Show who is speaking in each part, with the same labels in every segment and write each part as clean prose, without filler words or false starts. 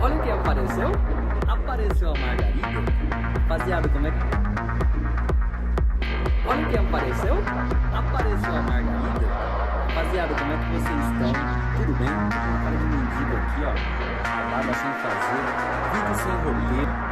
Speaker 1: Olha quem apareceu. Apareceu a Margarida. Rapaziada, como é que... Olha quem apareceu. Apareceu a Margarida. Rapaziada, como é que vocês estão? Tudo bem? Cara de mendigo aqui, ó. Barba sem fazer. Vídeo sem roteiro.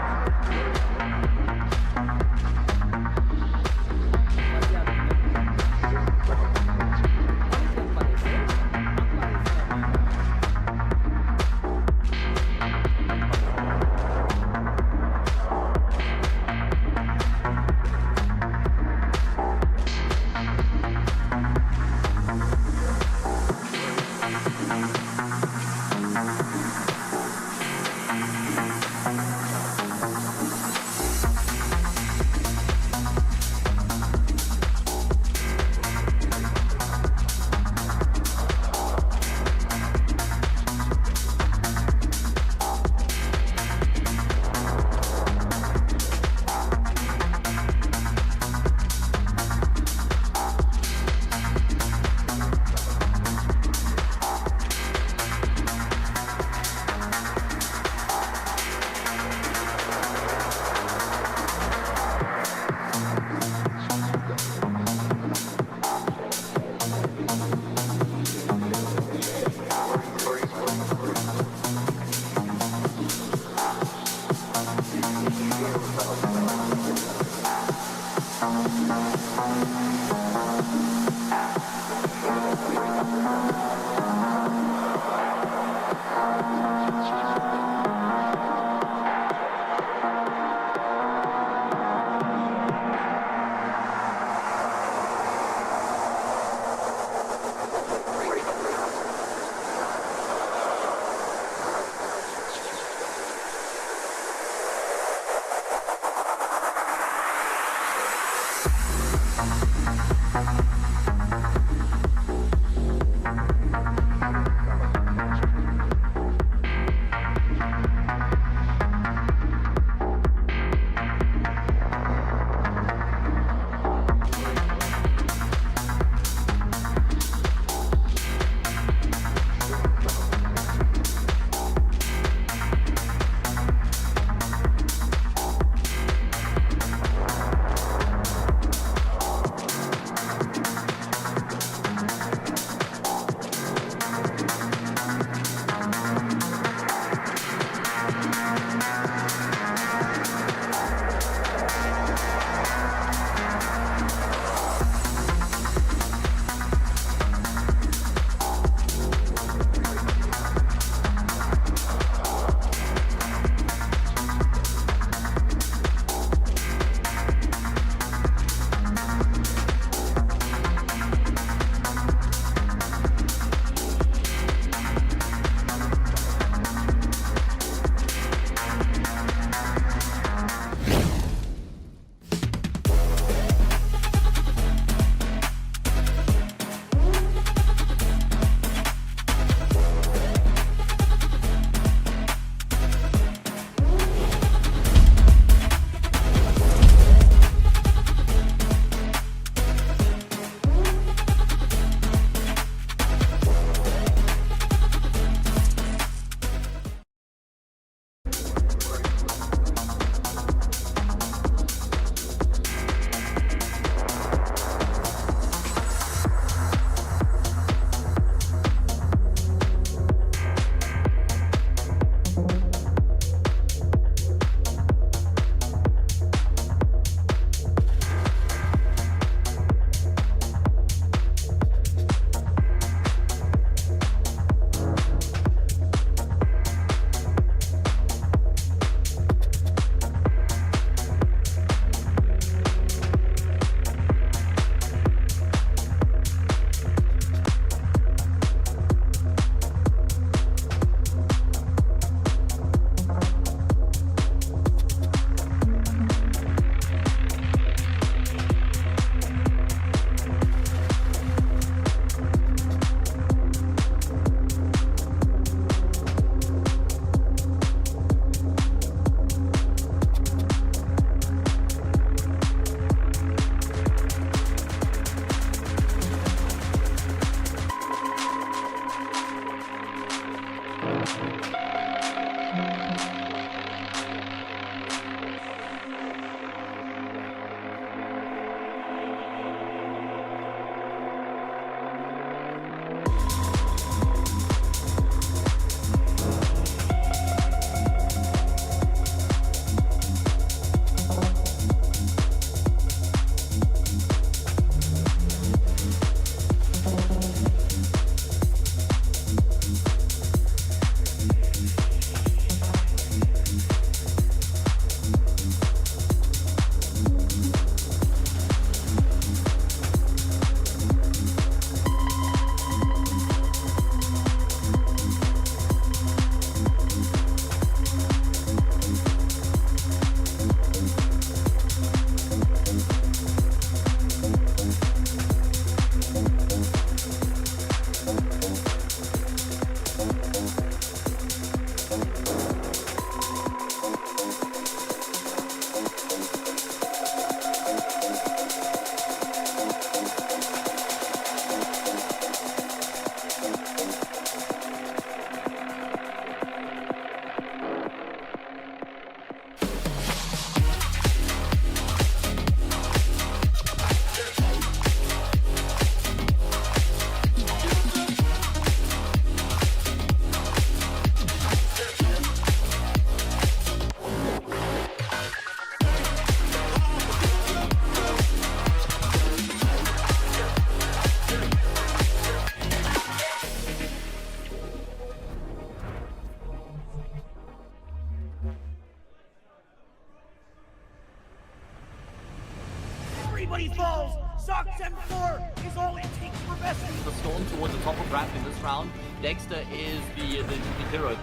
Speaker 2: but he falls. Sox M4 is all it takes for best.
Speaker 3: The storm towards the top of ramp in this round. Dexter is the hero.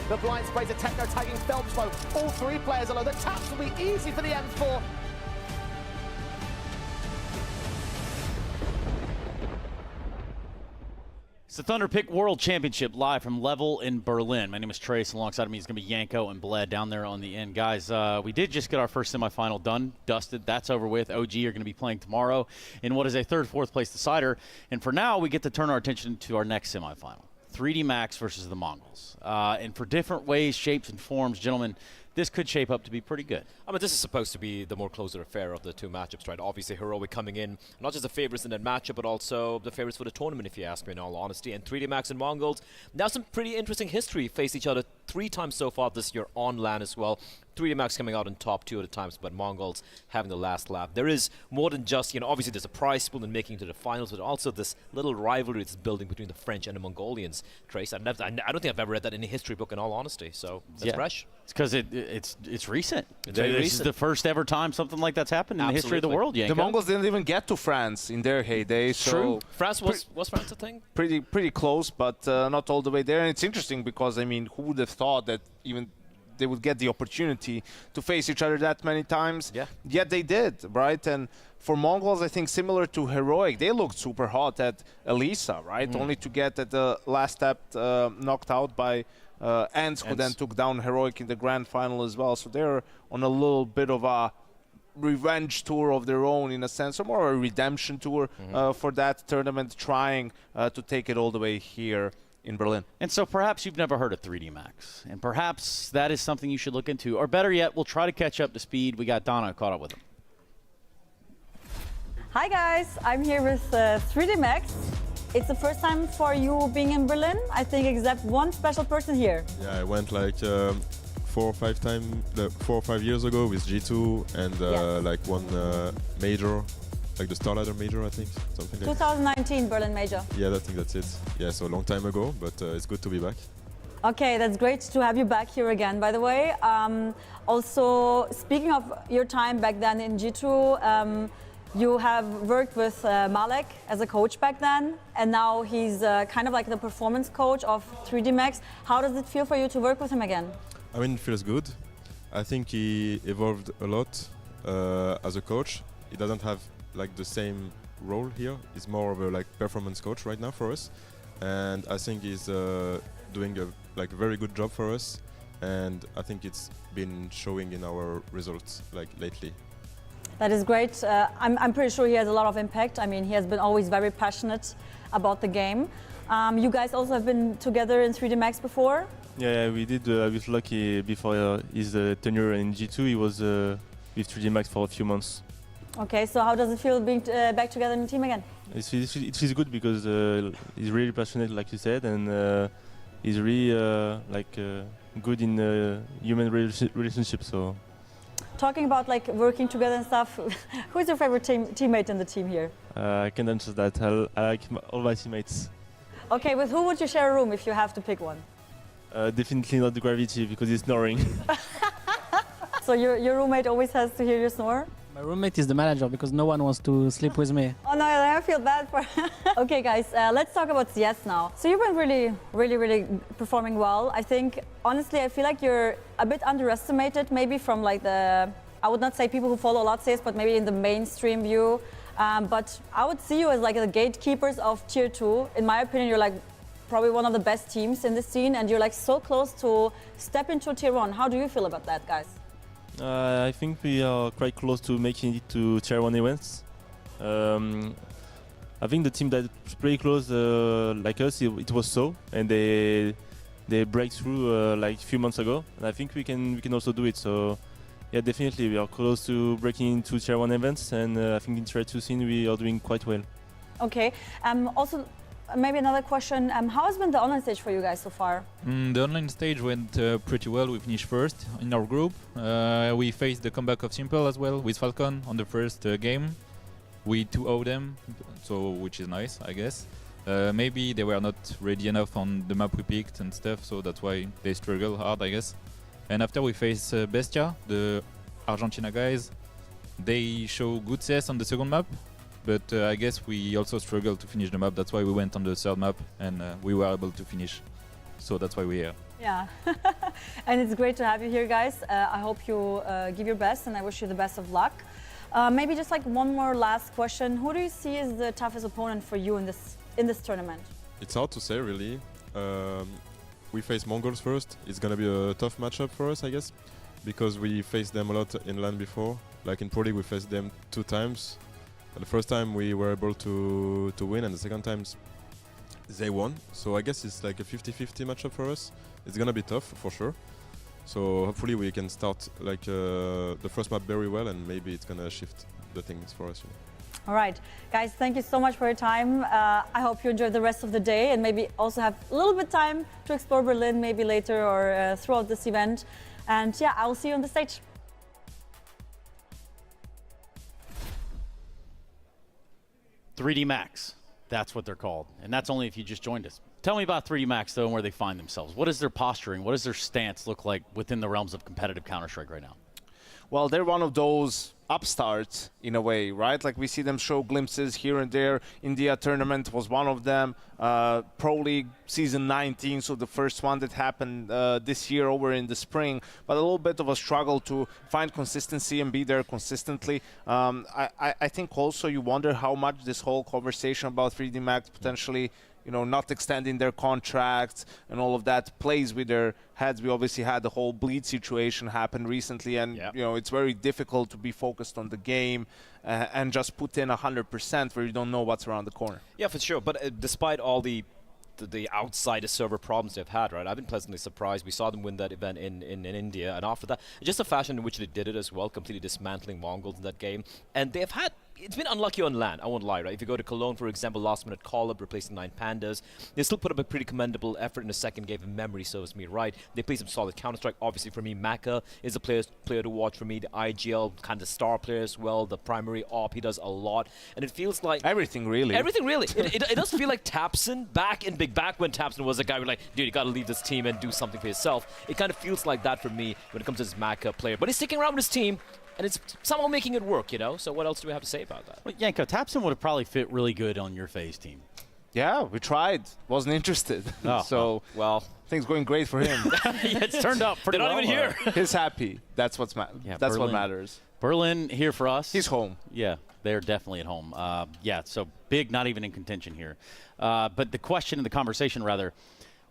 Speaker 4: The blind sprays a techno tagging Phelps though. All three players are low. The taps will be easy for the M4.
Speaker 5: It's the Thunderpick World Championship live from Level in Berlin. My name is Trace. Alongside of me is going to be Yanko and Bled down there on the end. Guys, we did just get our first semifinal done, dusted. That's over with. OG are going to be playing tomorrow in what is a third, fourth place decider. And for now, we get to turn our attention to our next semifinal. 3D Max versus the Mongols. And for different ways, shapes, and forms, gentlemen, this could shape up to be pretty good.
Speaker 6: I mean, this is supposed to be the more closer affair of the two matchups, right? Obviously, Heroic coming in, not just the favorites in that matchup, but also the favorites for the tournament, if you ask me, in all honesty. And 3D Max and Mongols, now some pretty interesting history. Faced each other 3 times so far this year on LAN as well. 3D Max coming out on top 2 at a times, but Mongols having the last lap. There is more than just, obviously there's a prize pool in making it to the finals, but also this little rivalry that's building between the French and the Mongolians. Trace, I don't think I've ever read that in a history book, in all honesty, so that's fresh.
Speaker 5: It's because it's recent.
Speaker 6: Very
Speaker 5: this
Speaker 6: recent.
Speaker 5: is the first ever time something like that's happened in the history of the world, Yanko.
Speaker 7: The Mongols didn't even get to France in their heyday. So
Speaker 6: true. France was France a thing?
Speaker 7: Pretty close, but not all the way there. And it's interesting because, I mean, who would have thought that even they would get the opportunity to face each other that many times?
Speaker 6: Yeah.
Speaker 7: Yet they did, right? And for Mongols, I think similar to Heroic, they looked super hot at LEIA, right? Only to get at the last step knocked out by Ents, who then took down Heroic in the grand final as well. So they're on a little bit of a revenge tour of their own, in a sense, or more a redemption tour for that tournament, trying to take it all the way here in Berlin.
Speaker 5: And so perhaps you've never heard of 3D Max, and perhaps that is something you should look into. Or better yet, we'll try to catch up to speed. We got Donna caught up with him.
Speaker 8: Hi guys, I'm here with 3D Max. It's the first time for you being in Berlin, I think, except one special person here.
Speaker 9: Yeah, I went like 4 or 5 years ago with G2 and like one major, like the Starlighter major, I think, something like
Speaker 8: 2019 Berlin Major.
Speaker 9: Yeah, I think that's it. Yeah, so a long time ago, but it's good to be back.
Speaker 8: Okay, that's great to have you back here again, by the way. Also, speaking of your time back then in G2, you have worked with Malek as a coach back then, and now he's kind of like the performance coach of 3D Max. How does it feel for you to work with him again?
Speaker 9: I mean, it feels good. I think he evolved a lot as a coach. He doesn't have like the same role here. He's more of a like performance coach right now for us, and I think he's doing a very good job for us, and I think it's been showing in our results like lately.
Speaker 8: That is great. I'm pretty sure he has a lot of impact. I mean, he has been always very passionate about the game. You guys also have been together in 3D Max before?
Speaker 10: Yeah, we did with Lucky before his tenure in G2. He was with 3D Max for a few months.
Speaker 8: Okay, so how does it feel being back together in the team again?
Speaker 10: It feels good because he's really passionate, like you said, and he's really good in human relationships. So,
Speaker 8: talking about like working together and stuff, who is your favorite teammate in the team here?
Speaker 10: I can answer that. I like all my teammates.
Speaker 8: Okay, with who would you share a room if you have to pick one?
Speaker 10: Definitely not the Gravity because he's snoring.
Speaker 8: So your roommate always has to hear you snore?
Speaker 11: My roommate is the manager because no one wants to sleep with me.
Speaker 8: Oh no, I feel bad for. Okay, guys, let's talk about CS now. So you've been really performing well. I think, honestly, I feel like you're a bit underestimated, maybe from like I would not say people who follow a lot CS, but maybe in the mainstream view. But I would see you as like the gatekeepers of Tier 2. In my opinion, you're like probably one of the best teams in the scene, and you're like so close to step into Tier 1. How do you feel about that, guys?
Speaker 10: I think we are quite close to making it to Tier 1 events. I think the team that's pretty close, like us, it was so, and they break through like a few months ago, and I think we can also do it. So yeah, definitely we are close to breaking into Tier 1 events, and I think in Tier 2 scene we are doing quite well.
Speaker 8: Okay. Also, maybe another question. How has been the online stage for you guys so far?
Speaker 12: The online stage went pretty well. We finished first in our group. We faced the comeback of Simple as well with Falcon on the first game. We 2-0 them, so which is nice, I guess. Maybe they were not ready enough on the map we picked and stuff, so that's why they struggle hard, I guess. And after we faced Bestia, the Argentina guys, They show good CS on the second map, but I guess we also struggled to finish the map. That's why we went on the third map and we were able to finish. So that's why we're here.
Speaker 8: Yeah, and it's great to have you here, guys. I hope you give your best, and I wish you the best of luck. Maybe just like one more last question. Who do you see as the toughest opponent for you in this tournament?
Speaker 9: It's hard to say, really. We face MONGOLZ first. It's gonna be a tough matchup for us, I guess, because we faced them a lot in LAN before. Like in Pro League, we faced them 2 times. The first time we were able to win, and the second time they won. So I guess it's like a 50-50 matchup for us. It's gonna be tough for sure. So hopefully we can start like the first map very well, and maybe it's gonna shift the things for us. You know.
Speaker 8: All right, guys, thank you so much for your time. I hope you enjoy the rest of the day and maybe also have a little bit time to explore Berlin maybe later or throughout this event. And yeah, I will see you on the stage.
Speaker 5: "3D Max," that's what they're called. And that's only if you just joined us. Tell me about 3D Max, though, and where they find themselves. What is their posturing? What does their stance look like within the realms of competitive Counter-Strike right now?
Speaker 7: Well, they're one of those upstarts in a way, right? Like we see them show glimpses here and there. India tournament was one of them. Pro League season 19, so the first one that happened this year over in the spring. But a little bit of a struggle to find consistency and be there consistently. I think also you wonder how much this whole conversation about 3D Max potentially, you know, not extending their contracts and all of that plays with their heads. We obviously had the whole bleed situation happen recently, and you know, it's very difficult to be focused on the game and just put in 100% where you don't know what's around the corner.
Speaker 6: Yeah, for sure. But despite all the outside server problems they've had, right? I've been pleasantly surprised. We saw them win that event in India, and after that, just the fashion in which they did it as well, completely dismantling MONGOLZ in that game. And they've had, it's been unlucky on LAN, I won't lie, right? If you go to Cologne, for example, last minute call-up, replacing 9 Pandas, they still put up a pretty commendable effort in the second game, if memory serves me right. They play some solid Counter-Strike. Obviously, for me, Maka is a player to watch for me. The IGL, kind of star player as well. The primary op, he does a lot. And it feels like...
Speaker 7: Everything, really.
Speaker 6: Everything, really. it does feel like Tapson, back when Tapson was a guy who like, dude, you got to leave this team and do something for yourself. It kind of feels like that for me when it comes to this Maka player. But he's sticking around with his team, and it's somehow making it work, you know? So what else do we have to say about that?
Speaker 5: Well, Yanko, Tapson would have probably fit really good on your FaZe team.
Speaker 7: Yeah, we tried. Wasn't interested.
Speaker 5: Oh,
Speaker 7: so,
Speaker 6: well,
Speaker 7: things going great for him.
Speaker 5: Yeah, it's turned out pretty well.
Speaker 6: They're not even here.
Speaker 7: He's happy. That's what's that's what matters.
Speaker 5: Berlin here for us.
Speaker 7: He's home.
Speaker 5: Yeah, they're definitely at home. Yeah, so big, not even in contention here. But the question in the conversation, rather,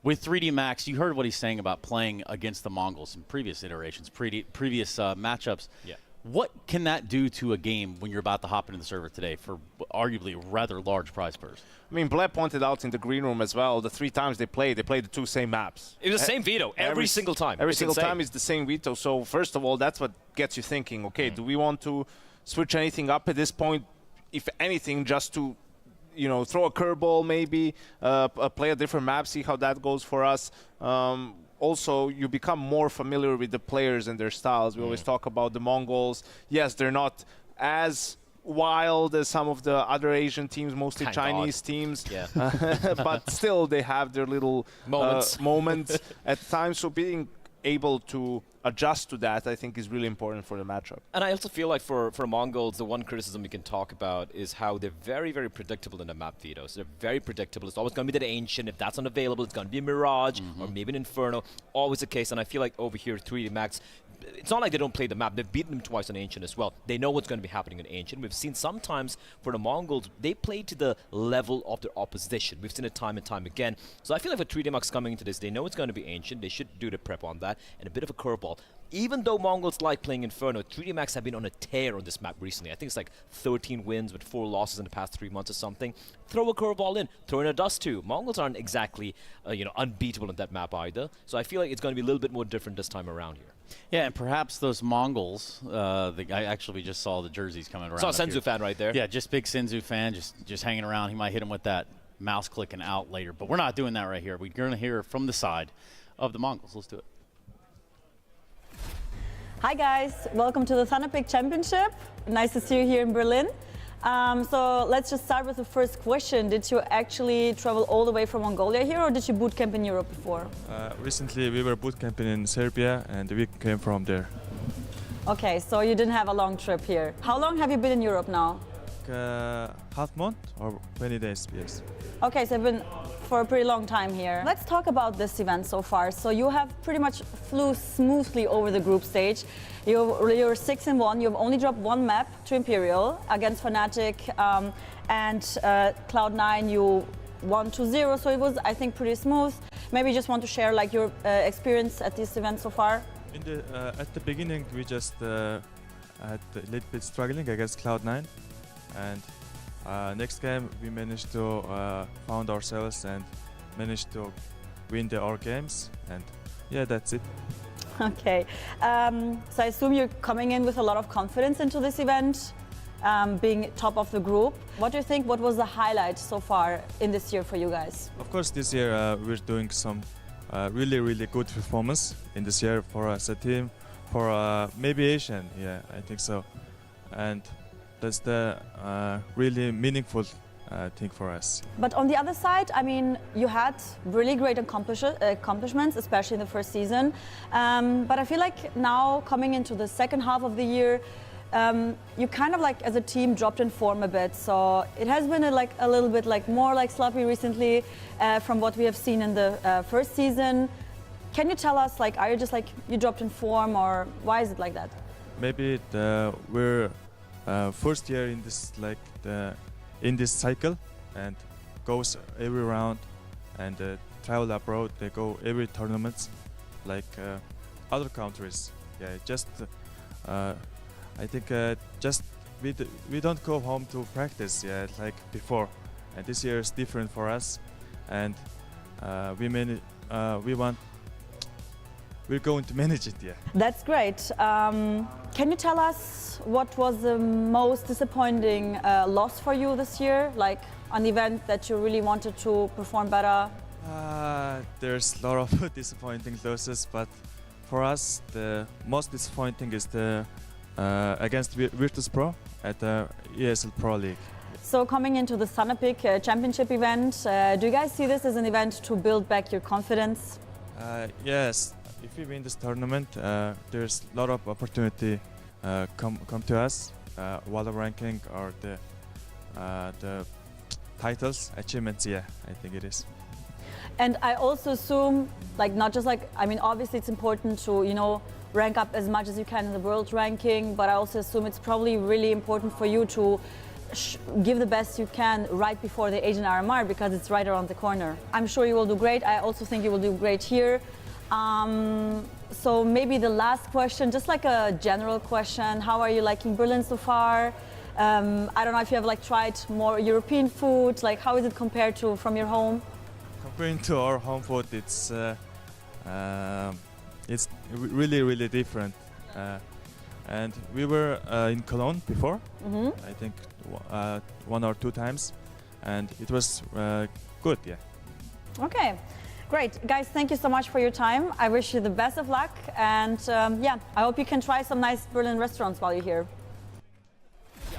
Speaker 5: with 3D Max, you heard what he's saying about playing against the MONGOLZ in previous iterations, previous matchups.
Speaker 6: Yeah.
Speaker 5: What can that do to a game when you're about to hop into the server today for arguably a rather large prize purse?
Speaker 7: I mean, Bled pointed out in the green room as well, the 3 times they played the 2 same maps.
Speaker 6: It was the same veto every single time.
Speaker 7: Every single time is the same veto. So first of all, that's what gets you thinking, okay, do we want to switch anything up at this point? If anything, just to, you know, throw a curveball maybe, play a different map, see how that goes for us. Also, you become more familiar with the players and their styles. We always talk about the MONGOLZ. Yes, they're not as wild as some of the other Asian teams, mostly Chinese teams.
Speaker 6: Yeah.
Speaker 7: But still, they have their little moments at times. So being able to adjust to that, I think, is really important for the matchup.
Speaker 6: And I also feel like for MONGOLZ, the one criticism we can talk about is how they're very, very predictable in the map vetoes. They're very predictable. It's always going to be that Ancient. If that's unavailable, it's going to be a Mirage or maybe an Inferno. Always the case. And I feel like over here, 3D Max, it's not like they don't play the map. They've beaten them twice on Ancient as well. They know what's going to be happening in Ancient. We've seen sometimes for the MONGOLZ, they play to the level of their opposition. We've seen it time and time again. So I feel like for 3D Max coming into this, they know it's going to be Ancient. They should do the prep on that and a bit of a curveball. Even though MONGOLZ like playing Inferno, 3D Max have been on a tear on this map recently. I think it's like 13 wins with 4 losses in the past 3 months or something. Throw a curveball in, throw in a dust too. MONGOLZ aren't exactly unbeatable on that map either. So I feel like it's going to be a little bit more different this time around here.
Speaker 5: Yeah, and perhaps those MONGOLZ, the guy actually we just saw the jerseys coming around.
Speaker 6: Saw a Senzu fan right there.
Speaker 5: Yeah, just big Senzu fan, just hanging around. He might hit him with that mouse clicking out later, but we're not doing that right here. We're going to hear from the side of the MONGOLZ. Let's do it.
Speaker 8: Hi guys, welcome to the Thunderpick Championship. Nice to see you here in Berlin. So let's just start with the first question. Did you actually travel all the way from Mongolia here, or did you boot camp in Europe before?
Speaker 10: Recently we were boot camping in Serbia and we came from there.
Speaker 8: Okay, so you didn't have a long trip here. How long have you been in Europe now?
Speaker 10: Half month or 20 days, yes.
Speaker 8: Okay, so you've been for a pretty long time here. Let's talk about this event so far. So you have pretty much flew smoothly over the group stage. You're 6-1. You've only dropped one map to Imperial against Fnatic, and Cloud9 you won 2-0. So it was, I think, pretty smooth. Maybe you just want to share like your experience at this event so far.
Speaker 10: At the beginning, we just had a little bit struggling against Cloud9, and next game we managed to found ourselves and managed to win our games, and yeah, that's it.
Speaker 8: Okay, so I assume you're coming in with a lot of confidence into this event, being top of the group. What do you think? What was the highlight so far in this year for you guys?
Speaker 10: Of course, this year we're doing some really good performance in this year for us, a team, for maybe Asian, yeah, I think so, and that's the really meaningful thing for us.
Speaker 8: But on the other side, I mean, you had really great accomplishments, especially in the first season. But I feel like now coming into the second half of the year, you kind of like as a team dropped in form a bit. So it has been a little bit like more like sloppy recently from what we have seen in the first season. Can you tell us, like, are you just like you dropped in form, or why is it like that?
Speaker 10: Maybe we're first year in this in this cycle, and goes every round and travel abroad. They go every tournament like other countries. Yeah, just I think just we don't go home to practice like before, and this year is different for us, and we're going to manage it. Yeah.
Speaker 8: That's great. Can you tell us what was the most disappointing loss for you this year? Like an event that you really wanted to perform better?
Speaker 10: There's a lot of disappointing losses, but for us the most disappointing is the against Virtus.pro at the ESL Pro League.
Speaker 8: So coming into the Thunderpick championship event, do you guys see this as an event to build back your confidence?
Speaker 10: Yes. If we win this tournament, there's a lot of opportunity come to us, Water ranking or the titles, achievements. Yeah, I think it is.
Speaker 8: And I also assume, like, not just like, I mean, obviously it's important to, you know, rank up as much as you can in the world ranking, but I also assume it's probably really important for you to give the best you can right before the Asian RMR, because it's right around the corner. I'm sure you will do great. I also think you will do great here. So maybe the last question, just like a general question, how are you liking Berlin so far? I don't know if you have like tried more European food, like how is it compared to from your home?
Speaker 10: Comparing to our home food, it's really different. And we were in Cologne before, I think 1 or 2 times, and it was good, yeah.
Speaker 8: Okay. Great. Guys, thank you so much for your time. I wish you the best of luck, and yeah, I hope you can try some nice Berlin restaurants while you're here.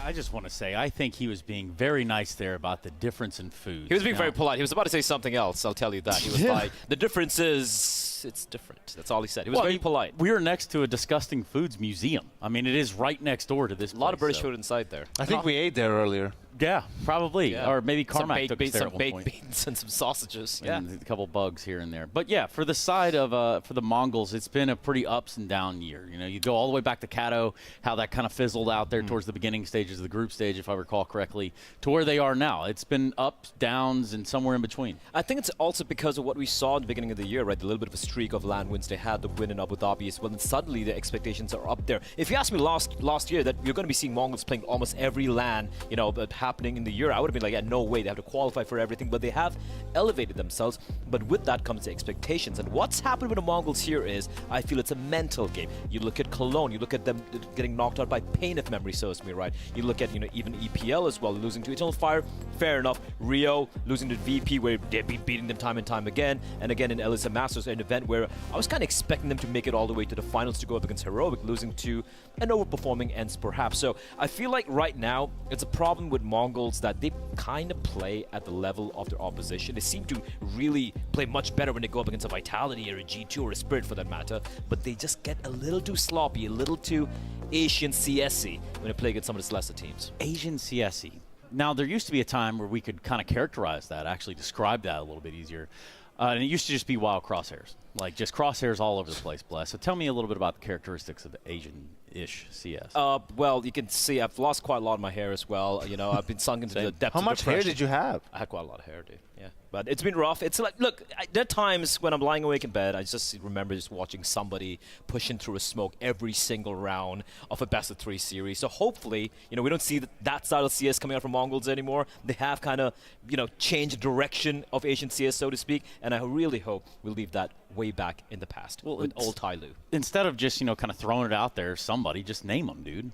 Speaker 5: I just want to say, I think he was being very nice there about the difference in food.
Speaker 6: He was being very polite. He was about to say something else, I'll tell you that. He was like, the difference is, it's different. That's all he said. He was very polite.
Speaker 5: We are next to a disgusting foods museum. I mean, it is right next door to this place.
Speaker 6: A lot of British food inside there.
Speaker 7: I think we ate there earlier.
Speaker 5: Yeah, probably. Yeah. Or maybe Carmack took us there at one
Speaker 6: baked
Speaker 5: point.
Speaker 6: beans and some sausages.
Speaker 5: And a couple bugs here and there. But yeah, for the side of for the Mongols, it's been a pretty ups and down year. You know, you go all the way back to Kato, how that kind of fizzled out there towards the beginning stages of the group stage, if I recall correctly, to where they are now. It's been ups, downs, and somewhere in between.
Speaker 6: I think it's also because of what we saw at the beginning of the year, right? The little bit of a streak of LAN wins they had, the win in Abu Dhabi as well, and suddenly the expectations are up there. If you asked me last year that you're going to be seeing Mongols playing almost every LAN, you know, happening in the year, I would have been like, yeah, no way, they have to qualify for everything, but they have elevated themselves. But with that comes the expectations, and what's happened with the Mongols here is, I feel it's a mental game. You look at Cologne, you look at them getting knocked out by Pain, if memory serves me right. You look at, you know, even EPL as well, losing to Eternal Fire, fair enough. Rio losing to VP, where they've been beating them time and time again, and again in LSM Masters, an event where I was kind of expecting them to make it all the way to the finals to go up against Heroic, losing to an overperforming ENCE perhaps. So I feel like right now it's a problem with Mongols that they kind of play at the level of their opposition. They seem to really play much better when they go up against a Vitality or a G2 or a Spirit for that matter, but they just get a little too sloppy, a little too Asian CS-y when they play against some of the lesser teams.
Speaker 5: Asian CS-y. Now, there used to be a time where we could kind of characterize that, actually describe that a little bit easier. And it used to just be wild crosshairs, like just crosshairs all over the place, Bless. So tell me a little bit about the characteristics of Asian-ish CS.
Speaker 6: Well, you can see I've lost quite a lot of my hair as well. You know, I've been sunk into the depths of
Speaker 7: How much hair
Speaker 6: depression.
Speaker 7: did you have?
Speaker 6: I had quite a lot of hair, dude. Yeah, but it's been rough. It's like, look, there are times when I'm lying awake in bed, I just remember just watching somebody pushing through a smoke every single round of a best-of-3 series. So hopefully, you know, we don't see that style of CS coming out from Mongols anymore. They have kind of, you know, changed the direction of Asian CS, so to speak, and I really hope we'll leave that way back in the past with old Tai Lu.
Speaker 5: Instead of just, you know, kind of throwing it out there, somebody, just name them, dude.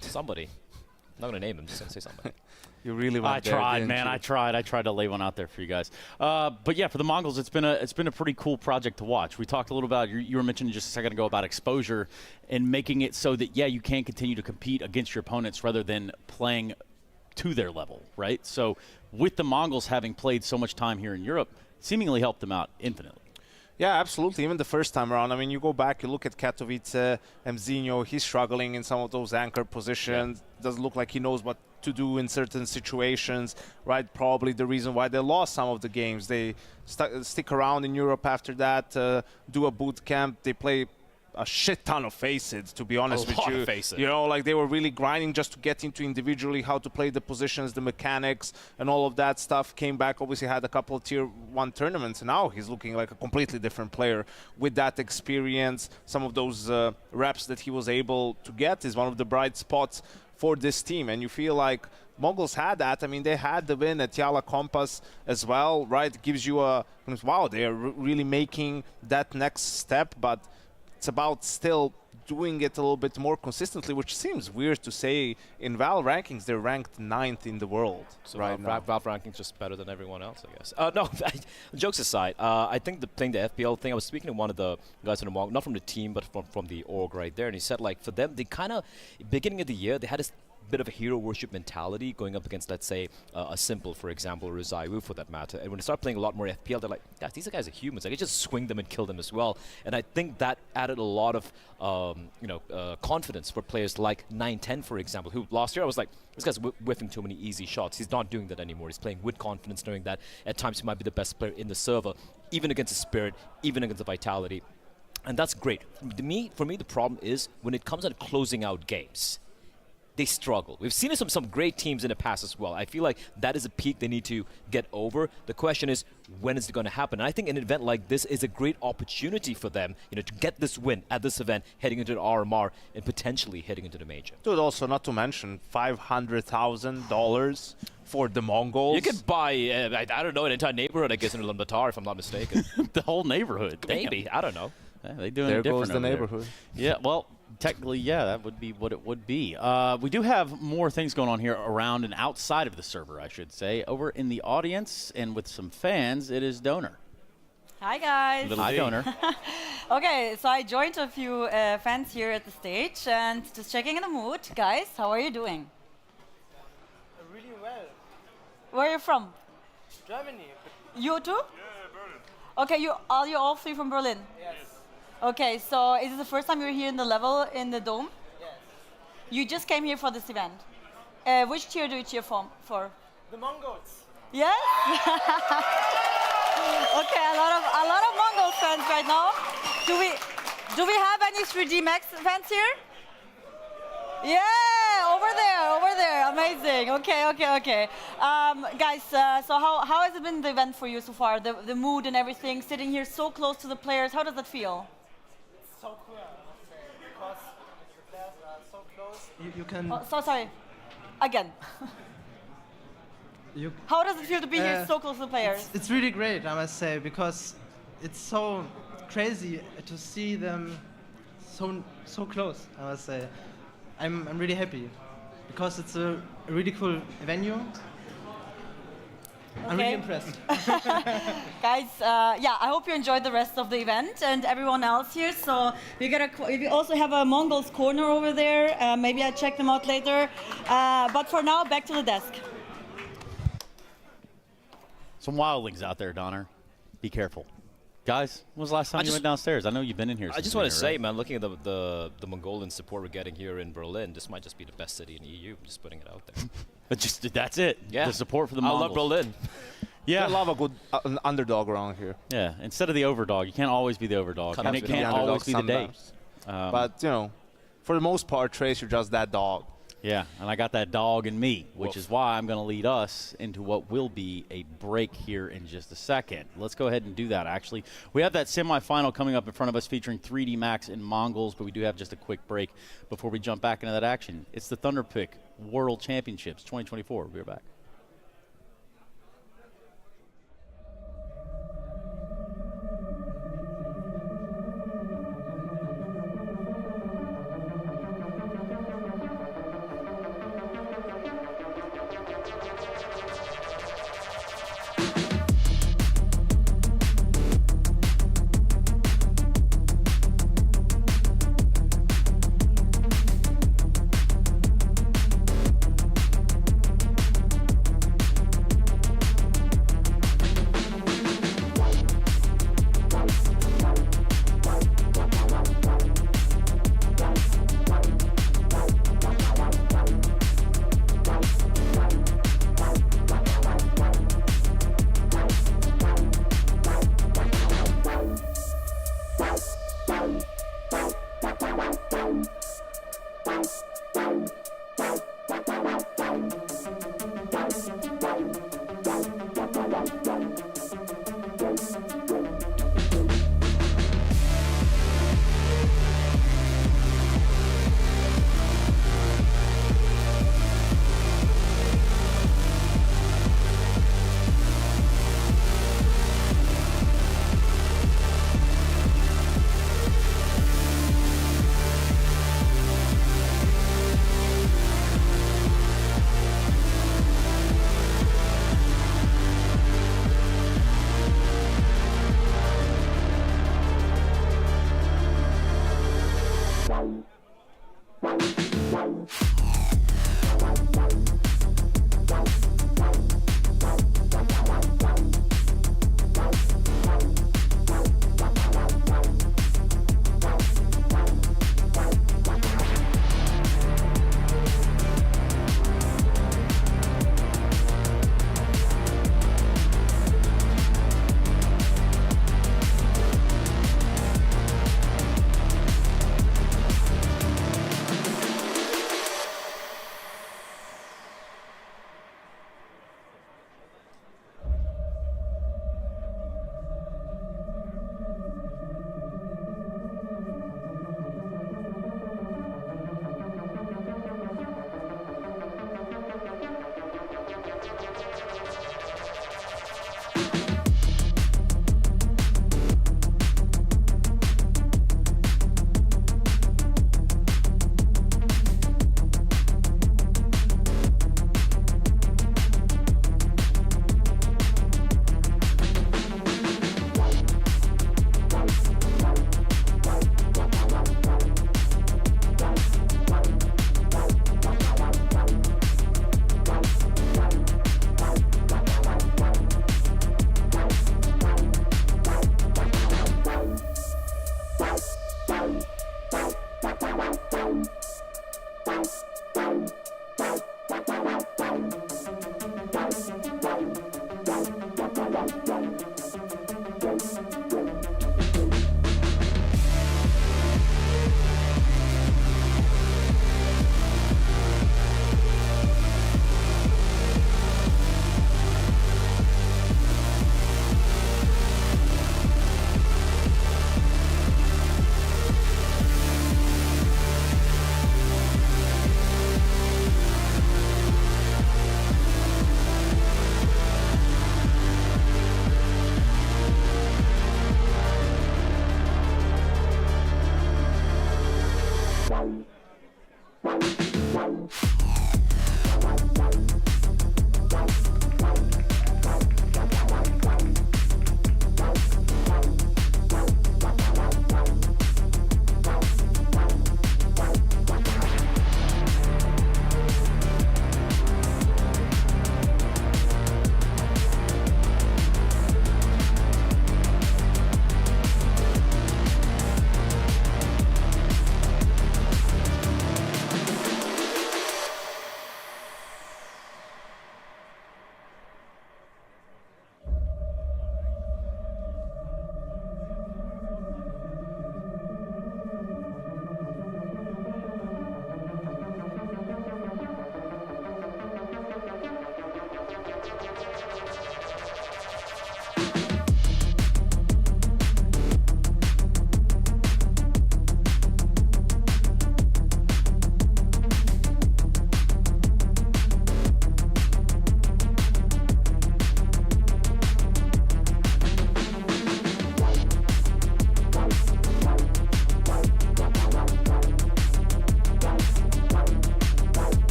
Speaker 6: Somebody. I'm not going to name them, just going to say somebody.
Speaker 7: You really want
Speaker 5: I tried, man. I tried to lay one out there for you guys. But yeah, for the Mongols, it's been a pretty cool project to watch. We talked a little about, you were mentioning just a second ago about exposure and making it so that, yeah, you can continue to compete against your opponents rather than playing to their level, right? So with the Mongols having played so much time here in Europe, seemingly helped them out infinitely.
Speaker 7: Yeah, absolutely. Even the first time around, I mean, you go back, you look at Katowice, Mzinho, he's struggling in some of those anchor positions. Yeah. Doesn't look like he knows what to do in certain situations, right? Probably the reason why they lost some of the games. They stick around in Europe after that, do a boot camp. They play a shit ton of Faced, to be honest with you. You know, like they were really grinding just to get into individually how to play the positions, the mechanics, and all of that stuff. Came back, obviously had a couple of tier 1 tournaments, and now he's looking like a completely different player with that experience. Some of those reps that he was able to get is one of the bright spots for this team, and you feel like Mongols had that. I mean, they had the win at Yala Compass as well, right? It gives you a, wow, they are really making that next step, but it's about still doing it a little bit more consistently, which seems weird to say. In Valve rankings, they're ranked 9th in the world right now.
Speaker 6: Valve rankings just better than everyone else, I guess. No, jokes aside, I think the FPL thing, I was speaking to one of the guys from the Mongols, not from the team, but from the org right there, and he said, like, for them, they kind of, beginning of the year, they had this bit of a hero worship mentality going up against, let's say, a Simple, for example, or a Zaiwu for that matter. And when they start playing a lot more FPL, they're like, guys, these guys are humans. I can just swing them and kill them as well. And I think that added a lot of, confidence for players like 910, for example, who last year I was like, this guy's whiffing too many easy shots. He's not doing that anymore. He's playing with confidence, knowing that at times he might be the best player in the server, even against a Spirit, even against a Vitality. And that's great. For me, the problem is when it comes on closing out games, they struggle. We've seen some great teams in the past as well. I feel like that is a peak they need to get over. The question is, when is it going to happen? And I think an event like this is a great opportunity for them, to get this win at this event, heading into the RMR and potentially heading into the major.
Speaker 7: Dude, also not to mention $500,000 for the Mongols.
Speaker 6: You could buy, I don't know, an entire neighborhood, I guess, in Ulaanbaatar, if I'm not mistaken.
Speaker 5: The whole neighborhood.
Speaker 6: Maybe. I don't know.
Speaker 5: Yeah, they doing
Speaker 7: there
Speaker 5: it different
Speaker 7: goes the neighborhood.
Speaker 5: Yeah, well, technically, yeah, that would be what it would be. We do have more things going on here around and outside of the server, I should say. Over in the audience and with some fans, it is Donor.
Speaker 13: Hi, guys.
Speaker 5: Hi, Donor.
Speaker 13: Okay, so I joined a few fans here at the stage and just checking in the mood. Guys, how are you doing?
Speaker 14: Really well.
Speaker 13: Where are you from?
Speaker 14: Germany.
Speaker 13: You too?
Speaker 14: Yeah, Berlin.
Speaker 13: Okay, are you all three from Berlin?
Speaker 14: Yes.
Speaker 13: Okay, so is it the first time you're here in the level in the dome?
Speaker 14: Yes.
Speaker 13: You just came here for this event. Which tier do you cheer for?
Speaker 14: The Mongols.
Speaker 13: Yes? Okay, a lot of Mongols fans right now. Do we have any 3D Max fans here? Yeah, over there, amazing. Okay. Guys, so how has it been the event for you so far? The mood and everything, sitting here so close to the players, how does that feel?
Speaker 14: It's so cool, I must say, because the players are so close. You can...
Speaker 13: Oh, so sorry, again. How does it feel to be here so close to the players?
Speaker 14: It's really great, I must say, because it's so crazy to see them so close, I must say. I'm really happy because it's a really cool venue. I'm really impressed.
Speaker 13: Guys, yeah, I hope you enjoyed the rest of the event and everyone else here. So we also have a MONGOLZ corner over there. Maybe I'll check them out later. But for now, back to the desk.
Speaker 5: Some wildlings out there, Donner. Be careful. Guys, when was the last time you went downstairs? I know you've been in here.
Speaker 6: I just want to say, man, looking at the Mongolian support we're getting here in Berlin, this might just be the best city in EU. I'm just putting it out there.
Speaker 5: That's it.
Speaker 6: Yeah.
Speaker 5: The support for the Mongols.
Speaker 6: I love Berlin.
Speaker 5: Yeah.
Speaker 7: I love a good an underdog around here.
Speaker 5: Yeah. Instead of the overdog, you can't always be the overdog. And it can't always be the day.
Speaker 7: But, you know, for the most part, Trace, you're just that dog.
Speaker 5: Yeah, and I got that dog in me, which is why I'm going to lead us into what will be a break here in just a second. Let's go ahead and do that, actually. We have that semifinal coming up in front of us featuring 3D Max and MONGOLZ, but we do have just a quick break before we jump back into that action. It's the Thunderpick World Championships 2024. We'll be right back.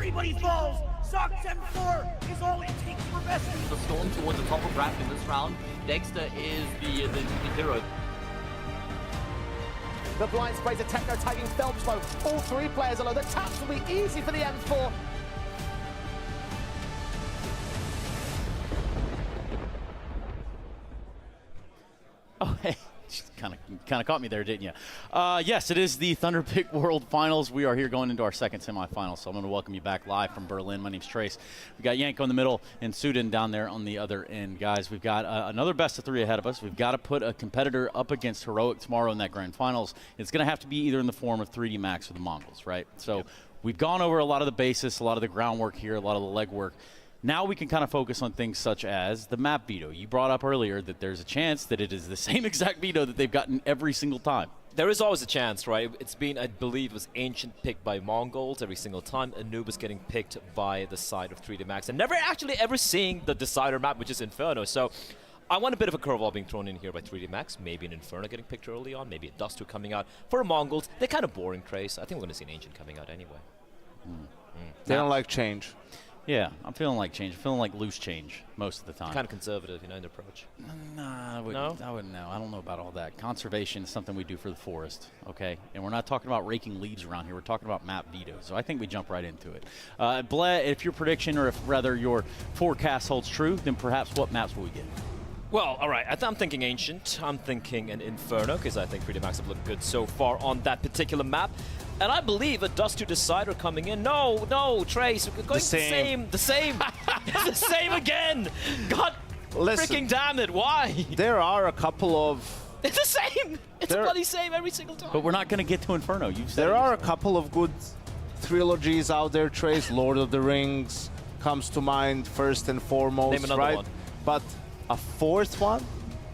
Speaker 2: Everybody falls! Sock 10-4 is all it takes for best.
Speaker 3: The storm towards the top of Raph in this round. Dexter is the hero.
Speaker 4: The blind sprays are techno tagging Phelps low. All three players are low. The taps will be easy for the M4.
Speaker 5: Oh, hey. Kind of caught me there, didn't you? Yes, it is the Thunderpick World Finals. We are here going into our second semifinal, so I'm going to welcome you back live from Berlin. My name's Trace. We've got Yanko in the middle and Sudin down there on the other end. Guys, we've got another best of three ahead of us. We've got to put a competitor up against Heroic tomorrow in that grand finals. It's going to have to be either in the form of 3D Max or the Mongols, right? So we've gone over a lot of the basis, a lot of the groundwork here, a lot of the legwork. Now we can kind of focus on things such as the map veto. You brought up earlier that there's a chance that it is the same exact veto that they've gotten every single time.
Speaker 6: There is always a chance, right? It's been, I believe, it was Ancient picked by MONGOLZ every single time. Anubis getting picked by the side of 3D Max. And never actually ever seeing the decider map, which is Inferno. So I want a bit of a curveball being thrown in here by 3D Max. Maybe an Inferno getting picked early on. Maybe a Dust 2 coming out. For MONGOLZ, they're kind of boring, Trace. I think we're going to see an Ancient coming out anyway.
Speaker 7: They don't like change.
Speaker 5: Yeah, I'm feeling like change. I'm feeling like loose change most of the time.
Speaker 6: Kind of conservative, you know, in the approach.
Speaker 5: Nah, I wouldn't know. I don't know about all that. Conservation is something we do for the forest, okay? And we're not talking about raking leaves around here. We're talking about map veto. So I think we jump right into it. Bled, if your prediction or if rather your forecast holds true, then perhaps what maps will we get?
Speaker 6: Well, all right, I'm thinking Ancient. I'm thinking an Inferno, because I think 3D Max have looked good so far on that particular map. And I believe a Dust 2 Decider coming in. No, Trace, we're going the same. It's the same again. God freaking damn it, why?
Speaker 7: There are a couple of...
Speaker 6: It's the same. It's a bloody same every single time.
Speaker 5: But we're not going to get to Inferno. You've said
Speaker 7: there are a couple of good trilogies out there, Trace. Lord of the Rings comes to mind first and foremost,
Speaker 6: Name another one.
Speaker 7: But a fourth one,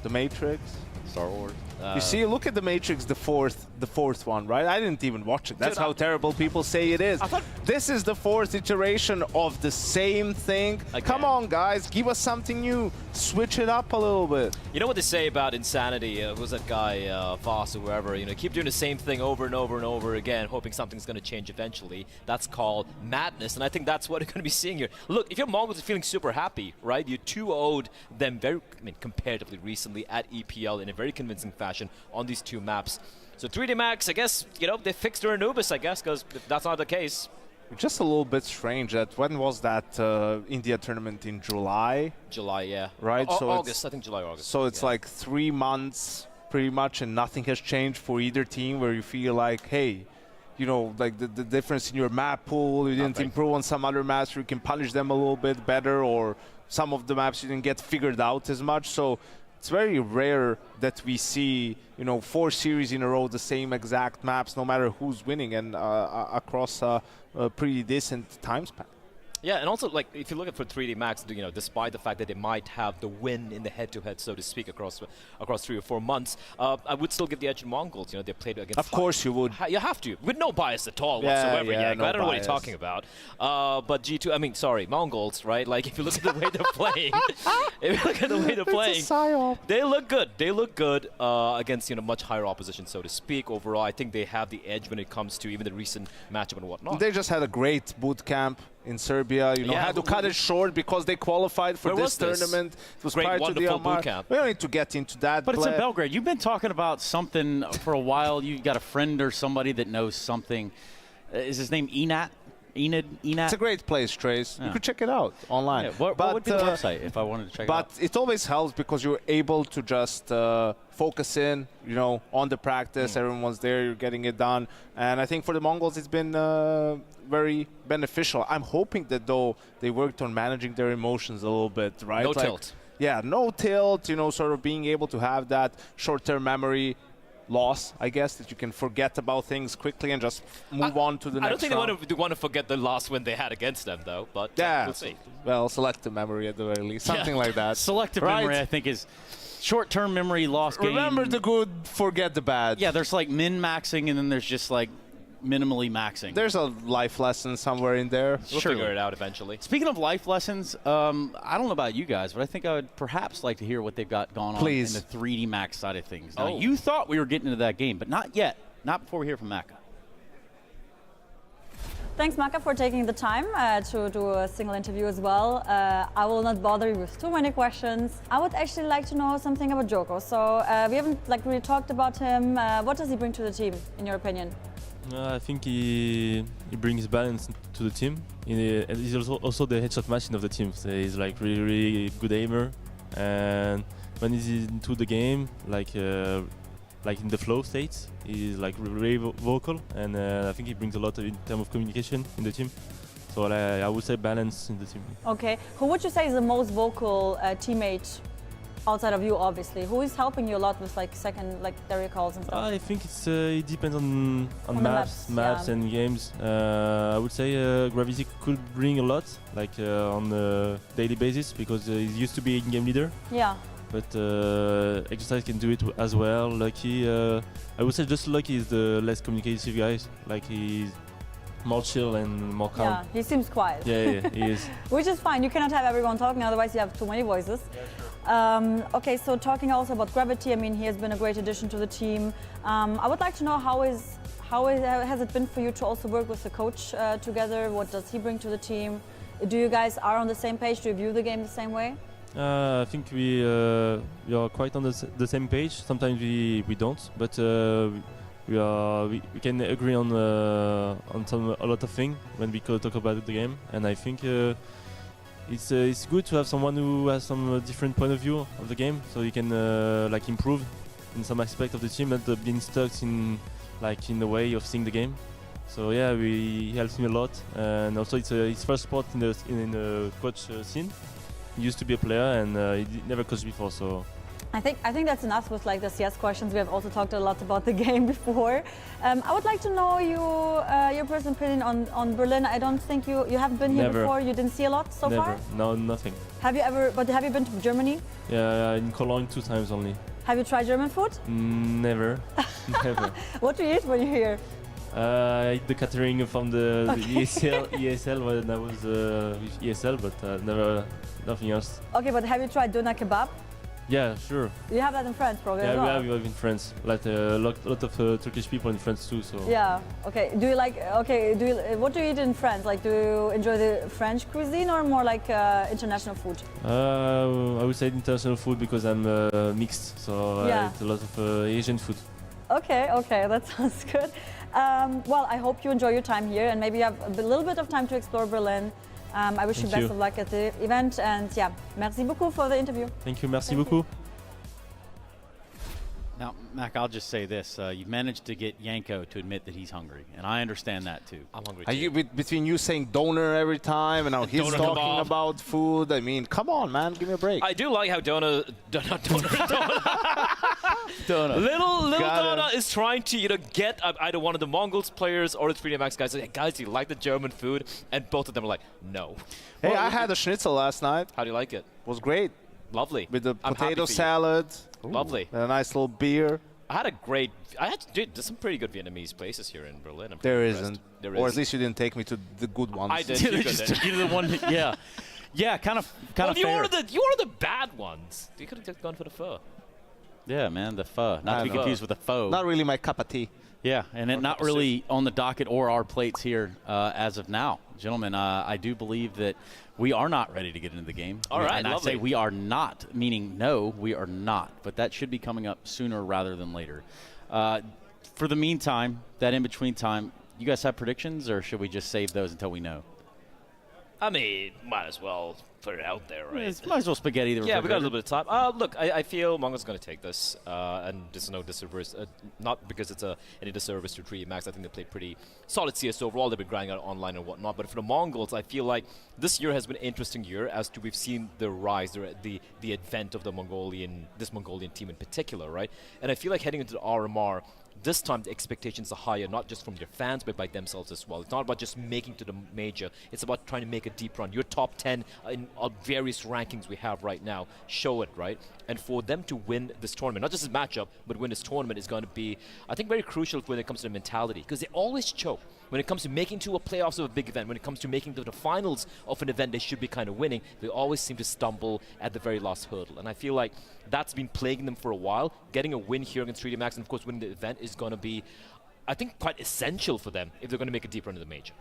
Speaker 7: The Matrix.
Speaker 5: Star Wars.
Speaker 7: You see, look at The Matrix, the fourth one, right? I didn't even watch it. That's how terrible people say it is. This is the fourth iteration of the same thing. Come on, guys, give us something new. Switch it up a little bit.
Speaker 6: You know what they say about insanity? It was that guy, Voss or whoever, you know, keep doing the same thing over and over and over again, hoping something's going to change eventually. That's called madness, and I think that's what we're going to be seeing here. Look, if your MONGOLZ is feeling super happy, right, you 2-0'd them comparatively recently at EPL in a very convincing fashion on these two maps. So 3D Max, I guess, you know, they fixed their Anubis, I guess, because if that's not the case.
Speaker 7: Just a little bit strange that when was that India tournament in July?
Speaker 6: July, yeah.
Speaker 7: Right?
Speaker 6: So August, I think July, August.
Speaker 7: So it's like 3 months pretty much and nothing has changed for either team where you feel like, hey, you know, like the difference in your map pool, you didn't improve on some other maps where you can punish them a little bit better, or some of the maps you didn't get figured out as much. So it's very rare that we see, you know, 4 series in a row, the same exact maps, no matter who's winning, and across a pretty decent time span.
Speaker 6: Yeah, and also, like, if you look at for 3D Max, you know, despite the fact that they might have the win in the head-to-head, so to speak, across 3 or 4 months, I would still give the edge to MONGOLZ. You know, they played against...
Speaker 7: Of course you would.
Speaker 6: You have to, with no bias at all whatsoever. Yeah,
Speaker 7: no
Speaker 6: I don't know what
Speaker 7: bias.
Speaker 6: you're talking about. But G2, I mean, sorry, MONGOLZ, right? Like, if you look at the way they're playing, they look good. They look good against, you know, much higher opposition, so to speak. Overall, I think they have the edge when it comes to even the recent matchup and whatnot.
Speaker 7: They just had a great boot camp in Serbia, you know, had to cut it short because they qualified for this tournament. It was prior to the
Speaker 6: boot camp.
Speaker 7: We don't need to get into that.
Speaker 5: But it's in Belgrade. You've been talking about something for a while. You've got a friend or somebody that knows something. Is his name Enad? Enad?
Speaker 7: It's a great place, Trace. You could check it out online.
Speaker 5: Yeah, what would be the website if I wanted to check it out?
Speaker 7: But it always helps because you're able to just focus in, you know, on the practice. Everyone's there, you're getting it done. And I think for the MONGOLZ, it's been very beneficial. I'm hoping that, though, they worked on managing their emotions a little bit, right?
Speaker 6: No tilt.
Speaker 7: Yeah, no tilt, you know, sort of being able to have that short-term memory loss, I guess, that you can forget about things quickly and just move on to the next
Speaker 6: I don't think
Speaker 7: round.
Speaker 6: they want to forget the last win they had against them, though. But
Speaker 7: yeah,
Speaker 6: we'll see.
Speaker 7: Well, selective memory at the very least, something like that.
Speaker 5: Selective memory, I think, is short-term memory, lost game.
Speaker 7: Remember the good, forget the bad.
Speaker 5: Yeah, there's like min-maxing, and then there's just like minimally maxing.
Speaker 7: There's a life lesson somewhere in there.
Speaker 6: We'll figure it out eventually.
Speaker 5: Speaking of life lessons, I don't know about you guys, but I think I would perhaps like to hear what they've got going on in the 3D Max side of things. Now, you thought we were getting into that game, but not yet. Not before we hear from Maka.
Speaker 8: Thanks, Maka, for taking the time to do a single interview as well. I will not bother you with too many questions. I would actually like to know something about Joko. So we haven't really talked about him. What does he bring to the team, in your opinion?
Speaker 10: I think he brings balance to the team. And he's also the headshot machine of the team. So he's like really good aimer, and when he's into the game, like in the flow states, he's like very vocal, and I think he brings a lot in terms of communication in the team. So I would say balance in the team.
Speaker 8: Okay, who would you say is the most vocal teammate outside of you, obviously? Who is helping you a lot with like secondary calls and stuff?
Speaker 10: I think it depends on
Speaker 8: the
Speaker 10: maps
Speaker 8: yeah.
Speaker 10: and games. I would say Gravity could bring a lot, like on a daily basis, because he's used to be in-game leader.
Speaker 8: Yeah.
Speaker 10: But Exercise can do it as well. Lucky, I would say just Lucky is the less communicative guy. Like he's more chill and more calm.
Speaker 8: Yeah, he seems quiet.
Speaker 10: Yeah, he is.
Speaker 8: Which is fine. You cannot have everyone talking, otherwise you have too many voices. Yeah, sure. Okay, so talking also about Gravity, I mean, he has been a great addition to the team. I would like to know how has it been for you to also work with the coach together? What does he bring to the team? Do you guys are on the same page? Do you view the game the same way?
Speaker 10: I think we are quite on the same page. Sometimes we don't, but we can agree on a lot of things when we talk about the game, and I think it's good to have someone who has some different point of view of the game, so you can like improve in some aspect of the team, not being stuck in the way of seeing the game. So yeah, he helps me a lot, and also it's his first spot in the coach scene. He used to be a player, and he never coached before, so.
Speaker 8: I think that's enough with like the CS questions. We have also talked a lot about the game before. I would like to know your personal opinion on Berlin. I don't think you haven't been here before. You didn't see a lot so far?
Speaker 10: No, nothing.
Speaker 8: Have you been to Germany?
Speaker 10: Yeah, in Cologne 2 times only.
Speaker 8: Have you tried German food?
Speaker 10: Never, never.
Speaker 8: What do you eat when you're here?
Speaker 10: I eat the catering from the ESL when I was with ESL, but never, nothing else.
Speaker 8: Okay, but have you tried doner kebab?
Speaker 10: Yeah, sure.
Speaker 8: You have that in France, probably.
Speaker 10: Yeah,
Speaker 8: as well.
Speaker 10: we have in France. Like a lot of Turkish people in France too. So.
Speaker 8: Yeah. Okay. Do you like? Okay. What do you eat in France? Like, do you enjoy the French cuisine or more like international food?
Speaker 10: I would say international food because I'm mixed, so I eat a lot of Asian food.
Speaker 8: Okay. Okay. That sounds good. Well, I hope you enjoy your time here, and maybe you have a little bit of time to explore Berlin. I wish you best of luck at the event, and yeah, merci beaucoup for the interview.
Speaker 10: Thank you, merci beaucoup.
Speaker 5: Now, Mac, I'll just say this. You've managed to get Yanko to admit that he's hungry, and I understand that too.
Speaker 6: I'm hungry
Speaker 7: too. Between you saying donor every time and now he's talking about food, I mean, come on, man, give me a break.
Speaker 6: I do like how Little Donna is trying to get either one of the MONGOLZ players or the 3D Max guys. Like, guys, do you like the German food? And both of them are like, no.
Speaker 7: Hey, well, I had a schnitzel last night.
Speaker 6: How do you like it?
Speaker 7: It was great.
Speaker 6: Lovely.
Speaker 7: With the potato salad.
Speaker 6: Ooh. Lovely.
Speaker 7: And a nice little beer.
Speaker 6: There's some pretty good Vietnamese places here in Berlin.
Speaker 7: There isn't. Or at least you didn't take me to the good ones.
Speaker 6: I did. You
Speaker 5: took you to the one. Yeah. Yeah, kind of fair.
Speaker 6: You ordered the bad ones. You could have gone for the pho.
Speaker 5: Yeah, man, the pho. Not to be confused with the pho.
Speaker 7: Not really my cup of tea.
Speaker 5: Yeah, and it not really on the docket or our plates here as of now. Gentlemen, I do believe that we are not ready to get into the game.
Speaker 6: All right,
Speaker 5: and
Speaker 6: lovely.
Speaker 5: I say we are not, meaning no, we are not. But that should be coming up sooner rather than later. For the meantime, that in-between time, you guys have predictions, or should we just save those until we know?
Speaker 6: I mean, might as well put it out there, right?
Speaker 5: Might as well spaghetti the
Speaker 6: Yeah, we got a little bit of time. Look, I feel MONGOLZ is going to take this, and there's no disservice, not because it's any disservice to 3D Max. I think they played pretty solid CS overall. They've been grinding out online and whatnot. But for the MONGOLZ, I feel like this year has been an interesting year as to we've seen the rise, the advent of this Mongolian team in particular, right? And I feel like heading into the RMR, this time the expectations are higher, not just from their fans, but by themselves as well. It's not about just making to the major. It's about trying to make a deep run. Your top 10 in various rankings we have right now show it, right? And for them to win this tournament, not just this matchup, but win this tournament is going to be, I think, very crucial when it comes to the mentality, because they always choke. When it comes to making to a playoffs of a big event, when it comes to making to the finals of an event they should be kind of winning, they always seem to stumble at the very last hurdle. And I feel like that's been plaguing them for a while. Getting a win here against 3D Max and, of course, winning the event is going to be, I think, quite essential for them if they're going to make a deep run to the major.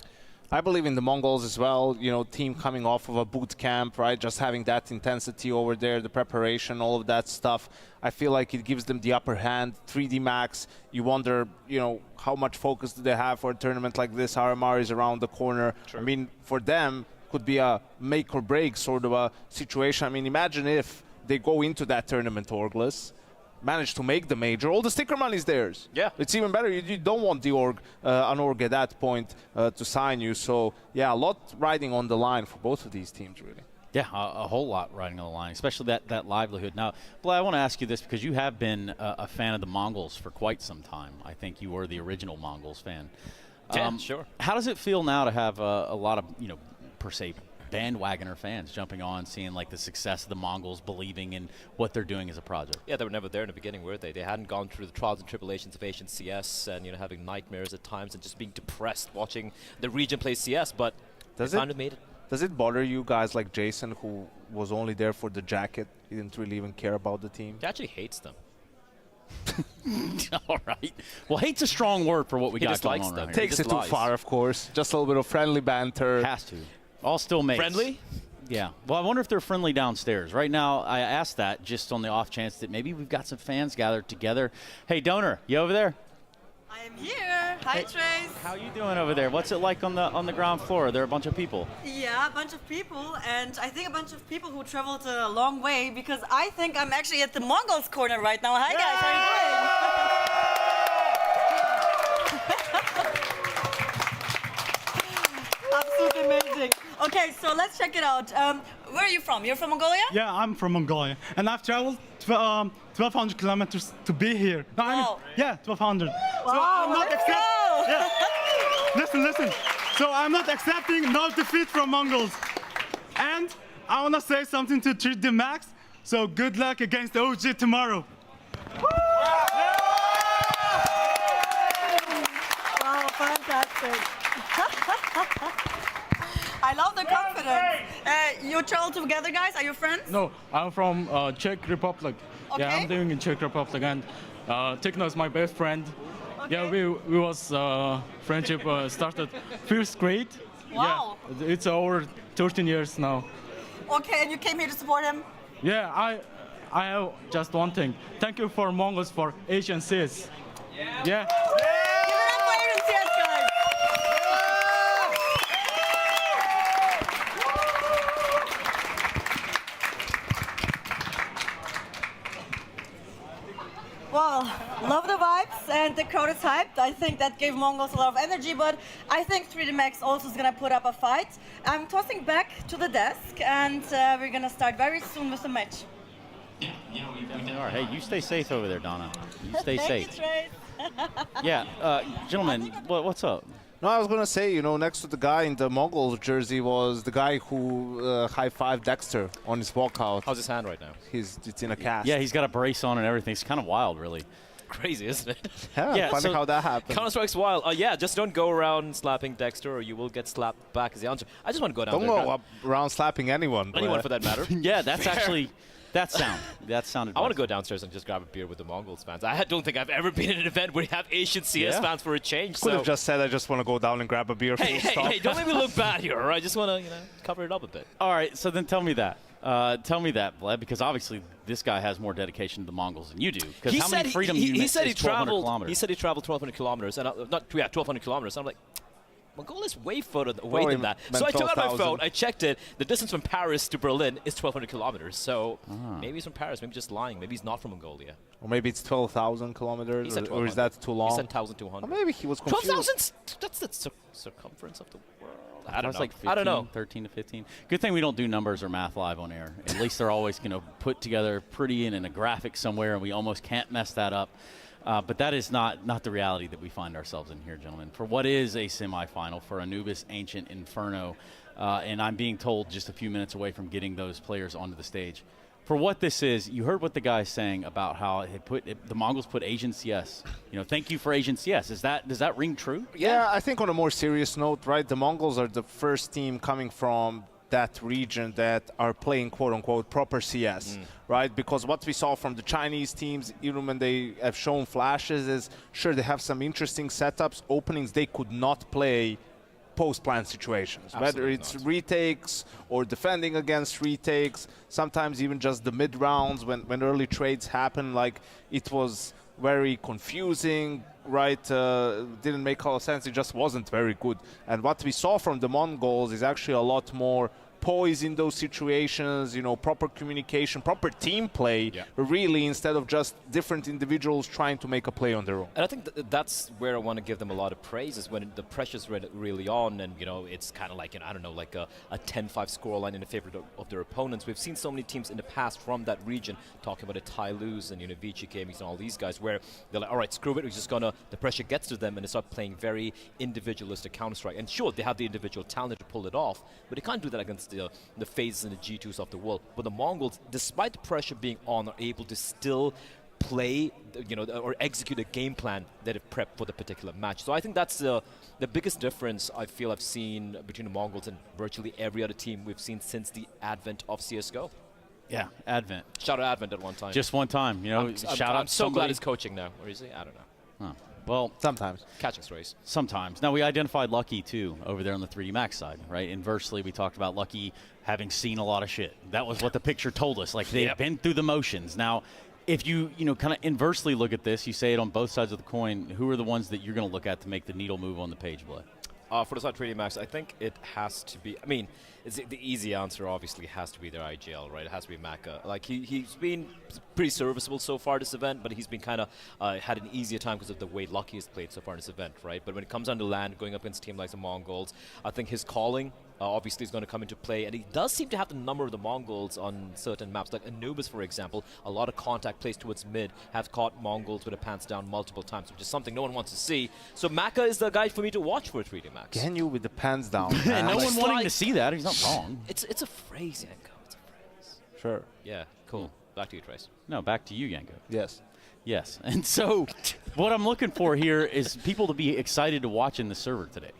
Speaker 7: I believe in the MONGOLZ as well, team coming off of a boot camp, right? Just having that intensity over there, the preparation, all of that stuff. I feel like it gives them the upper hand. 3D Max, you wonder, how much focus do they have for a tournament like this? RMR is around the corner. True. I mean, for them, could be a make or break sort of a situation. I mean, imagine if they go into that tournament, Orgless, manage to make the major, all the sticker money is theirs.
Speaker 6: Yeah.
Speaker 7: It's even better. You don't want the an org at that point to sign you. So, yeah, a lot riding on the line for both of these teams, really.
Speaker 5: Yeah, a whole lot riding on the line, especially that livelihood. Now, Blay, I want to ask you this because you have been a fan of the Mongols for quite some time. I think you were the original Mongols fan.
Speaker 6: Yeah, sure.
Speaker 5: How does it feel now to have a lot of, per se, bandwagoner fans jumping on, seeing like the success of the Mongols, believing in what they're doing as a project?
Speaker 6: Yeah, they were never there in the beginning, were they? They hadn't gone through the trials and tribulations of Asian CS and having nightmares at times and just being depressed watching the region play CS. But
Speaker 7: does it bother you guys like Jason, who was only there for the jacket? He didn't really even care about the team.
Speaker 6: He actually hates them.
Speaker 5: All right. Well, hate's a strong word for what we got going on right here.
Speaker 7: Takes it too far, of course. Just a little bit of friendly banter.
Speaker 5: Has to. All still mates.
Speaker 6: Friendly?
Speaker 5: Yeah. Well, I wonder if they're friendly downstairs. Right now, I asked that just on the off chance that maybe we've got some fans gathered together. Hey, Donor, you over there?
Speaker 13: I am here. Hi, Trace.
Speaker 5: How you doing over there? What's it like on the ground floor? Are there a bunch of people?
Speaker 13: Yeah, a bunch of people, and I think a bunch of people who traveled a long way because I think I'm actually at the Mongols corner right now. Hi, guys. How are you doing? Absolutely amazing. Okay, so let's check it out. Where are you from? You're from Mongolia?
Speaker 15: Yeah, I'm from Mongolia, and I've traveled 1,200 kilometers to be here. No,
Speaker 13: wow.
Speaker 15: Yeah, 1,200.
Speaker 13: Wow,
Speaker 15: so I'm not
Speaker 13: let's go!
Speaker 15: Yeah. Listen. So I'm not accepting no defeat from Mongols. And I want to say something to 3D Max. So good luck against OG tomorrow.
Speaker 13: Wow, fantastic. I love the confidence. You travel together, guys? Are you friends?
Speaker 15: No, I'm from Czech Republic.
Speaker 13: Okay.
Speaker 15: Yeah, I'm living in Czech Republic, and Techno is my best friend. Okay. Yeah, we was friendship started 5th grade.
Speaker 13: Wow.
Speaker 15: Yeah, it's over 13 years now.
Speaker 13: Okay, and you came here to support him?
Speaker 15: Yeah, I have just one thing. Thank you for Mongols for Asian CS. Yeah.
Speaker 13: Give it up for Asian CS, guys. Well, love the vibes, and the crowd is hyped. I think that gave Mongols a lot of energy, but I think 3D Max also is going to put up a fight. I'm tossing back to the desk, and we're going to start very soon with the match.
Speaker 5: All right. Hey, you stay safe over there, Donna. You stay safe.
Speaker 13: Thank you, Trace.
Speaker 5: Yeah, gentlemen, what's up?
Speaker 7: No, I was going to say, next to the guy in the Mongols jersey was the guy who high-fived Dexter on his walkout.
Speaker 6: How's his hand right now?
Speaker 7: It's in a cast.
Speaker 5: Yeah, he's got a brace on and everything. It's kind of wild, really.
Speaker 6: Crazy, isn't it?
Speaker 7: Yeah, funny
Speaker 6: so
Speaker 7: how that happened.
Speaker 6: Counter-Strike's wild. Yeah, just don't go around slapping Dexter or you will get slapped back is the answer. I just want to go down
Speaker 7: there. Don't go around slapping anyone.
Speaker 6: Anyone for that matter.
Speaker 5: Yeah, that's actually... That sounded.
Speaker 6: I want to go downstairs and just grab a beer with the Mongols fans. I don't think I've ever been in an event where you have Asian CS fans for a change.
Speaker 7: Could have just said I just want to go down and grab a beer.
Speaker 6: Hey, don't make me look bad here. Or I just want to, cover it up a bit.
Speaker 5: All right, so then tell me that. Bled, because obviously this guy has more dedication to the Mongols than you do. Because how many freedom units
Speaker 6: he said
Speaker 5: is 1,200 kilometers?
Speaker 6: He said he traveled 1,200 kilometers, and 1,200 kilometers. And I'm like, Mongolia is way further away than that. So I took out my phone, I checked it. The distance from Paris to Berlin is 1,200 kilometers. So maybe he's from Paris, maybe just lying. Maybe he's not from Mongolia.
Speaker 7: Or maybe it's 12,000 kilometers, or is that too long?
Speaker 6: He said 1,200.
Speaker 7: Or maybe he was confused.
Speaker 6: 12,000? That's the circumference of the world. I don't know.
Speaker 5: Like 15,
Speaker 6: I don't know.
Speaker 5: 13 to 15. Good thing we don't do numbers or math live on air. At least they're always put together pretty and in a graphic somewhere, and we almost can't mess that up. But that is not the reality that we find ourselves in here, gentlemen. For what is a semifinal for Anubis, Ancient, Inferno, and I'm being told just a few minutes away from getting those players onto the stage. For what this is, you heard what the guy's saying about how the Mongols put Asian CS. Thank you for Asian CS. Does that ring true?
Speaker 7: Yeah, I think on a more serious note, right? The Mongols are the first team coming from that region that are playing quote-unquote proper CS, right? Because what we saw from the Chinese teams, even when they have shown flashes, is sure they have some interesting setups, openings they could not play post-plant situations.
Speaker 6: Absolutely
Speaker 7: whether it's
Speaker 6: not.
Speaker 7: retakes or defending against retakes, sometimes even just the mid-rounds when early trades happen, like it was very confusing, right? Didn't make a lot of sense. It just wasn't very good. And what we saw from the Mongols is actually a lot more poise in those situations, you know, proper communication, proper team play, really, instead of just different individuals trying to make a play on their own.
Speaker 6: And I think that's where I want to give them a lot of praise, is when the pressure's really on, and you know, it's kind of like, you know, I don't know, like a 10-5 scoreline in favor of their opponents. We've seen so many teams in the past from that region talking about a Ty Luz and, you know, Vici Games and all these guys, where they're like, all right, screw it, we're just gonna, the pressure gets to them and they start playing very individualistic Counter-Strike. And sure, they have the individual talent to pull it off, but they can't do that against the FaZes and the G2s of the world. But the Mongols, despite the pressure being on, are able to still play, you know, or execute a game plan that it prepped for the particular match. So I think that's the biggest difference I feel I've seen between the Mongols and virtually every other team we've seen since the advent of CSGO.
Speaker 5: Yeah, Advent.
Speaker 6: Shout out Advent at one time.
Speaker 5: Just one time, you know.
Speaker 6: I'm so glad he's coaching now. Or is he? I don't know.
Speaker 5: Huh. Well,
Speaker 7: sometimes.
Speaker 6: Catching strays.
Speaker 5: Sometimes. Now, we identified Lucky, too, over there on the 3D Max side, right? Inversely, we talked about Lucky having seen a lot of shit. That was what the picture told us. Like, they've been through the motions. Now, if you know, kind of inversely look at this, you say it on both sides of the coin, who are the ones that you're going to look at to make the needle move on the page, Bled?
Speaker 6: For the side 3D Max, I think it has to be, I mean, the easy answer obviously has to be their IGL, right? It has to be Maka. Like, he's been pretty serviceable so far this event, but he's been kind of had an easier time because of the way Lucky has played so far in this event, right? But when it comes down to land, going up against a team like the Mongols, I think his calling obviously is going to come into play, and he does seem to have the number of the Mongols on certain maps, like Anubis, for example. A lot of contact plays towards mid have caught Mongols with their pants down multiple times, which is something no one wants to see. So Maka is the guy for me to watch for 3D Max.
Speaker 7: Can you with the pants down?
Speaker 5: No one wanting to see that. He's not wrong.
Speaker 6: It's a phrase, Yanko. It's a phrase.
Speaker 7: Sure.
Speaker 6: Yeah, cool. Back to you, Trace.
Speaker 5: No, back to you, Yanko.
Speaker 7: Yes.
Speaker 5: Yes. And so what I'm looking for here is people to be excited to watch in the server today.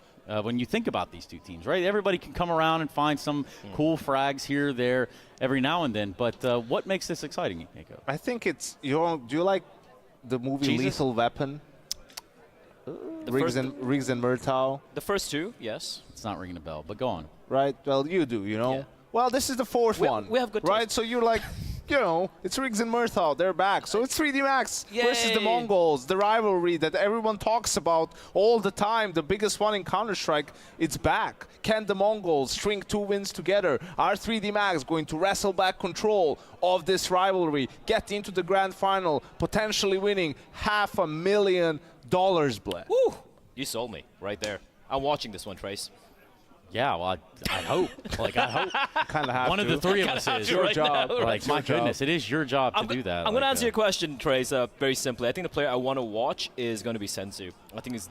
Speaker 5: When you think about these two teams, right? Everybody can come around and find some cool frags here, there, every now and then. But what makes this exciting, Yanko?
Speaker 7: I think it's, do you like the movie Lethal Weapon? Riggs and Murtaugh?
Speaker 6: The first two, yes.
Speaker 5: It's not ringing a bell, but go on.
Speaker 7: Right? Well, you do, you know?
Speaker 6: Yeah.
Speaker 7: Well, this is the fourth one.
Speaker 6: We have good
Speaker 7: right?
Speaker 6: taste.
Speaker 7: So you're like, you know, it's Riggs and Murtaugh. They're back. So it's 3D Max versus the
Speaker 6: Yay.
Speaker 7: Mongols, the rivalry that everyone talks about all the time, the biggest one in Counter-Strike. It's back. Can the Mongols string 2 wins together? Are 3D Max going to wrestle back control of this rivalry, get into the grand final, potentially winning $500,000, Bled?
Speaker 6: Woo! You sold me right there. I'm watching this one, Trace.
Speaker 5: Yeah, well, I hope. Like, I hope.
Speaker 7: Kind of have
Speaker 5: One of the three of us is.
Speaker 6: Your job.
Speaker 5: Like, my goodness, it is your job to do that.
Speaker 6: I'm going to answer your question, Trace, very simply. I think the player I want to watch is going to be Sensu. I think he's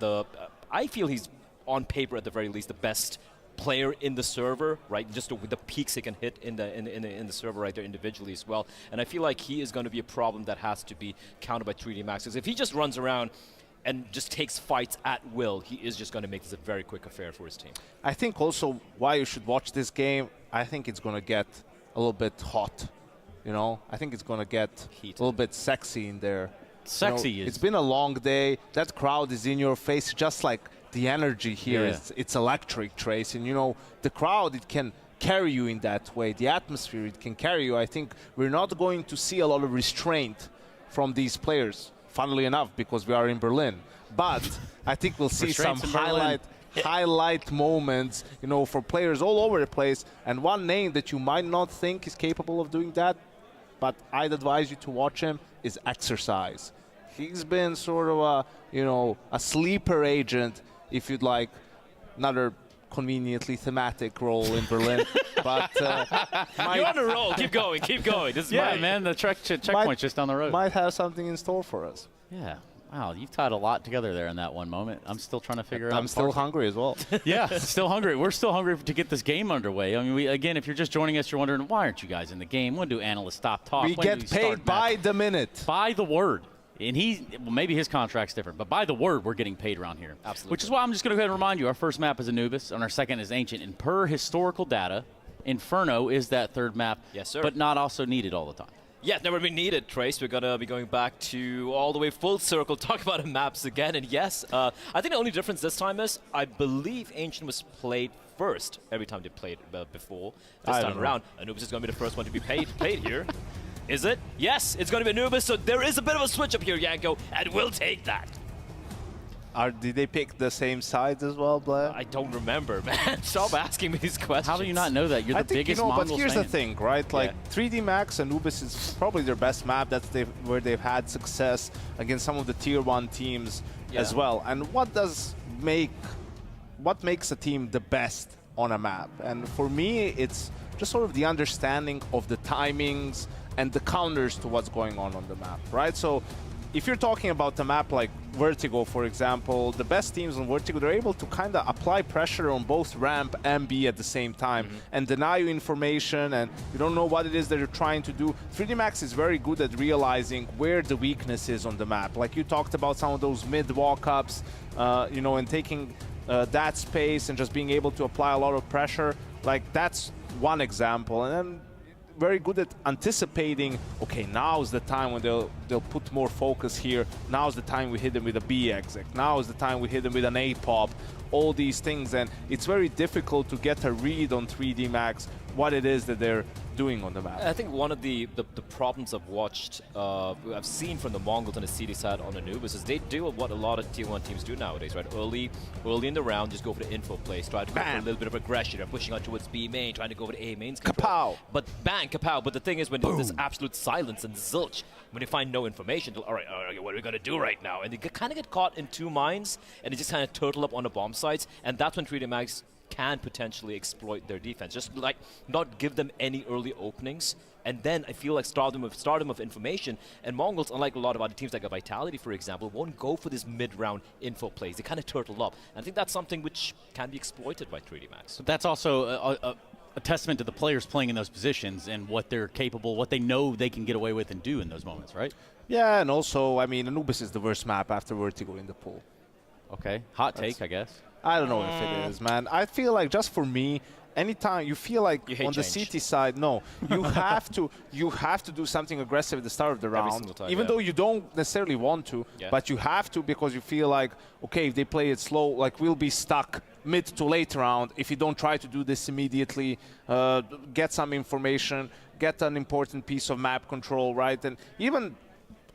Speaker 6: I feel he's, on paper at the very least, the best player in the server, right? Just with the peaks he can hit in the server right there individually as well. And I feel like he is going to be a problem that has to be countered by 3D Max. Because if he just runs around and just takes fights at will, he is just going to make this a very quick affair for his team.
Speaker 7: I think also why you should watch this game, I think it's going to get a little bit hot, you know? I think it's going to get a little bit sexy in there.
Speaker 5: Sexy,
Speaker 7: you know, it's been a long day. That crowd is in your face, just like the energy here.
Speaker 5: Yeah.
Speaker 7: It's electric, Trace. And, you know, the crowd, it can carry you in that way. The atmosphere, it can carry you. I think we're not going to see a lot of restraint from these players. Funnily enough, because we are in Berlin. But I think we'll see some highlight moments, you know, for players all over the place. And one name that you might not think is capable of doing that, but I'd advise you to watch him, is Exercise. He's been sort of a, you know, a sleeper agent, if you'd like, another conveniently thematic role in Berlin. But
Speaker 6: you're on a roll. Keep going. Keep going. This is
Speaker 5: man, the checkpoint's just down the road.
Speaker 7: Might have something in store for us.
Speaker 5: Yeah. Wow, you've tied a lot together there in that one moment. I'm still trying to figure out.
Speaker 7: I'm still hungry as well.
Speaker 5: Yeah, still hungry. We're still hungry to get this game underway. I mean, again, if you're just joining us, you're wondering, why aren't you guys in the game? When do analysts stop talking?
Speaker 7: We get paid by the minute.
Speaker 5: By the word. And well, maybe his contract's different, but by the word, we're getting paid around here.
Speaker 6: Absolutely.
Speaker 5: Which is why I'm just going to go ahead and remind you, our first map is Anubis, and our second is Ancient. And per historical data, Inferno is that third map,
Speaker 6: yes, sir,
Speaker 5: but not also needed all the time.
Speaker 6: Yeah, never been needed, Trace. We're going to be going back to all the way full circle, talk about maps again. And yes, I think the only difference this time is I believe Ancient was played first every time they played before. This time around, Anubis is going to be the first one to be paid here. Is it? Yes, it's going to be Anubis, so there is a bit of a switch up here, Yanko, and we'll take that.
Speaker 7: Did they pick the same sides as well, Blair?
Speaker 6: I don't remember, man. Stop asking me these questions.
Speaker 5: How do you not know that? You're the biggest Mongols
Speaker 7: but here's
Speaker 5: fan.
Speaker 7: the thing, right? Like 3D Max, Anubis is probably their best map. That's where they've had success against some of the tier 1 teams as well. And what makes a team the best on a map? And for me, it's just sort of the understanding of the timings and the counters to what's going on the map, right? So if you're talking about a map like Vertigo, for example, the best teams on Vertigo, they're able to kind of apply pressure on both ramp and B at the same time and deny you information, and you don't know what it is that you're trying to do. 3D Max is very good at realizing where the weakness is on the map. Like you talked about some of those mid walk-ups, you know, and taking that space and just being able to apply a lot of pressure. Like that's one example. And then very good at anticipating, okay, now's the time when they'll put more focus here. Now's the time we hit them with a B exec. Now is the time we hit them with an A pop. All these things, and it's very difficult to get a read on 3D Max what it is that they're doing on the map.
Speaker 6: I think one of the problems I've seen from the Mongols on the CD side on Anubis is they do what a lot of Tier 1 teams do nowadays, right? Early in the round, just go for the info plays, try to go for a little bit of aggression. They're pushing out towards B main, trying to go for the A mains.
Speaker 7: Kapow!
Speaker 6: But bang, kapow. But the thing is, when there's this absolute silence and zilch, when they find no information, all right, what are we going to do right now? And they kind of get caught in two minds, and they just kind of turtle up on the bomb sites, and that's when 3D Max can potentially exploit their defense. Just like not give them any early openings, and then I feel like start them with information. And Mongols, unlike a lot of other teams like a Vitality, for example, won't go for this mid-round info plays. They kind of turtle up. And I think that's something which can be exploited by 3D Max.
Speaker 5: But that's also a testament to the players playing in those positions and what they're capable, what they know they can get away with and do in those moments, right?
Speaker 7: Yeah, and also, I mean, Anubis is the worst map after Vertigo in the pool.
Speaker 5: Okay, hot take, I guess.
Speaker 7: I don't know if it is, man. I feel like, just for me, anytime you feel like on the CT side, no, you have to do something aggressive at the start of the round,
Speaker 6: time,
Speaker 7: even though you don't necessarily want to, but you have to, because you feel like, okay, if they play it slow, like we'll be stuck mid to late round if you don't try to do this immediately, get some information, get an important piece of map control, right? And even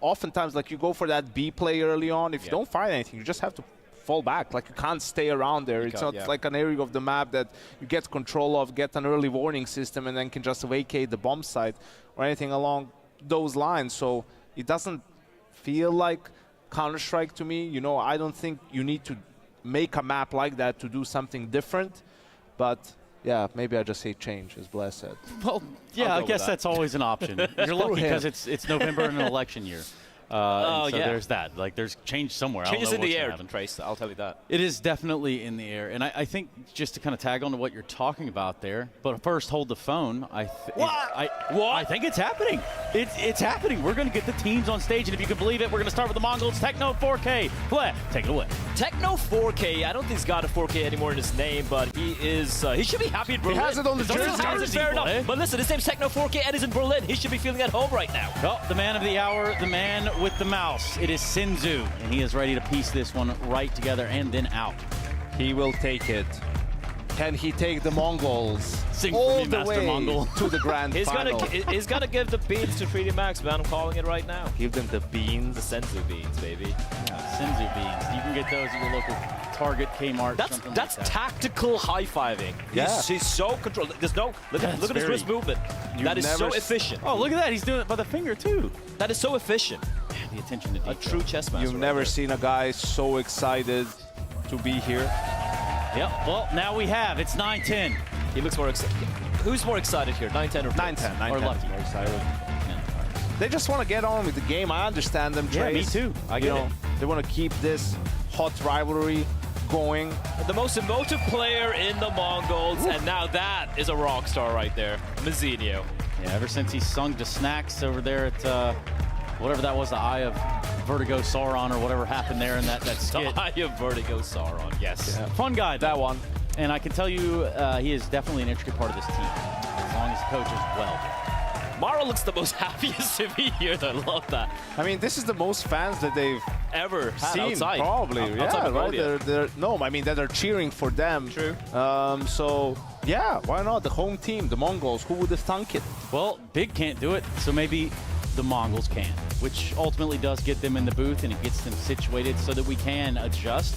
Speaker 7: oftentimes, like you go for that B play early on, if you don't find anything, you just have to fall back. Like you can't stay around there. It's not like an area of the map that you get control of, get an early warning system, and then can just vacate the bomb site or anything along those lines. So it doesn't feel like Counter-Strike to me. You know, I don't think you need to make a map like that to do something different. But yeah, maybe I just say change, as Bless said.
Speaker 5: Well, yeah, I guess that's always an option. You're lucky because it's November and an election year. So there's that. Like, there's change somewhere.
Speaker 6: Change is in the air,
Speaker 5: happen.
Speaker 6: Trace. I'll tell you that.
Speaker 5: It is definitely in the air. And I think just to kind of tag on to what you're talking about there, but first hold the phone. I think it's happening. It's happening. We're going to get the teams on stage, and if you can believe it, we're going to start with the Mongols. Techno 4K. Play. Take it away.
Speaker 6: Techno 4K. I don't think he's got a 4K anymore in his name, but he is. He should be happy in Berlin.
Speaker 7: He has it on the jersey.
Speaker 6: Fair enough. But listen, his name's Techno 4K, and he's in Berlin. He should be feeling at home right now.
Speaker 5: Well, the man of the hour, the man with the mouse. It is Sinzu, and he is ready to piece this one right together and then out.
Speaker 7: He will take it. Can he take the Mongols
Speaker 5: all
Speaker 7: the way to the grand final?
Speaker 6: He's gonna give the beans to 3D Max, man. I'm calling it right now.
Speaker 7: Give them the beans.
Speaker 6: The Senzu beans, baby.
Speaker 5: Senzu beans. You can get those at your local Target, Kmart, something
Speaker 6: that's
Speaker 5: like that.
Speaker 6: Tactical high-fiving.
Speaker 7: Yeah.
Speaker 6: He's so controlled. There's no look at his wrist movement. That is so efficient.
Speaker 5: Oh, look at that. He's doing it by the finger, too.
Speaker 6: That is so efficient.
Speaker 5: The attention to detail.
Speaker 6: A true chess master.
Speaker 7: You've never seen a guy so excited to be here.
Speaker 5: Yep. Well, now we have. It's 9-10.
Speaker 6: He looks more excited. Who's more excited here? 9-10 or
Speaker 7: 9-10.
Speaker 5: Or Lucky.
Speaker 7: More excited. They just want to get on with the game. I understand them, Trace.
Speaker 5: Yeah, me too. I get it.
Speaker 7: They want to keep this hot rivalry going.
Speaker 6: The most emotive player in the Mongols, and now that is a rock star right there, Mazinho.
Speaker 5: Yeah, ever since he sung to Snacks over there at whatever that was, the Eye of Vertigo Sauron or whatever happened there in that skit.
Speaker 6: The Eye of Vertigo Sauron, yes.
Speaker 5: Yeah. Fun guy,
Speaker 7: that one.
Speaker 5: And I can tell you he is definitely an intricate part of this team, as long as the coach is well.
Speaker 6: Mara looks the most happiest to be here. I love that.
Speaker 7: I mean, this is the most fans that they've
Speaker 6: ever
Speaker 7: seen,
Speaker 6: outside.
Speaker 7: probably.
Speaker 6: Outside
Speaker 7: right? No, I mean, that are cheering for them.
Speaker 6: True.
Speaker 7: So, yeah, why not? The home team, the Mongols, who would have thunk it?
Speaker 5: Well, Big can't do it, so maybe the Mongols can, which ultimately does get them in the booth and it gets them situated so that we can adjust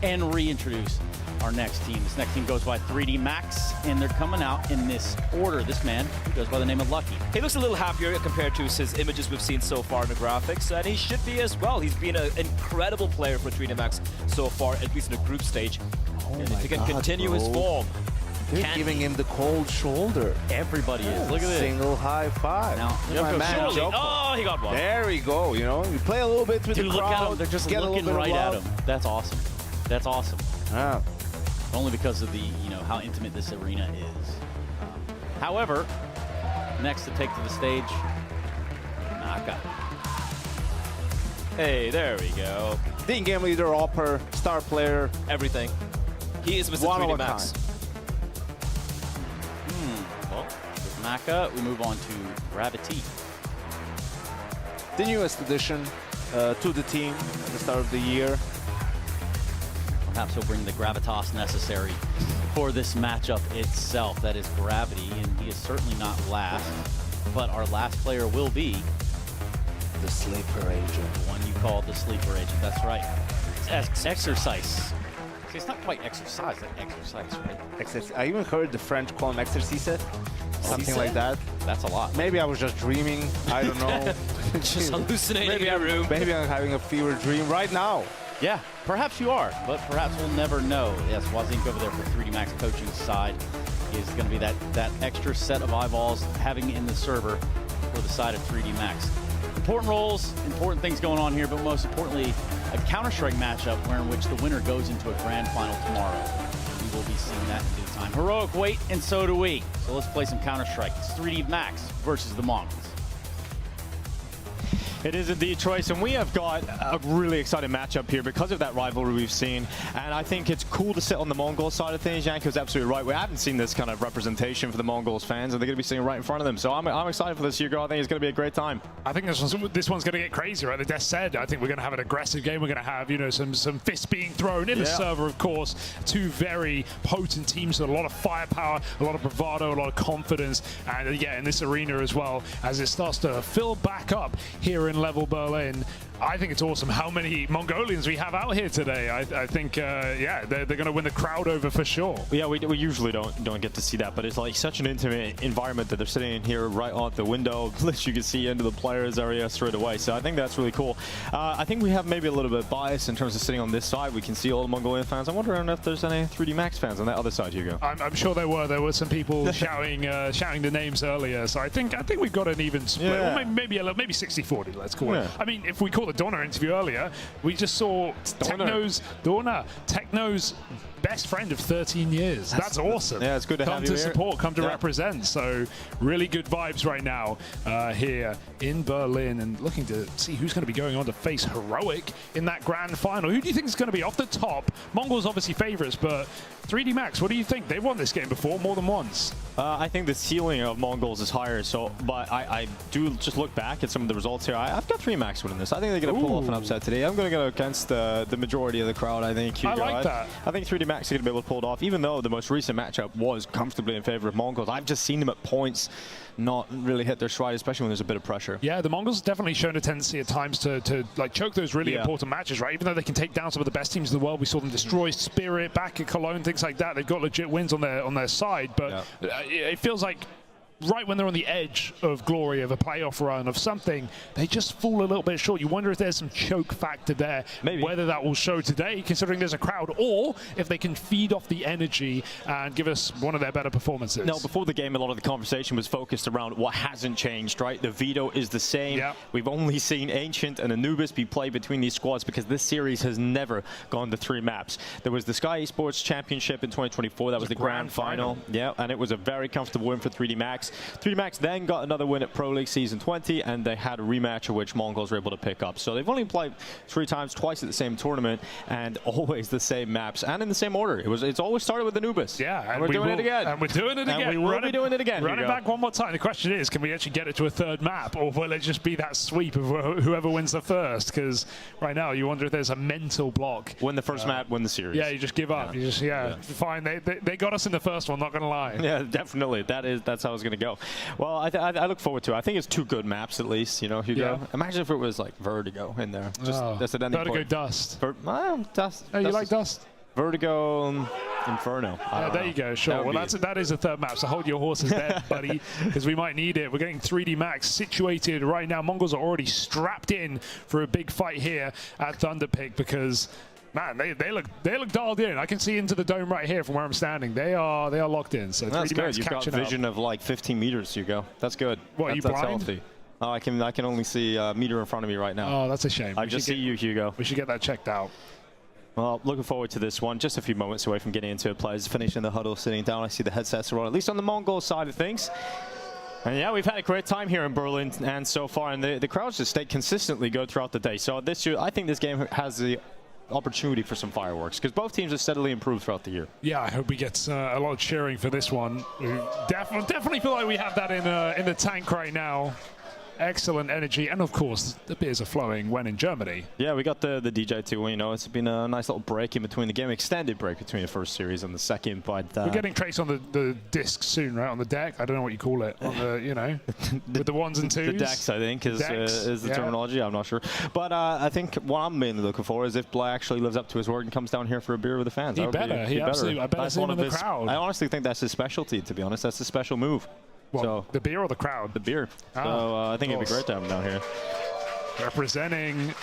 Speaker 5: and reintroduce our next team. This next team goes by 3D Max, and they're coming out in this order. This man goes by the name of Lucky.
Speaker 6: He looks a little happier compared to his images we've seen so far in the graphics, and he should be as well. He's been an incredible player for 3D Max so far, at least in the group stage. And if he can continue his form,
Speaker 7: they're giving him the cold shoulder.
Speaker 5: Everybody is. Look at this.
Speaker 7: Single high five.
Speaker 5: Now,
Speaker 7: my man, Joko.
Speaker 6: Oh, he got one.
Speaker 7: There we go. You know, you play a little bit with the crowd.
Speaker 5: Look at him. They're just looking right at him. That's awesome. That's awesome.
Speaker 7: Yeah.
Speaker 5: Only because of the, how intimate this arena is. However, next to take to the stage, Naka.
Speaker 6: Hey, there we go.
Speaker 7: The in-game leader, upper, star player,
Speaker 6: everything. He is Mr. 3D Max.
Speaker 5: Well, with Naka, we move on to Gravity.
Speaker 7: The newest addition to the team at the start of the year.
Speaker 5: Perhaps he'll bring the gravitas necessary for this matchup itself. That is Gravity, and he is certainly not last. But our last player will be
Speaker 7: the Sleeper Agent.
Speaker 5: The one you called the Sleeper Agent. That's right. Exercise. See, it's not quite exercise, like exercise, right?
Speaker 7: I even heard the French call him exercise. Something like that.
Speaker 5: That's a lot.
Speaker 7: Maybe I was just dreaming. I don't know.
Speaker 6: Just hallucinating in a room.
Speaker 7: Maybe I'm having a fever dream right now.
Speaker 5: Yeah, perhaps you are, but perhaps we'll never know. Yes, Wazink over there for 3D Max coaching side is going to be that extra set of eyeballs having in the server for the side of 3D Max. Important roles, important things going on here, but most importantly, a Counter-Strike matchup in which the winner goes into a grand final tomorrow. We will be seeing that in due time. Heroic wait, and so do we. So let's play some Counter-Strike. It's 3D Max versus the Mongols.
Speaker 16: It is indeed, Trace, and we have got a really exciting matchup here because of that rivalry we've seen. And I think it's cool to sit on the Mongols side of things. Yanko's absolutely right. We haven't seen this kind of representation for the Mongols fans, and they're going to be sitting right in front of them. So I'm excited for this, Hugo. I think it's going to be a great time.
Speaker 17: I think this one's going to get crazy, right? The Death said, I think we're going to have an aggressive game. We're going to have, some fists being thrown in the server, of course. Two very potent teams with a lot of firepower, a lot of bravado, a lot of confidence. And yeah, in this arena as well, as it starts to fill back up here in level Berlin. I think it's awesome how many Mongolians we have out here today. I think, yeah, they're going to win the crowd over for sure.
Speaker 16: Yeah, we usually don't get to see that, but it's like such an intimate environment that they're sitting in here right out the window. You can see into the players area straight away. So I think that's really cool. I think we have maybe a little bit of bias in terms of sitting on this side. We can see all the Mongolian fans. I'm wondering if there's any 3D Max fans on that other side, Hugo.
Speaker 17: I'm sure there were. There were some people shouting the names earlier. So I think we've got an even split.
Speaker 16: Yeah.
Speaker 17: Well, maybe 60-40. Let's call it. I mean, if we call the Donner interview earlier, we just saw Techno's best friend of 13 years. That's awesome.
Speaker 16: Yeah, it's good to have you here.
Speaker 17: Come to support, come to represent. So really good vibes right now here in Berlin, and looking to see who's going to be going on to face Heroic in that grand final. Who do you think is going to be off the top? Mongols obviously favorites, but 3D Max, what do you think? They've won this game before more than once.
Speaker 16: I think the ceiling of Mongols is higher, but I do just look back at some of the results here. I've got 3D Max winning this. I think they're going to pull off an upset today. I'm going to go against the majority of the crowd, I think. Hugo.
Speaker 17: I like that.
Speaker 16: I think 3D Max is going to be able to pull it off, even though the most recent matchup was comfortably in favor of Mongols. I've just seen them at points not really hit their stride, especially when there's a bit of pressure.
Speaker 17: Yeah, the Mongols have definitely shown a tendency at times to like choke those really important matches, right? Even though they can take down some of the best teams in the world, we saw them destroy Spirit back at Cologne, things like that. They've got legit wins on their side, but it feels like right when they're on the edge of glory, of a playoff run, of something, they just fall a little bit short. You wonder if there's some choke factor there.
Speaker 16: Maybe.
Speaker 17: Whether that will show today, considering there's a crowd, or if they can feed off the energy and give us one of their better performances.
Speaker 16: No, before the game, a lot of the conversation was focused around what hasn't changed, right? The veto is the same.
Speaker 17: Yep.
Speaker 16: We've only seen Ancient and Anubis be played between these squads because this series has never gone to 3 maps. There was the Sky Esports Championship in 2024. That was the grand final. Yeah, and it was a very comfortable win for 3D Max. 3D Max then got another win at Pro League Season 20, and they had a rematch of which Mongols were able to pick up. So they've only played 3 times, twice at the same tournament, and always the same maps and in the same order. It's always started with Anubis.
Speaker 17: Yeah,
Speaker 16: and we're doing it again.
Speaker 17: And we're doing it again.
Speaker 16: And we will be doing it again.
Speaker 17: Run it back one more time. The question is, can we actually get it to a 3rd map, or will it just be that sweep of whoever wins the first? Because right now you wonder if there's a mental block.
Speaker 16: Win the first map, win the series.
Speaker 17: Yeah, you just give up. You just fine. They got us in the first one. Not going to lie.
Speaker 16: Yeah, definitely. That's how it's going to go. Well, I look forward to it. I think it's 2 good maps at least, you know, Hugo.
Speaker 17: Yeah.
Speaker 16: Imagine if it was like Vertigo in there. Just that's an ending
Speaker 17: Vertigo
Speaker 16: point.
Speaker 17: Dust.
Speaker 16: Dust.
Speaker 17: Oh, you like Dust?
Speaker 16: Vertigo Inferno.
Speaker 17: There you go. Sure. Well, that is a third map. So hold your horses there, buddy, because we might need it. We're getting 3D Max situated right now. Mongols are already strapped in for a big fight here at Thunderpick because, man, they look dialed in. I can see into the dome right here from where I'm standing. They are locked in. So
Speaker 16: that's
Speaker 17: 3D
Speaker 16: good.
Speaker 17: Max
Speaker 16: You've got
Speaker 17: catching
Speaker 16: vision
Speaker 17: up.
Speaker 16: of like 15 meters, Hugo. That's good.
Speaker 17: What, are you blind?
Speaker 16: That's healthy. Oh, I can only see a meter in front of me right now.
Speaker 17: Oh, that's a shame.
Speaker 16: I just see you, Hugo.
Speaker 17: We should get that checked out.
Speaker 16: Well, looking forward to this one. Just a few moments away from getting into it. Players finishing the huddle, sitting down. I see the headsets are on, at least on the Mongol side of things. And yeah, we've had a great time here in Berlin and so far, and the crowds just stay consistently good throughout the day. So this year, I think this game has the opportunity for some fireworks because both teams have steadily improved throughout the year.
Speaker 17: Yeah, I hope we get a lot of cheering for this one. We definitely feel like we have that in the tank right now. Excellent energy, and of course the beers are flowing when in Germany.
Speaker 16: Yeah, we got the DJ too. You know, it's been a nice little break in between the game, extended break between the first series and the second. But
Speaker 17: we're getting Trace on the disc soon, right? On the deck. I don't know what you call it. On the, you know, with the 1s and 2s.
Speaker 16: The decks, I think, is the terminology. I'm not sure, but I think what I'm mainly looking for is if Bly actually lives up to his word and comes down here for a beer with the fans.
Speaker 17: He better. He absolutely. I better see him in the crowd.
Speaker 16: I honestly think that's his specialty. To be honest, that's a special move.
Speaker 17: What,
Speaker 16: so
Speaker 17: the beer or the crowd?
Speaker 16: The beer. So I think it'd be great to have him down here.
Speaker 17: Representing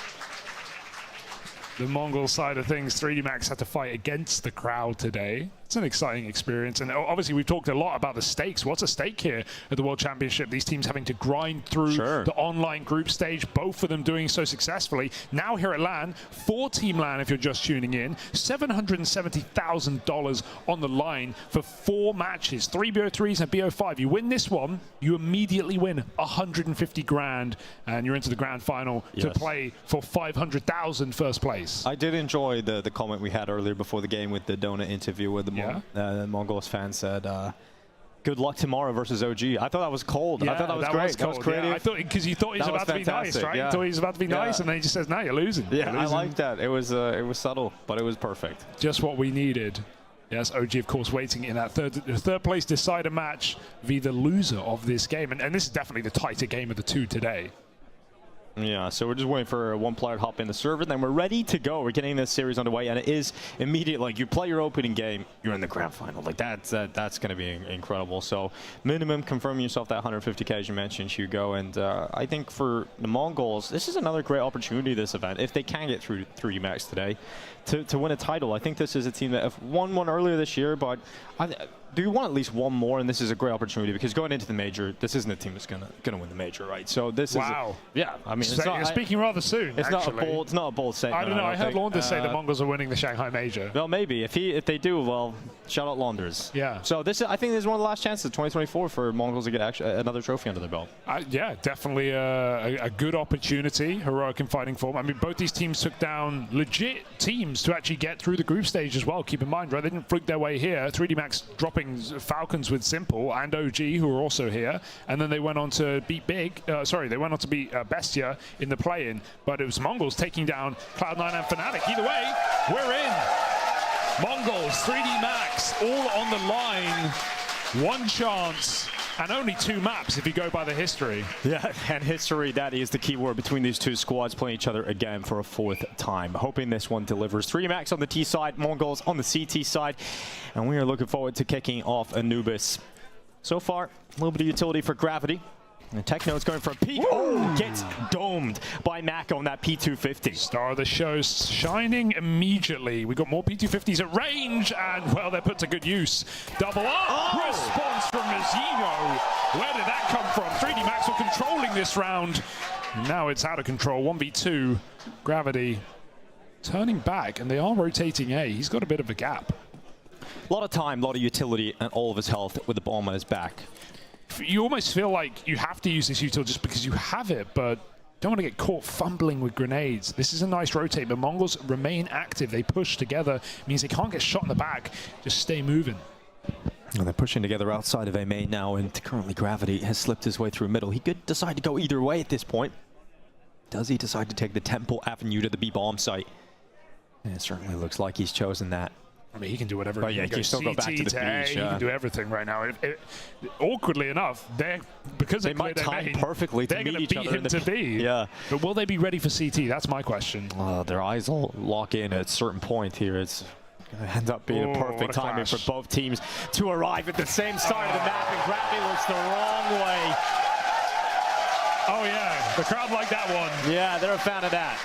Speaker 17: the Mongol side of things, 3D Max had to fight against the crowd today. It's an exciting experience, and obviously we've talked a lot about the stakes. What's at stake here at the World Championship? These teams having to grind through the online group stage, both of them doing so successfully. Now here at LAN, 4-team LAN if you're just tuning in, $770,000 on the line for 4 matches, 3 BO3s and BO5. You win this one, you immediately win 150 grand, and you're into the grand final to play for 500,000 first place.
Speaker 16: I did enjoy the comment we had earlier before the game with the donut interview with the Mongols fan said, good luck tomorrow versus OG. I thought that was cold.
Speaker 17: Yeah,
Speaker 16: I thought that was great. That was creative.
Speaker 17: I thought, because you thought he was about to be nice, right? You thought he was about to be nice, and then he just says, no, you're losing.
Speaker 16: Yeah, I like that. It was subtle, but it was perfect.
Speaker 17: Just what we needed. Yes, OG, of course, waiting in that third place decider match via the loser of this game. And this is definitely the tighter game of the 2 today.
Speaker 16: Yeah, so we're just waiting for one player to hop in the server, then we're ready to go. We're getting this series underway, and it is immediate. Like, you play your opening game, you're in the grand final. Like, that's going to be incredible. So, minimum, confirming yourself that 150K, as you mentioned, Hugo. And I think for the Mongols, this is another great opportunity, this event, if they can get through 3D Max today, to win a title. I think this is a team that have won one earlier this year, but do you want at least one more? And this is a great opportunity because going into the major, this isn't a team that's gonna win the major, right? So this is yeah. I mean,
Speaker 17: you're speaking rather soon.
Speaker 16: It's not a bold statement.
Speaker 17: I don't know. I heard Launders say the Mongols are winning the Shanghai major.
Speaker 16: Well, maybe if they do, well, shout out Launders.
Speaker 17: Yeah.
Speaker 16: So I think this is one of the last chances, 2024, for Mongols to get another trophy under their belt.
Speaker 17: Yeah, definitely a good opportunity. Heroic in fighting form. I mean, both these teams took down legit teams to actually get through the group stage as well. Keep in mind, right? They didn't fluke their way here. 3D Max dropping Falcons with Simple and OG, who are also here, and then they went on to beat they went on to beat Bestia in the play-in, but it was Mongols taking down Cloud9 and Fnatic. Either way, we're in. Mongols, 3D Max, all on the line. One chance. And only 2 maps if you go by the history.
Speaker 16: Yeah, and history, that is the key word between these 2 squads playing each other again for a 4th time. Hoping this one delivers. 3 Max on the T side, Mongols on the CT side. And we are looking forward to kicking off Anubis. So far, a little bit of utility for Gravity. And Techno's going for a peek. Oh, gets domed by Mac on that P250.
Speaker 17: Star of the show shining immediately. We got more P250s at range, and well, they're put to good use. Double up response from Mazzino. Where did that come from? 3D Max were controlling this round. Now it's out of control. 1v2. Gravity turning back, and they are rotating A. He's got a bit of a gap.
Speaker 16: A lot of time, a lot of utility, and all of his health with the bomb on his back.
Speaker 17: You almost feel like you have to use this util just because you have it, but don't want to get caught fumbling with grenades. This is a nice rotate, but Mongols remain active. They push together. It means they can't get shot in the back. Just stay moving.
Speaker 16: And they're pushing together outside of A main now, and currently Gravity has slipped his way through middle. He could decide to go either way at this point. Does he decide to take the Temple Avenue to the B-bomb site? And it certainly looks like he's chosen that.
Speaker 17: I mean, he can do whatever.
Speaker 16: But yeah, he can still go back to the
Speaker 17: A,
Speaker 16: beach.
Speaker 17: He can do everything right now. Awkwardly enough, because
Speaker 16: they might time perfectly to
Speaker 17: they're
Speaker 16: meet
Speaker 17: going to
Speaker 16: each
Speaker 17: beat
Speaker 16: other
Speaker 17: him to B.
Speaker 16: Yeah.
Speaker 17: But will they be ready for CT? That's my question.
Speaker 16: Their eyes will lock in at a certain point here. It's going to end up being a perfect timing for both teams to arrive at the same side of the map, and Gravity looks the wrong way.
Speaker 17: Oh yeah, the crowd like that one.
Speaker 16: Yeah, they're a fan of that.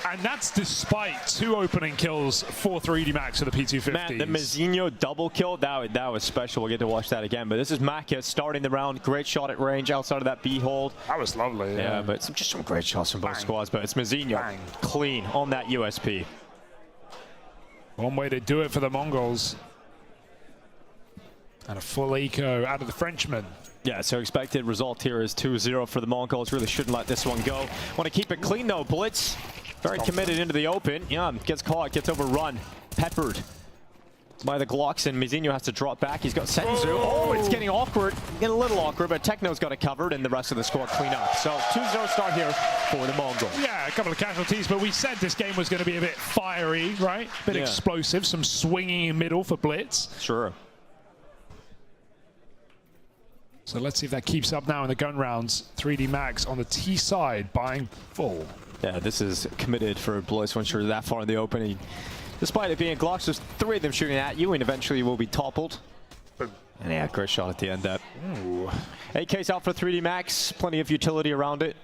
Speaker 17: And that's despite 2 opening kills for 3D Max for the P250s.
Speaker 16: Man, the Mizinho double kill, that was special. We'll get to watch that again. But this is Maka starting the round. Great shot at range outside of that B hold.
Speaker 17: That was lovely.
Speaker 16: Yeah, but just some great shots from both squads. But it's Mizinho clean on that USP.
Speaker 17: One way to do it for the Mongols. And a full eco out of the Frenchman.
Speaker 16: Yeah, so expected result here is 2-0 for the Mongols. Really shouldn't let this one go. Want to keep it clean though. Blitz very committed into the open. Yeah, gets caught, gets overrun. Peppered by the Glocks, and Mizinho has to drop back. He's got Senzu. Oh, it's getting awkward. Getting a little awkward, but Techno's got it covered, and the rest of the squad clean up. So 2-0 start here for the Mongols.
Speaker 17: Yeah, a couple of casualties, but we said this game was going to be a bit fiery, right? A bit explosive, some swinging in middle for Blitz.
Speaker 16: Sure.
Speaker 17: So let's see if that keeps up now in the gun rounds. 3D Max on the T side, buying full.
Speaker 16: Yeah, this is committed for Blitz once you're that far in the open. Despite it being Glocks, there's 3 of them shooting at you, and eventually you will be toppled. And yeah, great shot at the end there.
Speaker 17: Ooh.
Speaker 16: AK's out for 3D Max, plenty of utility around it.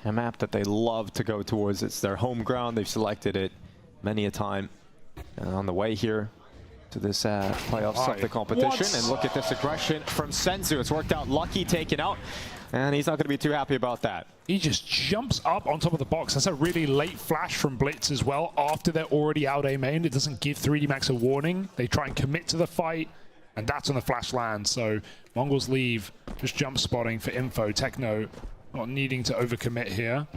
Speaker 16: A map that they love to go towards. It's their home ground. They've selected it many a time. And on the way here to this playoffs of the competition. And look at this aggression from Senzu. It's worked out. Lucky taken out. And he's not going to be too happy about that.
Speaker 17: He just jumps up on top of the box. That's a really late flash from Blitz as well. After they're already out A-main, it doesn't give 3D Max a warning. They try and commit to the fight, and that's when the flash lands. So Mongols leave, just jump spotting for info. Techno not needing to overcommit here.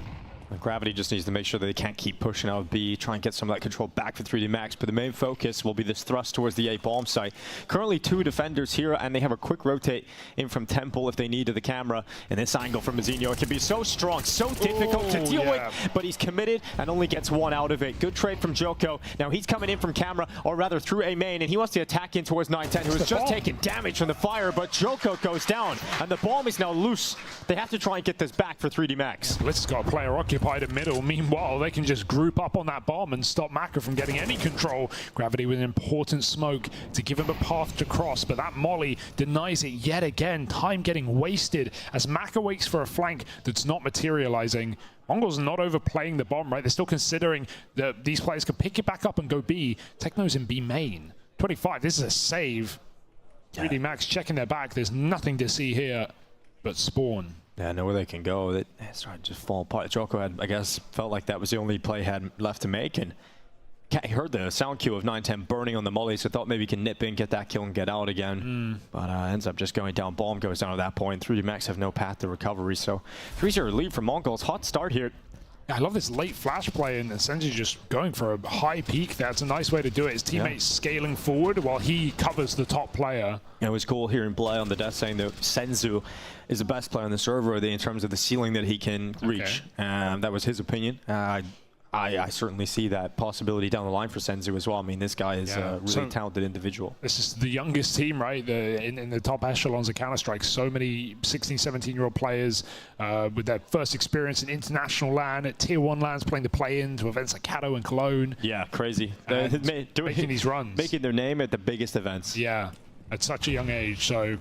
Speaker 16: Gravity just needs to make sure that they can't keep pushing out of B, try and get some of that control back for 3D Max, but the main focus will be this thrust towards the A bomb site. Currently 2 defenders here, and they have a quick rotate in from Temple if they need to the camera. And this angle from Mizinho, it can be so strong, so difficult to deal with, but he's committed and only gets 1 out of it. Good trade from Joko. Now he's coming in from camera, or rather through A main, and he wants to attack in towards 910, who has just taken damage from the fire, but Joko goes down, and the bomb is now loose. They have to try and get this back for 3D Max.
Speaker 17: Blitz has got a player occupied in middle. Meanwhile, they can just group up on that bomb and stop Maka from getting any control. Gravity with an important smoke to give him a path to cross, but that molly denies it yet again. Time getting wasted as Maka waits for a flank that's not materializing. Mongols not overplaying the bomb, right? They're still considering that these players can pick it back up and go B. Techno's in B main. 25, this is a save. 3D Max checking their back. There's nothing to see here but spawn.
Speaker 16: Yeah, nowhere they can go. It started to just fall apart. Joko had, I guess, felt like that was the only play he had left to make, and he heard the sound cue of 910 burning on the molly, so thought maybe he can nip in, get that kill, and get out again. But ends up just going down. Bomb goes down at that point. 3D Max have no path to recovery, so 3-0 lead for Mongols. Hot start here.
Speaker 17: I love this late flash play, and Senju just going for a high peak. That's a nice way to do it. His teammates scaling forward while he covers the top player.
Speaker 16: It was cool hearing Blay on the death saying that Senzu is the best player on the server in terms of the ceiling that he can reach. That was his opinion. I certainly see that possibility down the line for Senzu as well. I mean, this guy is a really talented individual.
Speaker 17: This is the youngest team, right? In the top echelons of Counter-Strike. So many 16, 17-year-old players with their first experience in international LAN, at Tier 1 LANs, playing the play-in to events like Kato and Cologne.
Speaker 16: Yeah, crazy.
Speaker 17: Making these runs.
Speaker 16: Making their name at the biggest events.
Speaker 17: Yeah, at such a young age. So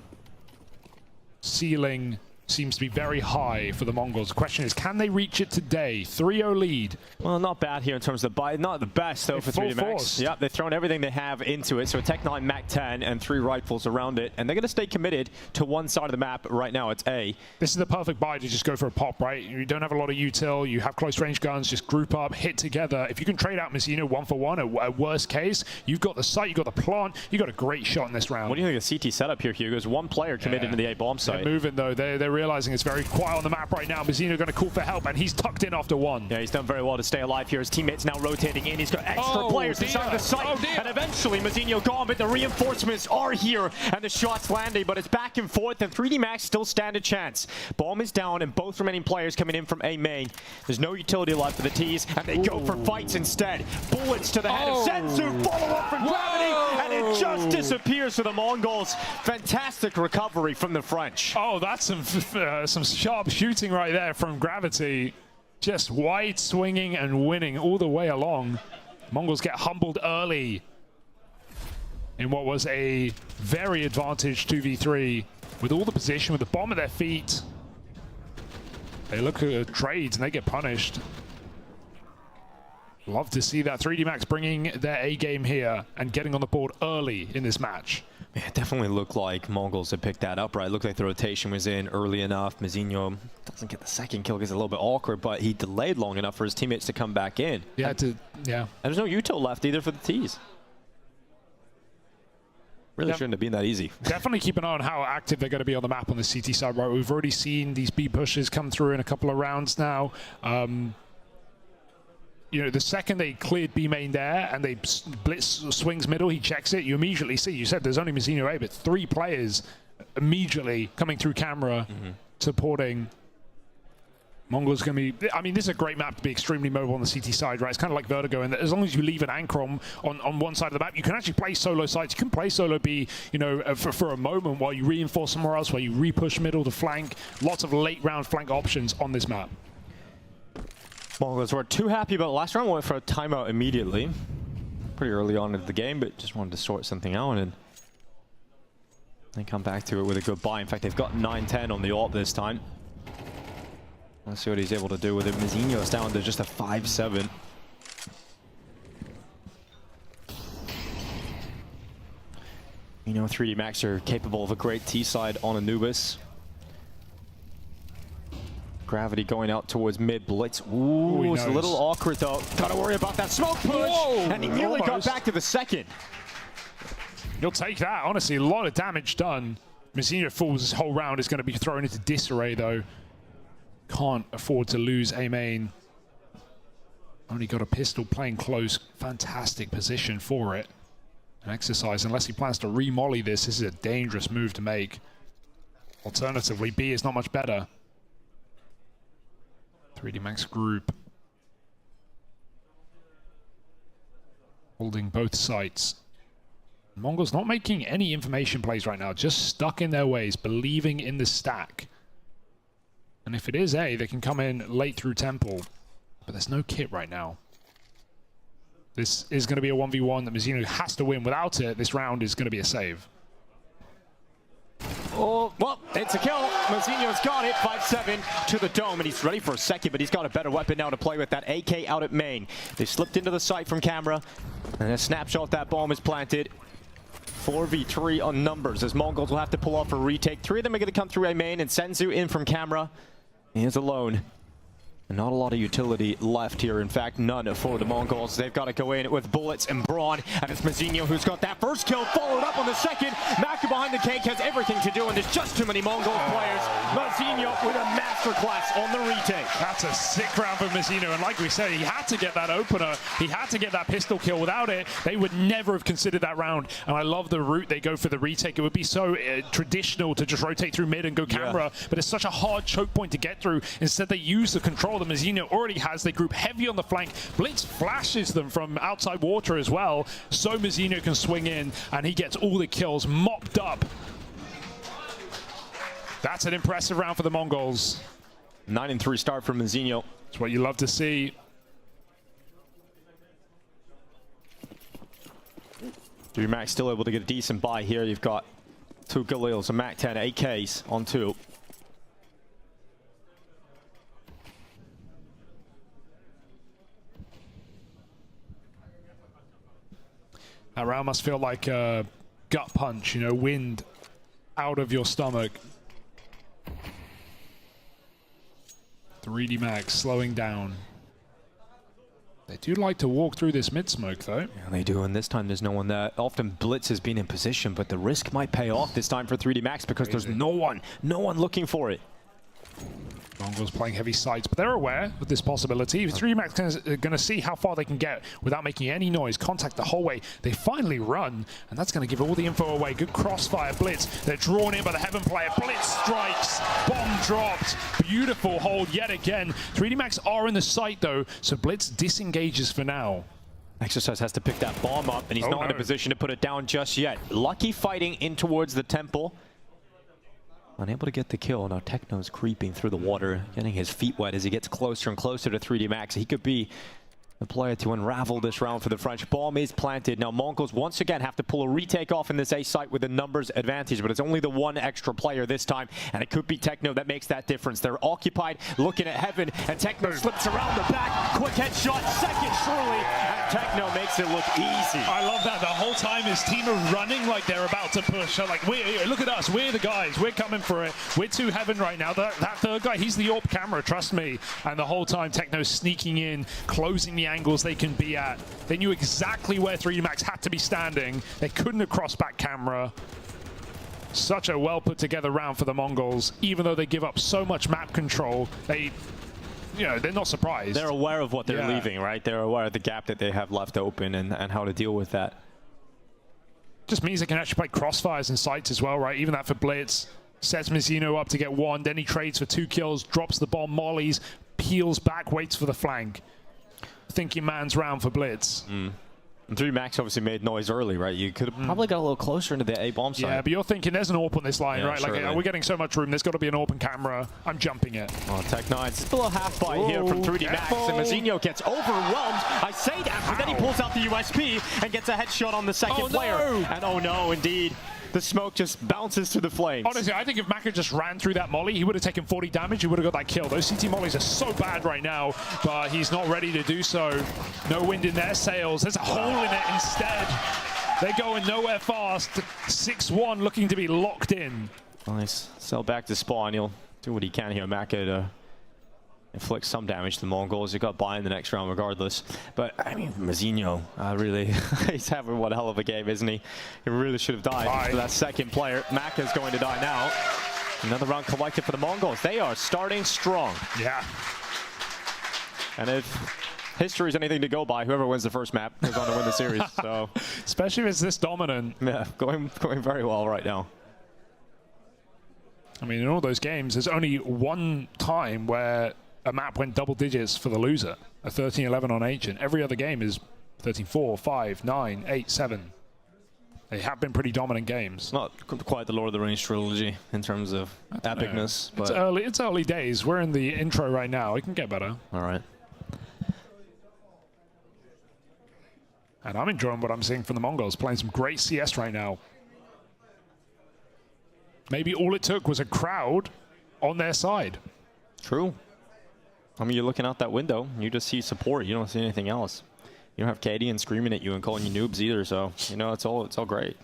Speaker 17: ceiling seems to be very high for the Mongols. The question is, can they reach it today? 3-0 lead.
Speaker 16: Well, not bad here in terms of buy. Not the best, though, for 3D Max. Yep, they've thrown everything they have into it. So a Tech 9 Mac 10 and 3 rifles around it. And they're going to stay committed to one side of the map. Right now, it's A.
Speaker 17: This is the perfect buy to just go for a pop, right? You don't have a lot of util. You have close range guns. Just group up, hit together. If you can trade out Mizinho 1-for-1, at worst case, you've got the site, you've got the plant, you've got a great shot in this round.
Speaker 16: What do you think of the CT setup here, Hugo? There's one player committed to the A bomb site.
Speaker 17: They're moving, though. They're realizing it's very quiet on the map right now. Mazzino going to call for help, and he's tucked in after one.
Speaker 16: Yeah, he's done very well to stay alive here. His teammates now rotating in. He's got extra players inside the site. And eventually, Mazzino gone, but the reinforcements are here, and the shots landing, but it's back and forth, and 3D Max still stand a chance. Bomb is down, and both remaining players coming in from A main. There's no utility left for the T's, and they go for fights instead. Bullets to the head of Senzu, follow up for gravity, and it just disappears for the Mongols. Fantastic recovery from the French.
Speaker 17: Oh, that's some sharp shooting right there from Gravity. Just wide swinging and winning all the way along. Mongols get humbled early in what was a very advantaged 2v3 with all the position, with the bomb at their feet. They look at trades and they get punished. Love to see that 3D Max bringing their A game here and getting on the board early in this match.
Speaker 16: Yeah, it definitely looked like Mongols had picked that up, right? It looked like the rotation was in early enough. Mazzino doesn't get the second kill, gets a little bit awkward, but he delayed long enough for his teammates to come back in.
Speaker 17: Yeah,
Speaker 16: and there's no util left either for the T's. Really shouldn't have been that easy.
Speaker 17: Definitely keep an eye on how active they're going to be on the map on the CT side, right? We've already seen these B pushes come through in a couple of rounds now. You know, the second they cleared B main there and they blitz swings middle, he checks it, you immediately see, you said there's only Mazzino A, but 3 players immediately coming through camera, supporting. Mongols going to be, I mean, this is a great map to be extremely mobile on the CT side, right? It's kind of like Vertigo, and as long as you leave an anchor on one side of the map, you can actually play solo sides. You can play solo B, you know, for a moment while you reinforce somewhere else, while you re-push middle to flank. Lots of late round flank options on this map.
Speaker 16: Mongols weren't too happy about last round, went for a timeout immediately. Pretty early on into the game, but just wanted to sort something out, and they come back to it with a good buy. In fact, they've got 9-10 on the AWP this time. Let's see what he's able to do with it. Mazzino's down to just a 5-7. You know, 3D Max are capable of a great T side on Anubis. Gravity going out towards mid blitz. Ooh, it's a little awkward though. Gotta worry about that smoke push. Whoa, and he nearly got back to the second.
Speaker 17: You'll take that, honestly. A lot of damage done. Mazzino fools this whole round is going to be thrown into disarray though. Can't afford to lose A main. Only got a pistol playing close. Fantastic position for it. An exercise, unless he plans to re-molly this is a dangerous move to make. Alternatively, B is not much better. 3D Max group holding both sites. Mongols not making any information plays right now, just stuck in their ways, believing in the stack. And if it is A, they can come in late through Temple, but there's no kit right now. This is going to be a 1v1 that Mazzino has to win. Without it, this round is going to be a save.
Speaker 16: Oh, well, it's a kill. Mazzino's got it, 5-7 to the dome, and he's ready for a second, but he's got a better weapon now to play with. That AK out at main. They slipped into the site from camera, and a snapshot that bomb is planted. 4v3 on numbers, as Mongols will have to pull off a retake. 3 of them are going to come through A main, and Senzu in from camera. He is alone. And not a lot of utility left here. In fact, none for the Mongols. They've got to go in with bullets and brawn. And it's Mazzino who's got that first kill, followed up on the second. Maka behind the cake has everything to do, and there's just too many Mongol players. Mazzino with a masterclass on the retake.
Speaker 17: That's a sick round for Mazzino, and like we said, he had to get that opener. He had to get that pistol kill. Without it, they would never have considered that round. And I love the route they go for the retake. It would be so traditional to just rotate through mid and go camera, but it's such a hard choke point to get through. Instead, they use the control that Mazzino already has. They group heavy on the flank. Blitz flashes them from outside water as well, so Mazzino can swing in, and he gets all the kills mopped up. That's an impressive round for the Mongols.
Speaker 16: 9-3 start for Mazzino.
Speaker 17: That's what you love to see.
Speaker 16: Max still able to get a decent buy here. You've got 2 Galils, a MAC-10, AKs on 2.
Speaker 17: That round must feel like a gut punch, you know, wind out of your stomach. 3D Max slowing down. They do like to walk through this mid-smoke, though.
Speaker 16: Yeah, they do, and this time there's no one there. Often Blitz has been in position, but the risk might pay off this time for 3D Max because there's no one looking for it.
Speaker 17: Mongols playing heavy sides, but they're aware of this possibility. 3D Max are going to see how far they can get without making any noise. Contact the whole way. They finally run, and that's going to give all the info away. Good crossfire blitz. They're drawn in by the Heaven player. Blitz strikes. Bomb dropped. Beautiful hold yet again. 3D Max are in the site though, so blitz disengages for now.
Speaker 16: Exercise has to pick that bomb up, and he's not in a position to put it down just yet. Lucky fighting in towards the temple. Unable to get the kill. Now Techno's creeping through the water, getting his feet wet as he gets closer and closer to 3D Max. He could be the player to unravel this round for the French. Bomb is planted. Now Mongols once again have to pull a retake off in this A site with a numbers advantage, but it's only the one extra player this time, and it could be Techno that makes that difference. They're occupied, looking at Heaven, and Techno slips around the back. Quick headshot, second surely, and Techno makes it look easy.
Speaker 17: I love that. The whole time his team are running like they're about to push. Like, look at us. We're the guys. We're coming for it. We're 2 Heaven right now. That third guy, he's the AWP camera, trust me. And the whole time Techno's sneaking in, closing the angles they can be at. They knew exactly where 3D Max had to be standing. They couldn't have crossed back camera. Such a well put together round for the Mongols. Even though they give up so much map control, they're not surprised.
Speaker 16: They're aware of what they're leaving, right? They're aware of the gap that they have left open and how to deal with that.
Speaker 17: Just means they can actually play crossfires and sights as well, right? Even that for Blitz. Sets Mizzino up to get 1, then he trades for 2 kills, drops the bomb, mollies, peels back, waits for the flank. Thinking man's round for Blitz.
Speaker 16: And 3D Max obviously made noise early, right? You could have probably got a little closer into the A bomb side.
Speaker 17: Yeah, but you're thinking there's an AWP on this line, right?
Speaker 16: Surely.
Speaker 17: Like, we're getting so much room. There's got to be an open camera. I'm jumping it.
Speaker 16: Oh, Tech9, still a half bite here from 3D Max, and Mizzino gets overwhelmed. I say that, but then he pulls out the USP and gets a headshot on the second player. And oh no, indeed. The smoke just bounces to the flames.
Speaker 17: Honestly, I think if Maka just ran through that molly, he would have taken 40 damage. He would have got that kill. Those CT mollies are so bad right now, but he's not ready to do so. No wind in their sails. There's a hole in it instead. They're going nowhere fast. 6-1 looking to be locked in.
Speaker 16: Nice. Sell back to spawn. He'll do what he can here. Maka to inflict some damage to the Mongols. He got by in the next round regardless. But, I mean, Mizzino, really, he's having one hell of a game, isn't he? He really should have died for that second player. Maka's going to die now. Another round collected for the Mongols. They are starting strong.
Speaker 17: Yeah.
Speaker 16: And if history is anything to go by, whoever wins the first map goes on to win the series. So,
Speaker 17: especially if it's this dominant.
Speaker 16: Yeah, going very well right now.
Speaker 17: I mean, in all those games, there's only one time where a map went double digits for the loser, a 13-11 on Ancient. Every other game is 13-4, 5, 9, 8, 7. They have been pretty dominant games.
Speaker 16: Not quite the Lord of the Rings trilogy in terms of epicness. But
Speaker 17: it's early days. We're in the intro right now. It can get better.
Speaker 16: All right.
Speaker 17: And I'm enjoying what I'm seeing from the Mongols, playing some great CS right now. Maybe all it took was a crowd on their side.
Speaker 16: True. I mean, you're looking out that window, you just see support. You don't see anything else. You don't have Cadian screaming at you and calling you noobs either, so, you know, it's all great.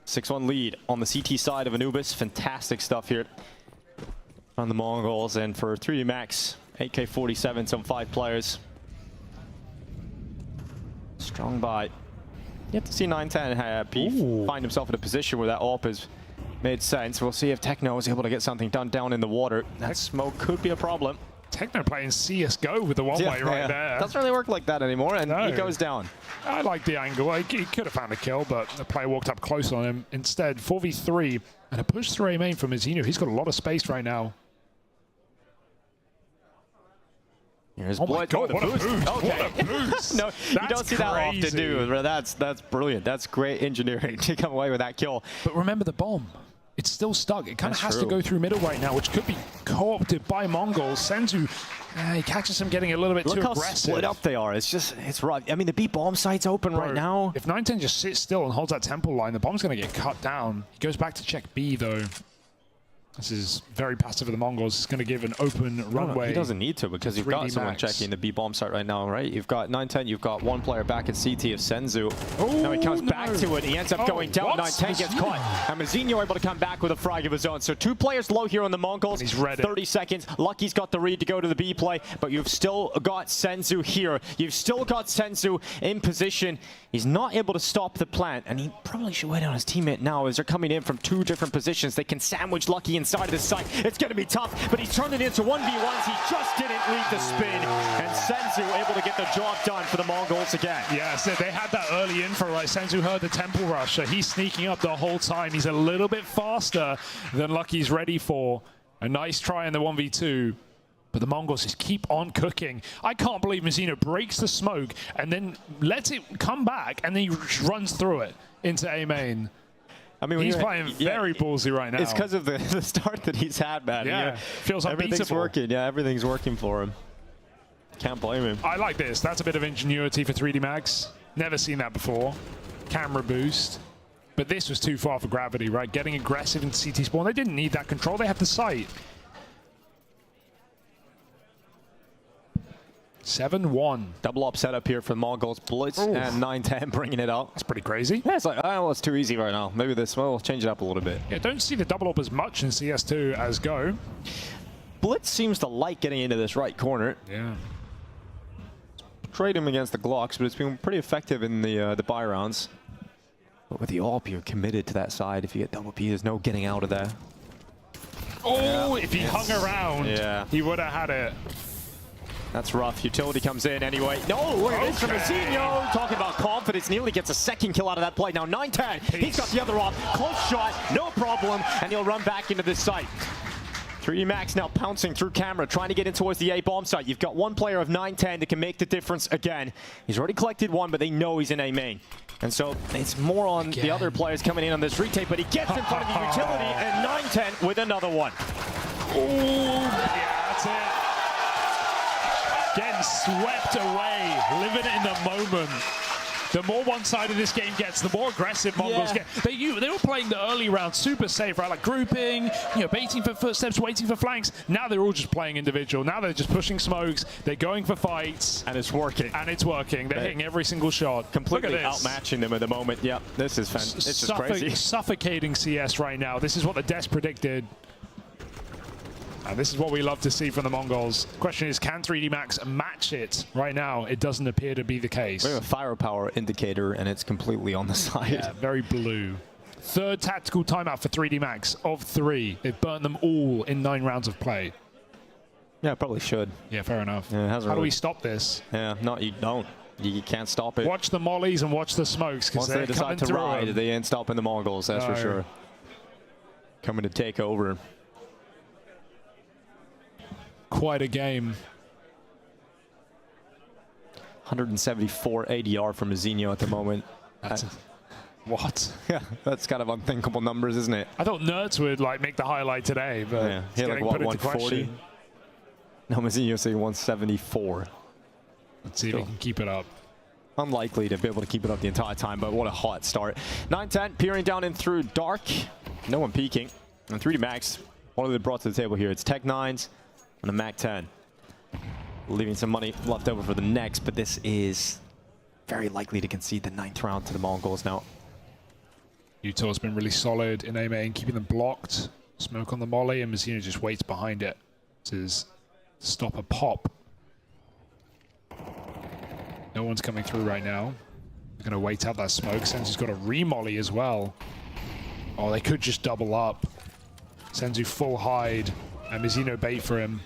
Speaker 16: 6-1 lead on the CT side of Anubis. Fantastic stuff here on the Mongols. And for 3D Max, AK-47, some 5 players. Strong buy. You have to see 910 find himself in a position where that AWP has made sense. We'll see if Techno is able to get something done down in the water. That smoke could be a problem.
Speaker 17: Techno playing CSGO with the one-way right there.
Speaker 16: Doesn't really work like that anymore, and he goes down.
Speaker 17: I like the angle. He could have found a kill, but the player walked up close on him. Instead, 4v3 and a push through A main from Mizzino. He's got a lot of space right now.
Speaker 16: Here's
Speaker 17: my God, what a boost.
Speaker 16: Okay.
Speaker 17: What a boost.
Speaker 16: No, you don't see that often, dude. That's brilliant. That's great engineering to come away with that kill.
Speaker 17: But remember the bomb. It's still stuck. It kind of has to go through middle right now, which could be co-opted by Mongols. Senzu, he catches him getting a little bit too aggressive. Look how
Speaker 16: split up they are. It's rough. I mean, the B bomb site's open right now.
Speaker 17: If 910 just sits still and holds that temple line, the bomb's going to get cut down. He goes back to check B, though. This is very passive of the Mongols. It's going to give an open runway.
Speaker 16: No, he doesn't need to because you've got someone checking the B bomb site right now, right? You've got 910, you've got one player back at CT of Senzu. Now he comes back to it. He ends up going down. 910 gets caught. And Mizzino able to come back with a frag of his own. So 2 players low here on the Mongols.
Speaker 17: He's read
Speaker 16: 30 seconds. Lucky's got the read to go to the B play, but you've still got Senzu here. You've still got Senzu in position. He's not able to stop the plant, and he probably should wait on his teammate now as they're coming in from 2 different positions. They can sandwich Lucky and inside of the site. It's going to be tough, but he's turned it into 1v1s. He just didn't read the spin, and Senzu able to get the job done for the Mongols again.
Speaker 17: Yeah, so they had that early info, right? Senzu heard the temple rush, so he's sneaking up the whole time. He's a little bit faster than Lucky's ready for. A nice try in the 1v2. But the Mongols just keep on cooking. I can't believe Mizzino breaks the smoke and then lets it come back, and then he runs through it into A main.
Speaker 16: I mean,
Speaker 17: he's playing very ballsy right now.
Speaker 16: It's because of the start that he's had, man.
Speaker 17: Yeah, feels unbeatable.
Speaker 16: Everything's working. Yeah, everything's working for him. Can't blame him.
Speaker 17: I like this. That's a bit of ingenuity for 3D Max. Never seen that before. Camera boost. But this was too far for gravity, right? Getting aggressive in CT spawn. They didn't need that control. They have the sight. 7-1.
Speaker 16: Double up setup here for the Mongols. Blitz and 9-10 bringing it out.
Speaker 17: That's pretty crazy.
Speaker 16: Yeah, it's like, oh, it's too easy right now. Maybe this will change it up a little bit.
Speaker 17: Yeah, don't see the double up as much in CS2 as Go.
Speaker 16: Blitz seems to like getting into this right corner.
Speaker 17: Yeah.
Speaker 16: Trade him against the Glocks, but it's been pretty effective in the buy rounds. But with the AWP, you're committed to that side. If you get double P, there's no getting out of there.
Speaker 17: Oh, if he hung around, he would have had it.
Speaker 16: That's rough. Utility comes in anyway. No, look at this from Mizzino. Talking about confidence. Nearly gets a second kill out of that play. Now 9-10. He's got the other off. Close shot. No problem. And he'll run back into this site. 3D Max now pouncing through camera, trying to get in towards the A bomb site. You've got one player of 9-10 that can make the difference again. He's already collected one, but they know he's in A main. And so it's more on the other players coming in on this retake, but he gets in front of the utility, and 9-10 with another one.
Speaker 17: Oh, yeah, that's it. Getting swept away, living it in the moment. The more one-sided this game gets, the more aggressive Mongols get. They were playing the early round super safe, right? Like grouping, you know, baiting for footsteps, waiting for flanks. Now they're all just playing individual. Now they're just pushing smokes. They're going for fights.
Speaker 16: And it's working.
Speaker 17: And it's working. They're hitting every single shot.
Speaker 16: Completely outmatching them at the moment. Yep, this is fantastic. It's just crazy.
Speaker 17: Suffocating CS right now. This is what the Des predicted. And this is what we love to see from the Mongols. Question is, can 3D Max match it? Right now, it doesn't appear to be the case.
Speaker 16: We have a firepower indicator, and it's completely on the side.
Speaker 17: Yeah, very blue. Third tactical timeout for 3D Max of 3. They've burnt them all in 9 rounds of play.
Speaker 16: Yeah, probably should.
Speaker 17: Yeah, fair enough.
Speaker 16: Yeah,
Speaker 17: How do we stop this?
Speaker 16: Yeah, you don't. You can't stop it.
Speaker 17: Watch the mollies and watch the smokes.
Speaker 16: Once they decide to ride, they ain't stopping the Mongols, that's for sure. Coming to take over.
Speaker 17: Quite a game.
Speaker 16: 174 ADR from Mizzino at the moment.
Speaker 17: What?
Speaker 16: Yeah, that's kind of unthinkable numbers, isn't it?
Speaker 17: I thought Nerds would like make the highlight today, but
Speaker 16: yeah, he had like what, 140? No, Mizzino saying 174.
Speaker 17: Let's see if he can keep it up.
Speaker 16: Unlikely to be able to keep it up the entire time, but what a hot start. 9-10 peering down in through dark. No one peeking. And 3D Max, what have they brought to the table here? It's Tech 9s and a Mac 10. Leaving some money left over for the next, but this is very likely to concede the 9th round to the Mongols now.
Speaker 17: Utah's been really solid in A main, keeping them blocked. Smoke on the molly, and Mizzino just waits behind it to stop a pop. No one's coming through right now. They're going to wait out that smoke. Senzu's got a re-molly as well. Oh, they could just double up. Senzu full hide, and Mizzino bait for him.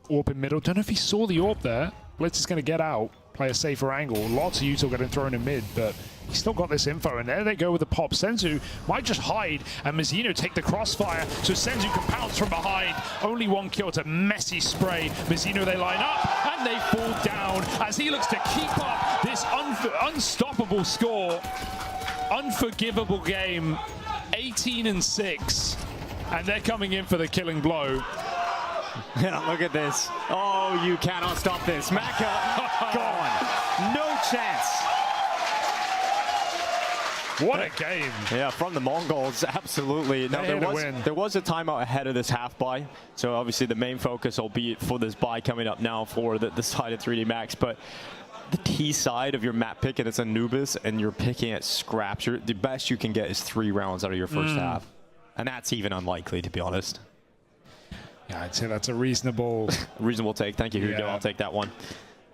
Speaker 17: AWP in middle. Don't know if he saw the AWP there. Blitz is going to get out, play a safer angle. Lots of Utah getting thrown in mid, but he's still got this info, and there they go with the pop. Senzu might just hide, and Mizzino take the crossfire, so Senzu can pounce from behind. Only one kill to messy spray. Mizzino, they line up, and they fall down as he looks to keep up this unstoppable score. Unforgivable game, 18-6, and they're coming in for the killing blow.
Speaker 16: Yeah, look at this. Oh, you cannot stop this. Maka gone. No chance.
Speaker 17: What a game.
Speaker 16: Yeah, from the Mongols, absolutely. Now, there was a timeout ahead of this half buy, so obviously the main focus will be for this buy coming up now for the side of 3D Max, but the T side of your map pick, and it's Anubis, and you're picking at scraps. The best you can get is 3 rounds out of your first half, and that's even unlikely, to be honest.
Speaker 17: Yeah, I'd say that's a reasonable
Speaker 16: take. Thank you, Hugo. I'll take that one.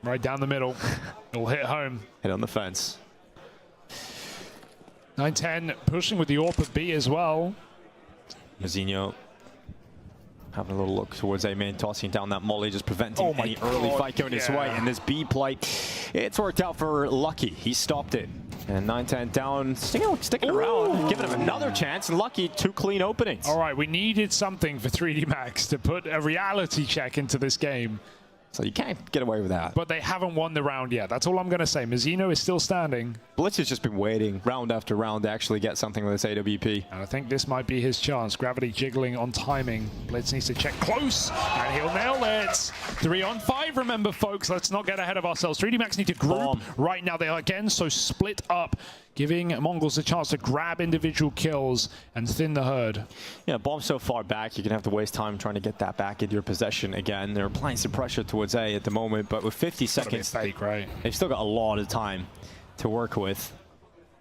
Speaker 17: Right down the middle. It'll hit home.
Speaker 16: Hit on the fence.
Speaker 17: 9-10 pushing with the AWP at B as well.
Speaker 16: Mizzino having a little look towards A-main, tossing down that molly, just preventing any early fight going his way. And this B plate, it's worked out for Lucky. He stopped it. And 9-10 down, sticking around, giving him another chance. And Lucky, 2 clean openings.
Speaker 17: All right, we needed something for 3D Max to put a reality check into this game.
Speaker 16: So you can't get away with that.
Speaker 17: But they haven't won the round yet. That's all I'm going to say. Mizzino is still standing.
Speaker 16: Blitz has just been waiting round after round to actually get something with this AWP.
Speaker 17: And I think this might be his chance. Gravity jiggling on timing. Blitz needs to check close, and he'll nail it. 3 on 5, remember, folks. Let's not get ahead of ourselves. 3D Max need to group right now. They are again so split up, giving MONGOLZ a chance to grab individual kills and thin the herd.
Speaker 16: Yeah, bomb so far back, you're going to have to waste time trying to get that back into your possession again. They're applying some pressure towards A at the moment, but with 50 seconds,
Speaker 17: fake, right?
Speaker 16: They've still got a lot of time to work with.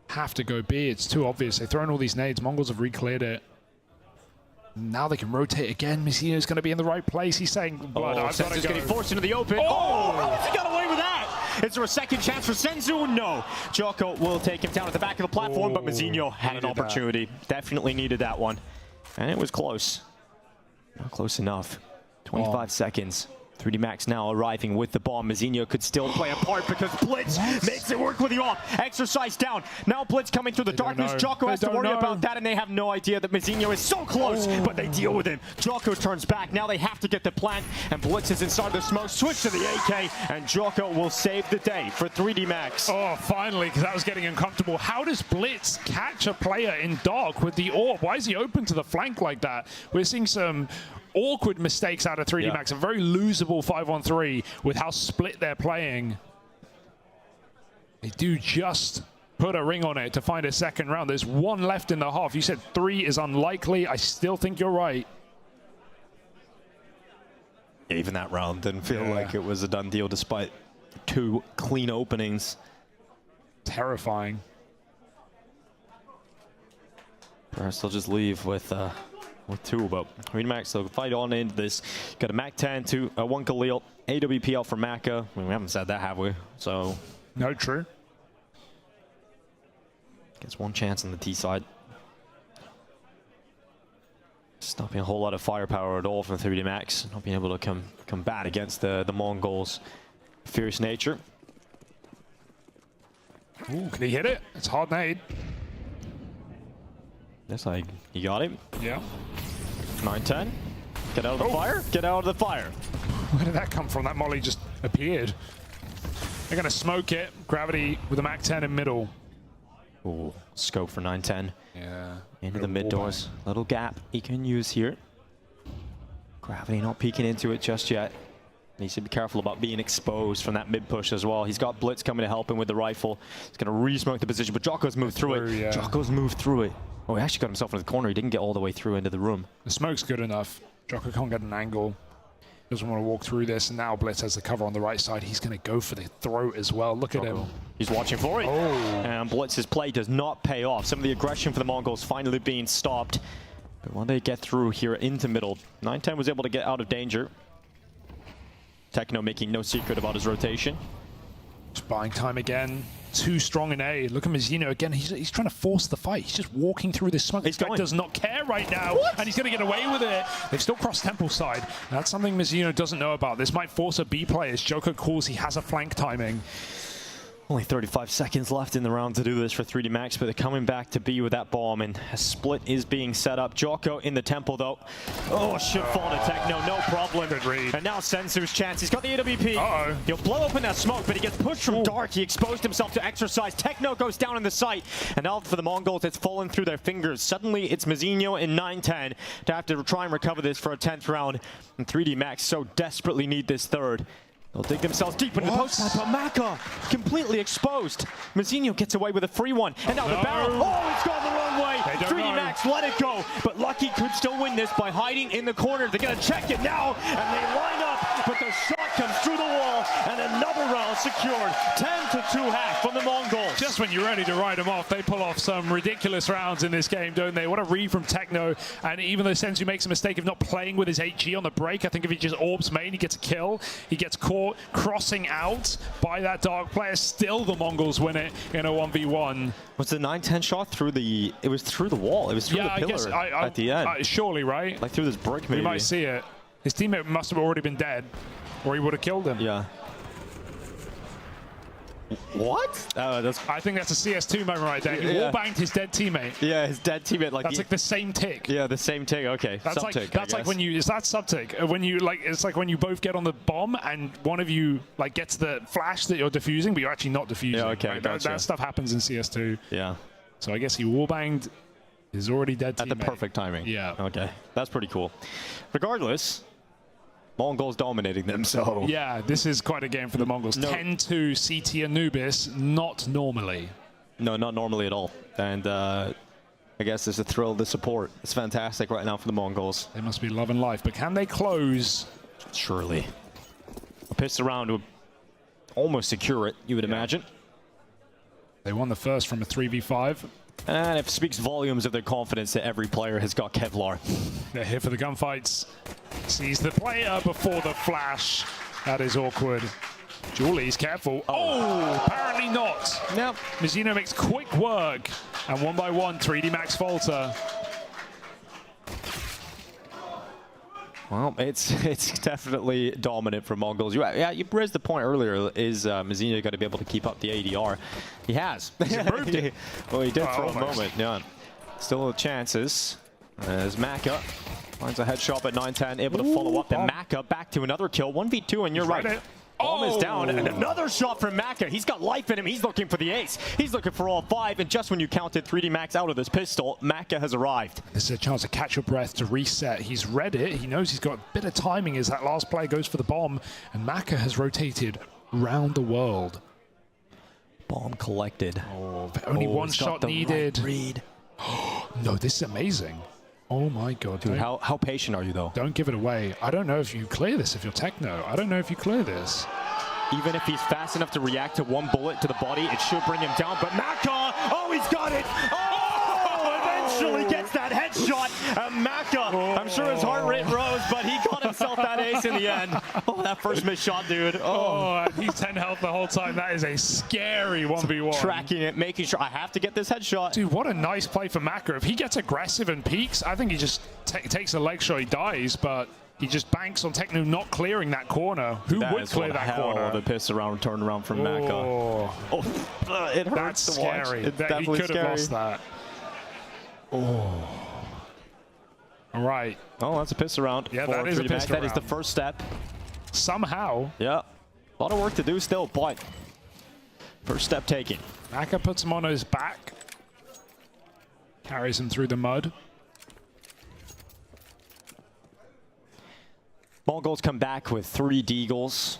Speaker 17: Have to go B. It's too obvious. They've thrown all these nades. MONGOLZ have re-cleared it. Now they can rotate again. Mizzino's going to be in the right place. He's saying, blood, I've got to go.
Speaker 16: Getting forced into the open. Oh, how has he got away with that? Is there a second chance for Senzu? No. Jocko will take him down at the back of the platform, but Mizzino had an opportunity. Definitely needed that one. And it was close. Not close enough. 25 seconds. 3D Max now arriving with the bomb. Mizzino could still play a part because Blitz makes it work with the off. Exercise down. Now Blitz coming through the darkness. Jocko has to worry about that, and they have no idea that Mizzino is so close, but they deal with him. Jocko turns back. Now they have to get the plant, and Blitz is inside the smoke. Switch to the AK, and Jocko will save the day for 3D Max.
Speaker 17: Oh, finally, because that was getting uncomfortable. How does Blitz catch a player in dark with the orb? Why is he open to the flank like that? We're seeing some awkward mistakes out of 3D Max. A very losable 5-on-3 with how split they're playing. They do just put a ring on it to find a second round. There's 1 left in the half. You said 3 is unlikely. I still think you're right.
Speaker 16: Even that round didn't feel like it was a done deal despite 2 clean openings.
Speaker 17: Terrifying.
Speaker 16: Perhaps they'll just leave with 2, but 3D Max will fight on into this. Got a Mac-10 to 1 Khalil. AWP out for Maka. I mean, we haven't said that, have we? So
Speaker 17: no, true.
Speaker 16: Gets 1 chance on the T side. Stopping a whole lot of firepower at all from 3D Max. Not being able to combat against the MONGOLZ' fierce nature.
Speaker 17: Ooh, can he hit it? It's a hard nade.
Speaker 16: That's like, you got him?
Speaker 17: Yeah.
Speaker 16: 9-10. Get out of the fire. Get out of the fire.
Speaker 17: Where did that come from? That molly just appeared. They're going to smoke it. Gravity with a Mac-10 in middle.
Speaker 16: Ooh, scope for 9-10.
Speaker 17: Yeah.
Speaker 16: Into the mid doors. Little gap he can use here. Gravity not peeking into it just yet. Needs to be careful about being exposed from that mid push as well. He's got Blitz coming to help him with the rifle. He's going to re-smoke the position, but Jocko's moved through it.
Speaker 17: Yeah.
Speaker 16: Jocko's moved through it. Oh, he actually got himself into the corner. He didn't get all the way through into the room.
Speaker 17: The smoke's good enough. Jocko can't get an angle. Doesn't want to walk through this. And now Blitz has the cover on the right side. He's going to go for the throat as well. Look at him.
Speaker 16: He's watching for it.
Speaker 17: Oh.
Speaker 16: And Blitz's play does not pay off. Some of the aggression for the MONGOLZ finally being stopped. But when they get through here into middle, 9-10 was able to get out of danger. Techno making no secret about his rotation.
Speaker 17: Just buying time again. Too strong in A. Look at Mizzino again. He's trying to force the fight. He's just walking through this smoke. This guy does not care right now. What? And he's going to get away with it. They've still crossed Temple side. That's something Mizzino doesn't know about. This might force a B play as Joko calls he has a flank timing.
Speaker 16: Only 35 seconds left in the round to do this for 3D Max, but they're coming back to B with that bomb, and a split is being set up. Jocko in the temple, though. Oh, should fall to Techno, no problem.
Speaker 17: Good read.
Speaker 16: And now Sensu's chance. He's got the AWP.
Speaker 17: Uh-oh.
Speaker 16: He'll blow open that smoke, but he gets pushed from dark. He exposed himself to exercise. Techno goes down in the sight, and now for the MONGOLZ, it's fallen through their fingers. Suddenly, it's Mizzino in 9-10 to have to try and recover this for a 10th round, and 3D Max so desperately need this third. They'll dig themselves deep into the post, but Maka completely exposed. Mizzino gets away with a free one, and now the barrel. Oh, it's gone the wrong way. 3D Max let it go, but Lucky could still win this by hiding in the corner. They're gonna check it now, and they line up but the shot comes through the wall, and another round secured. 10-2 half from the Mongols.
Speaker 17: Just when you're ready to write them off, they pull off some ridiculous rounds in this game, don't they? What a read from Techno. And even though Senzu makes a mistake of not playing with his HE on the break, I think if he just orbs main, he gets a kill. He gets caught crossing out by that Dark player. Still, the Mongols win it in a 1v1.
Speaker 16: Was the 9-10 shot through the... It was through the wall. It was through the pillar at the end.
Speaker 17: Surely, right?
Speaker 16: Like through this brick, maybe.
Speaker 17: We might see it. His teammate must have already been dead, or he would have killed him.
Speaker 16: Yeah. What?
Speaker 17: I think that's a CS2 moment right there. He wallbanged his dead teammate.
Speaker 16: Yeah, his dead teammate.
Speaker 17: That's like the same tick.
Speaker 16: Yeah, the same tick. Okay.
Speaker 17: That's like when you. Is that sub tick? When you like, it's like when you both get on the bomb and one of you like gets the flash that you're defusing, but you're actually not defusing.
Speaker 16: Yeah. Okay.
Speaker 17: Right?
Speaker 16: Gotcha.
Speaker 17: That stuff happens in CS2.
Speaker 16: Yeah.
Speaker 17: So I guess he wallbanged his already dead teammate.
Speaker 16: At the perfect timing.
Speaker 17: Yeah.
Speaker 16: Okay. That's pretty cool. Regardless, Mongols dominating them, so...
Speaker 17: Yeah, this is quite a game for the Mongols. 10-2 CT Anubis, not normally.
Speaker 16: No, not normally at all. And I guess there's a thrill to support. It's fantastic right now for the Mongols.
Speaker 17: They must be loving life, but can they close?
Speaker 16: Surely. A piss around would almost secure it, you would imagine.
Speaker 17: They won the first from a 3v5.
Speaker 16: And it speaks volumes of their confidence that every player has got Kevlar.
Speaker 17: They're here for the gunfights. Sees the player before the flash. That is awkward. Julie's careful. Oh, apparently not.
Speaker 16: Nope.
Speaker 17: Mizzino makes quick work. And 1 by 1, 3D Max falter.
Speaker 16: Well, it's definitely dominant for Mongols. You raised the point earlier, is Mizzino going to be able to keep up the ADR? He has.
Speaker 17: He's improved it.
Speaker 16: Well, he did for a moment, yeah. Still chances. As Maka finds a headshot at 9-10, able to follow up, and Maka back to another kill. 1v2, and you're right. Bomb is down, and another shot from Maka. He's got life in him. He's looking for the ace. He's looking for all 5, and just when you counted 3D Max out of this pistol, Maka has arrived.
Speaker 17: This is a chance to catch your breath, to reset. He's read it. He knows he's got a bit of timing as that last player goes for the bomb, and Maka has rotated round the world.
Speaker 16: Bomb collected.
Speaker 17: Oh, only one shot needed.
Speaker 16: Right read.
Speaker 17: No, this is amazing. Oh my god.
Speaker 16: Dude, how patient are you though?
Speaker 17: Don't give it away. I don't know if you clear this if you're Techno. I don't know if you clear this.
Speaker 16: Even if he's fast enough to react to one bullet to the body, it should bring him down. But Maka, oh, he's got it! Oh, eventually gets that headshot. Maka, I'm sure his heart rate rose, but he got himself that ace in the end. Oh, that first missed shot, dude.
Speaker 17: Oh, he's 10 health the whole time. That is a scary 1v1.
Speaker 16: Tracking it, making sure I have to get this headshot.
Speaker 17: Dude, what a nice play for Maka. If he gets aggressive and peaks, I think he just takes a leg shot, he dies, but he just banks on Techno not clearing that corner. Who would clear that corner?
Speaker 16: The piss around, turn around from Maka. Oh, it hurts
Speaker 17: That's
Speaker 16: to watch.
Speaker 17: scary.
Speaker 16: It's
Speaker 17: He
Speaker 16: definitely
Speaker 17: could have
Speaker 16: scary.
Speaker 17: lost that. Oh. All right.
Speaker 16: Oh, that's a piss around.
Speaker 17: Yeah, that is a piss around.
Speaker 16: That is the first step.
Speaker 17: Somehow.
Speaker 16: Yeah. A lot of work to do still, but first step taken.
Speaker 17: Maka puts him on his back. Carries him through the mud.
Speaker 16: Mongols come back with 3 deagles.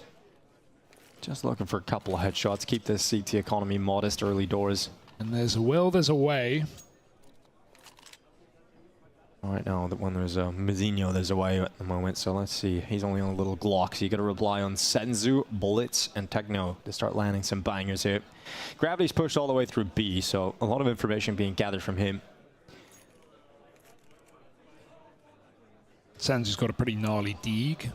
Speaker 16: Just looking for a couple of headshots. Keep this CT economy modest early doors.
Speaker 17: And there's a will, there's a way.
Speaker 16: All right, now when there's a Mizzino, there's a way at the moment. So let's see. He's only on a little Glock, so you got to rely on Senzu, Bullets, and Techno to start landing some bangers here. Gravity's pushed all the way through B, so a lot of information being gathered from him.
Speaker 17: Senzu's got a pretty gnarly deeg.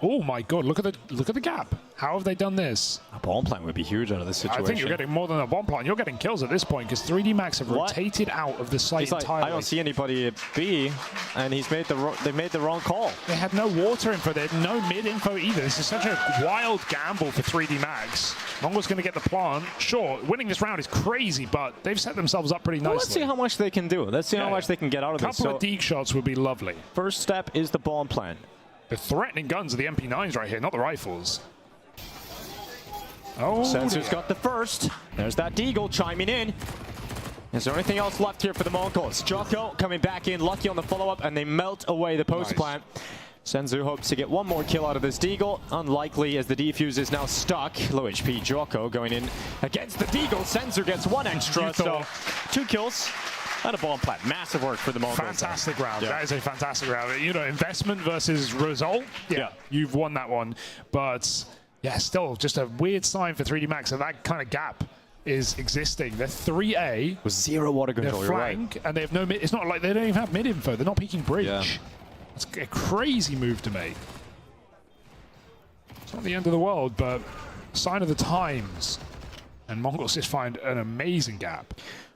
Speaker 17: Oh my god, look at the gap. How have they done this?
Speaker 16: A bomb plant would be huge out of this situation.
Speaker 17: I think you're getting more than a bomb plant. You're getting kills at this point because 3D Max have rotated out of the site entirely.
Speaker 16: I don't see anybody at B, and they made the wrong call.
Speaker 17: They had no water info. They had no mid info either. This is such a wild gamble for 3D Max. Mongols going to get the plant. Sure, winning this round is crazy, but they've set themselves up pretty nicely.
Speaker 16: Well, let's see how much they can do. Let's see how much they can get out of this.
Speaker 17: A couple of deeg shots would be lovely.
Speaker 16: First step is the bomb plant.
Speaker 17: The threatening guns are the MP9s right here, not the rifles. Oh,
Speaker 16: Sensu's got the first. There's that deagle chiming in. Is there anything else left here for the Mongols? Jocko coming back in, lucky on the follow-up, and they melt away the post plant. Senzu hopes to get one more kill out of this deagle. Unlikely, as the defuse is now stuck. Low HP Jocko going in against the deagle. Senzu gets one extra, so 2 kills. And a bomb plant. Massive work for the Mongols.
Speaker 17: Fantastic round.
Speaker 16: Yeah.
Speaker 17: That is a fantastic round. You know, investment versus result. Yeah, you've won that one. But yeah, still just a weird sign for 3D Max that that kind of gap is existing. They're 3A
Speaker 16: with 0 water control.
Speaker 17: They're flank, and they have no mid. It's not like they don't even have mid info. They're not peeking bridge.
Speaker 16: Yeah.
Speaker 17: It's a crazy move to make. It's not the end of the world, but sign of the times. And Mongols just find an amazing gap.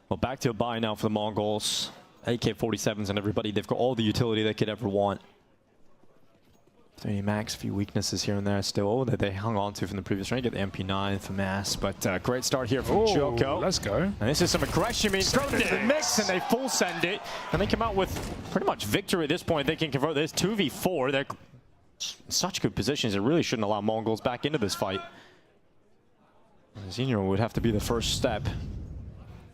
Speaker 16: Well, back to a buy now for the Mongols. AK-47s and everybody. They've got all the utility they could ever want. 3D Max, a few weaknesses here and there still that they hung on to from the previous round. Get the MP9 for Mass, but great start here from Joko.
Speaker 17: Let's go.
Speaker 16: And this is some aggression being thrown into the mix, and they full send it. And they come out with pretty much victory at this point. They can convert this 2v4. They're in such good positions. It really shouldn't allow Mongols back into this fight. Zeno would have to be the first step.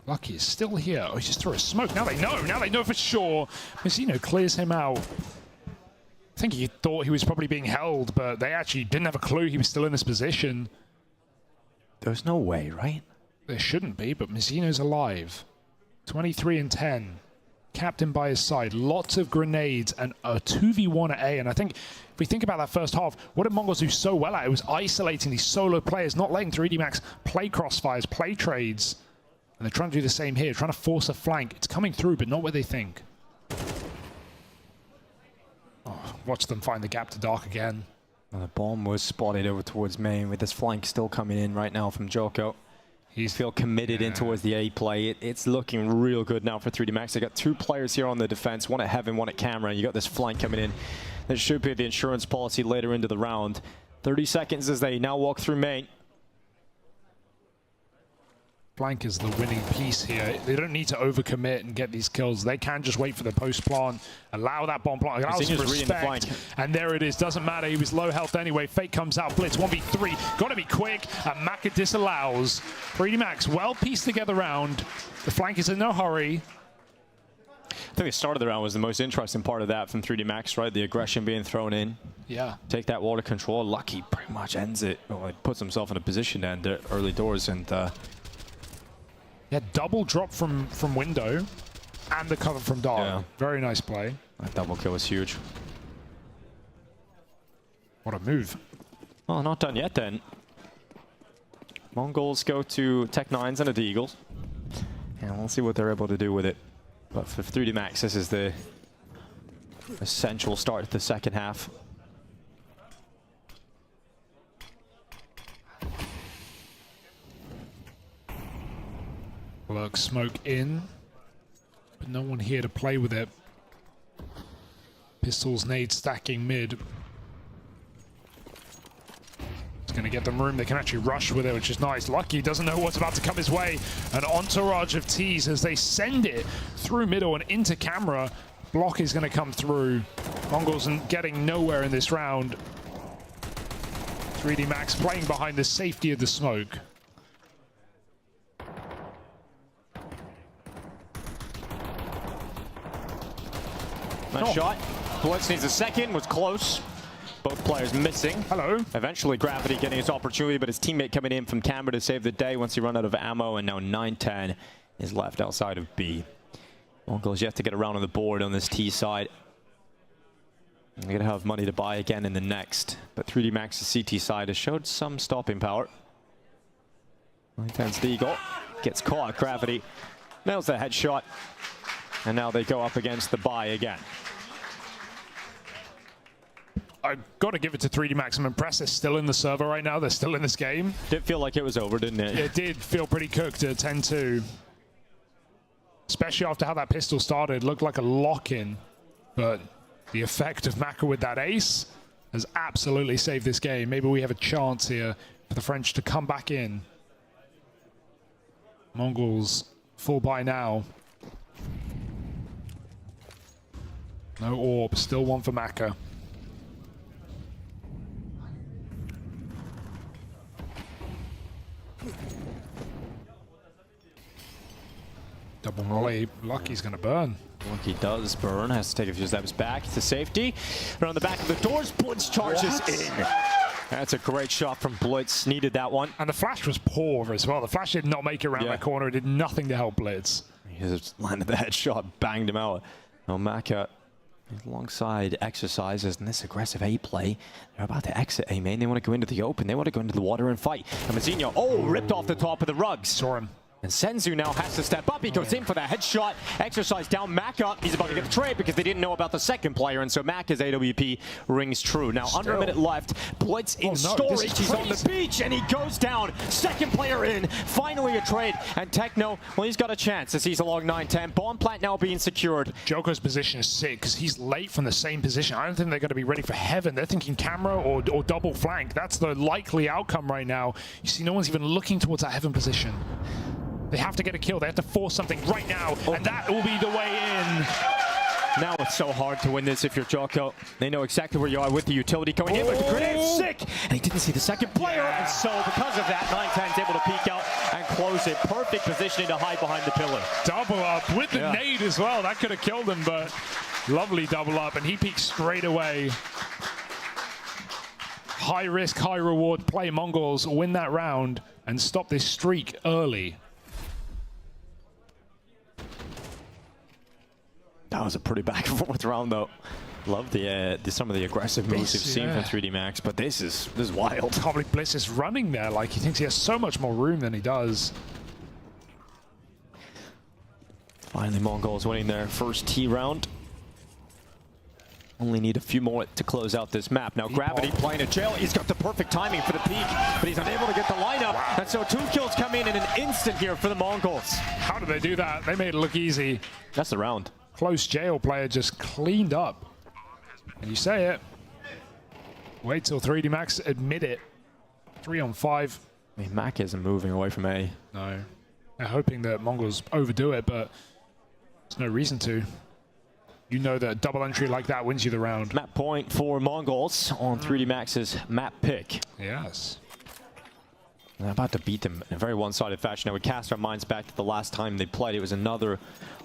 Speaker 17: Lucky is still here. Oh, he just threw a smoke. Now they know. Now they know for sure. Zeno clears him out. I think he thought he was probably being held, but they actually didn't have a clue he was still in this position.
Speaker 16: There's no way, right?
Speaker 17: There shouldn't be, but Mizzino's alive. 23 and 10. Captain by his side. Lots of grenades and a 2v1 at A. And I think if we think about that first half, what did Mongols do so well at? It was isolating these solo players, not letting 3D Max play crossfires, play trades. And they're trying to do the same here, trying to force a flank. It's coming through, but not where they think. Oh, watch them find the gap to Dark again.
Speaker 16: Well, the bomb was spotted over towards main with this flank still coming in right now from Joko. He's feel committed in towards the A play. It's looking real good now for 3D Max. They got 2 players here on the defense, one at Heaven, one at Camera. You got this flank coming in. That should be the insurance policy later into the round. 30 seconds as they now walk through main.
Speaker 17: Flank is the winning piece here. They don't need to overcommit and get these kills. They can just wait for the post plant, allow that bomb plant, allow some respect. And there it is. Doesn't matter. He was low health anyway. Fake comes out. Blitz 1v3. Got to be quick. And Maka disallows. 3D Max, well pieced together round. The flank is in no hurry.
Speaker 16: I think the start of the round was the most interesting part of that from 3D Max, right? The aggression being thrown in.
Speaker 17: Yeah.
Speaker 16: Take that water control. Lucky pretty much ends it. Well, he puts himself in a position to end it early doors. And
Speaker 17: yeah, double drop from window and the cover from Dark.
Speaker 16: Yeah.
Speaker 17: Very nice play.
Speaker 16: That double kill was huge.
Speaker 17: What a move.
Speaker 16: Well, not done yet then. Mongols go to Tech 9s and a Deagles. And we'll see what they're able to do with it. But for 3D Max, this is the essential start to the second half.
Speaker 17: Look, smoke in, but no one here to play with it. Pistols, nades stacking mid. It's going to get them room. They can actually rush with it, which is nice. Lucky doesn't know what's about to come his way. An entourage of T's as they send it through middle and into Camera. Block is going to come through. Mongols getting nowhere in this round. 3D Max playing behind the safety of the smoke.
Speaker 16: Nice shot. Blitz needs a second, was close. Both players missing.
Speaker 17: Hello.
Speaker 16: Eventually Gravity getting his opportunity, but his teammate coming in from Camera to save the day once he run out of ammo, and now 9-10 is left outside of B. Mongols yet to get around on the board on this T side. They're going to have money to buy again in the next, but 3D Max's CT side has showed some stopping power. 9-10's Deagle. Gets caught. Gravity nails the headshot. And now they go up against the buy again.
Speaker 17: I've got to give it to 3D Max. I'm impressed they're still in the server right now. They're still in this game.
Speaker 16: Did feel like it was over, didn't it?
Speaker 17: It did feel pretty cooked at 10-2. Especially after how that pistol started. Looked like a lock-in. But the effect of Maka with that ace has absolutely saved this game. Maybe we have a chance here for the French to come back in. Mongols full buy now. No orb, still one for Maka. Double volley, Lucky's gonna burn.
Speaker 16: Lucky does burn, has to take a few steps back to safety. Around the back of the doors, Blitz charges in. That's a great shot from Blitz, needed that one.
Speaker 17: And the flash was poor as well. The flash did not make it around that corner, it did nothing to help Blitz.
Speaker 16: He just landed the headshot, banged him out. Now Maka alongside Exercises and this aggressive A play. They're about to exit A main. They want to go into the open. They want to go into the water and fight. And Mazinho, ripped off the top of the rugs.
Speaker 17: Saw him.
Speaker 16: And Senzu now has to step up. He goes in for that headshot. Exercise down Maka. He's about to get the trade because they didn't know about the second player. And so Maka's AWP rings true. Now, under a minute left. Blitz in storage. He's on the beach and he goes down. Second player in. Finally a trade. And Techno, well, he's got a chance as he's along 9-10. Bomb plant now being secured.
Speaker 17: Joko's position is sick because he's late from the same position. I don't think they're going to be ready for Heaven. They're thinking camera or double flank. That's the likely outcome right now. You see, no one's even looking towards that Heaven position. They have to get a kill. They have to force something right now, and that will be the way in.
Speaker 16: Now it's so hard to win this if you're Joko. They know exactly where you are with the utility going in, but the grenade sick, and he didn't see the second player, and so because of that, 9-10 is able to peek out and close it. Perfect positioning to hide behind the pillar.
Speaker 17: Double up with the nade as well. That could have killed him, but lovely double up, and he peeks straight away. High risk, high reward play. Mongols win that round and stop this streak early.
Speaker 16: That was a pretty back and forth round, though. Love some of the aggressive moves we've seen from 3D Max, but this is wild.
Speaker 17: I can't believe Bliss is running there like he thinks he has so much more room than he does.
Speaker 16: Finally, Mongols winning their first T round. Only need a few more to close out this map. Now Gravity playing a jail. He's got the perfect timing for the peak, but he's unable to get the lineup. Wow. And so 2 kills come in an instant here for the Mongols.
Speaker 17: How did they do that? They made it look easy.
Speaker 16: That's the round.
Speaker 17: Close jail player just cleaned up. And you say it. Wait till 3D Max admit it. 3 on 5.
Speaker 16: I mean, Mac isn't moving away from A.
Speaker 17: No. They're hoping that Mongols overdo it, but there's no reason to. You know that a double entry like that wins you the round.
Speaker 16: Map point for Mongols on 3D Max's map pick.
Speaker 17: Yes.
Speaker 16: They're about to beat them in a very one-sided fashion. Now we cast our minds back to the last time they played. It was another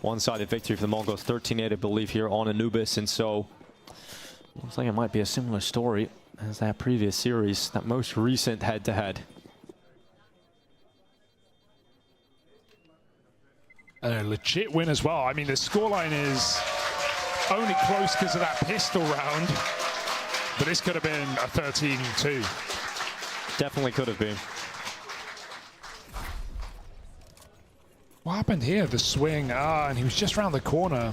Speaker 16: one-sided victory for the Mongols, 13-8, I believe, here on Anubis. And so looks like it might be a similar story as that previous series, that most recent head-to-head.
Speaker 17: A legit win as well. I mean, the scoreline is only close because of that pistol round, but this could have been a 13-2.
Speaker 16: Definitely could have been.
Speaker 17: What happened here? The swing, and he was just around the corner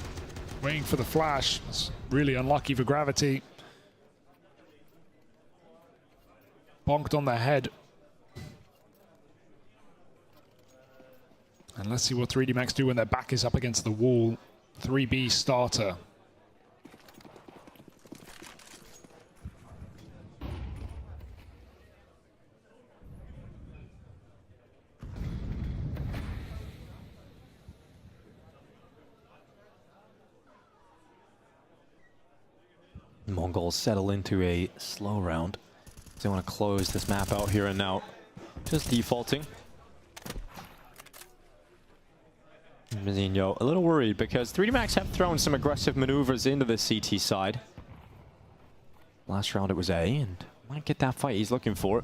Speaker 17: waiting for the flash. That's really unlucky for Gravity. Bonked on the head. And let's see what 3D Max do when their back is up against the wall. 3B starter.
Speaker 16: Mongols settle into a slow round. They want to close this map out here and now. Just defaulting. Mazinho a little worried because 3D Max have thrown some aggressive maneuvers into the CT side. Last round it was A, and might get that fight he's looking for.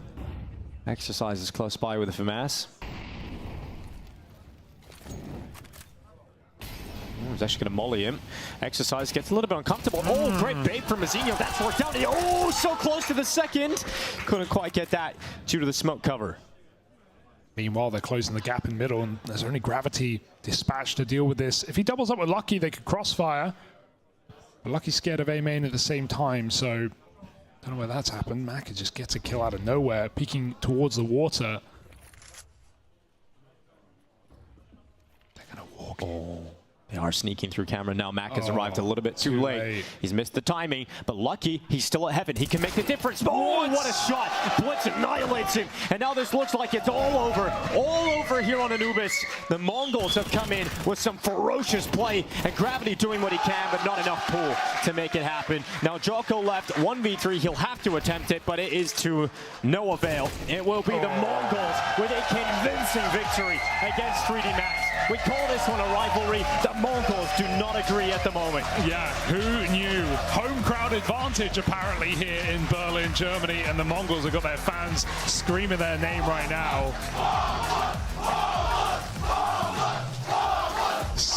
Speaker 16: Exercise is close by with a FAMAS. He's actually going to molly him. Exercise gets a little bit uncomfortable. Oh, great bait from Mazinho. That's worked out. Oh, so close to the second. Couldn't quite get that due to the smoke cover.
Speaker 17: Meanwhile, they're closing the gap in middle, and there's only Gravity dispatched to deal with this. If he doubles up with Lucky, they could crossfire. But Lucky's scared of A main at the same time, so don't know where that's happened. Maka just gets a kill out of nowhere, peeking towards the water. They're going to walk in.
Speaker 16: They are sneaking through camera now. Mac has arrived a little bit too late. He's missed the timing, but Lucky, he's still at Heaven. He can make the difference. Oh, what a shot. Blitz annihilates him. And now this looks like it's all over here on Anubis. The Mongols have come in with some ferocious play, and Gravity doing what he can, but not enough pull to make it happen. Now Joko left 1v3. He'll have to attempt it, but it is to no avail. It will be the Mongols with a convincing victory against 3D Max. We call this one a rivalry. The Mongols do not agree at the moment.
Speaker 17: Yeah, who knew? Home crowd advantage apparently here in Berlin, Germany, and the Mongols have got their fans screaming their name right now.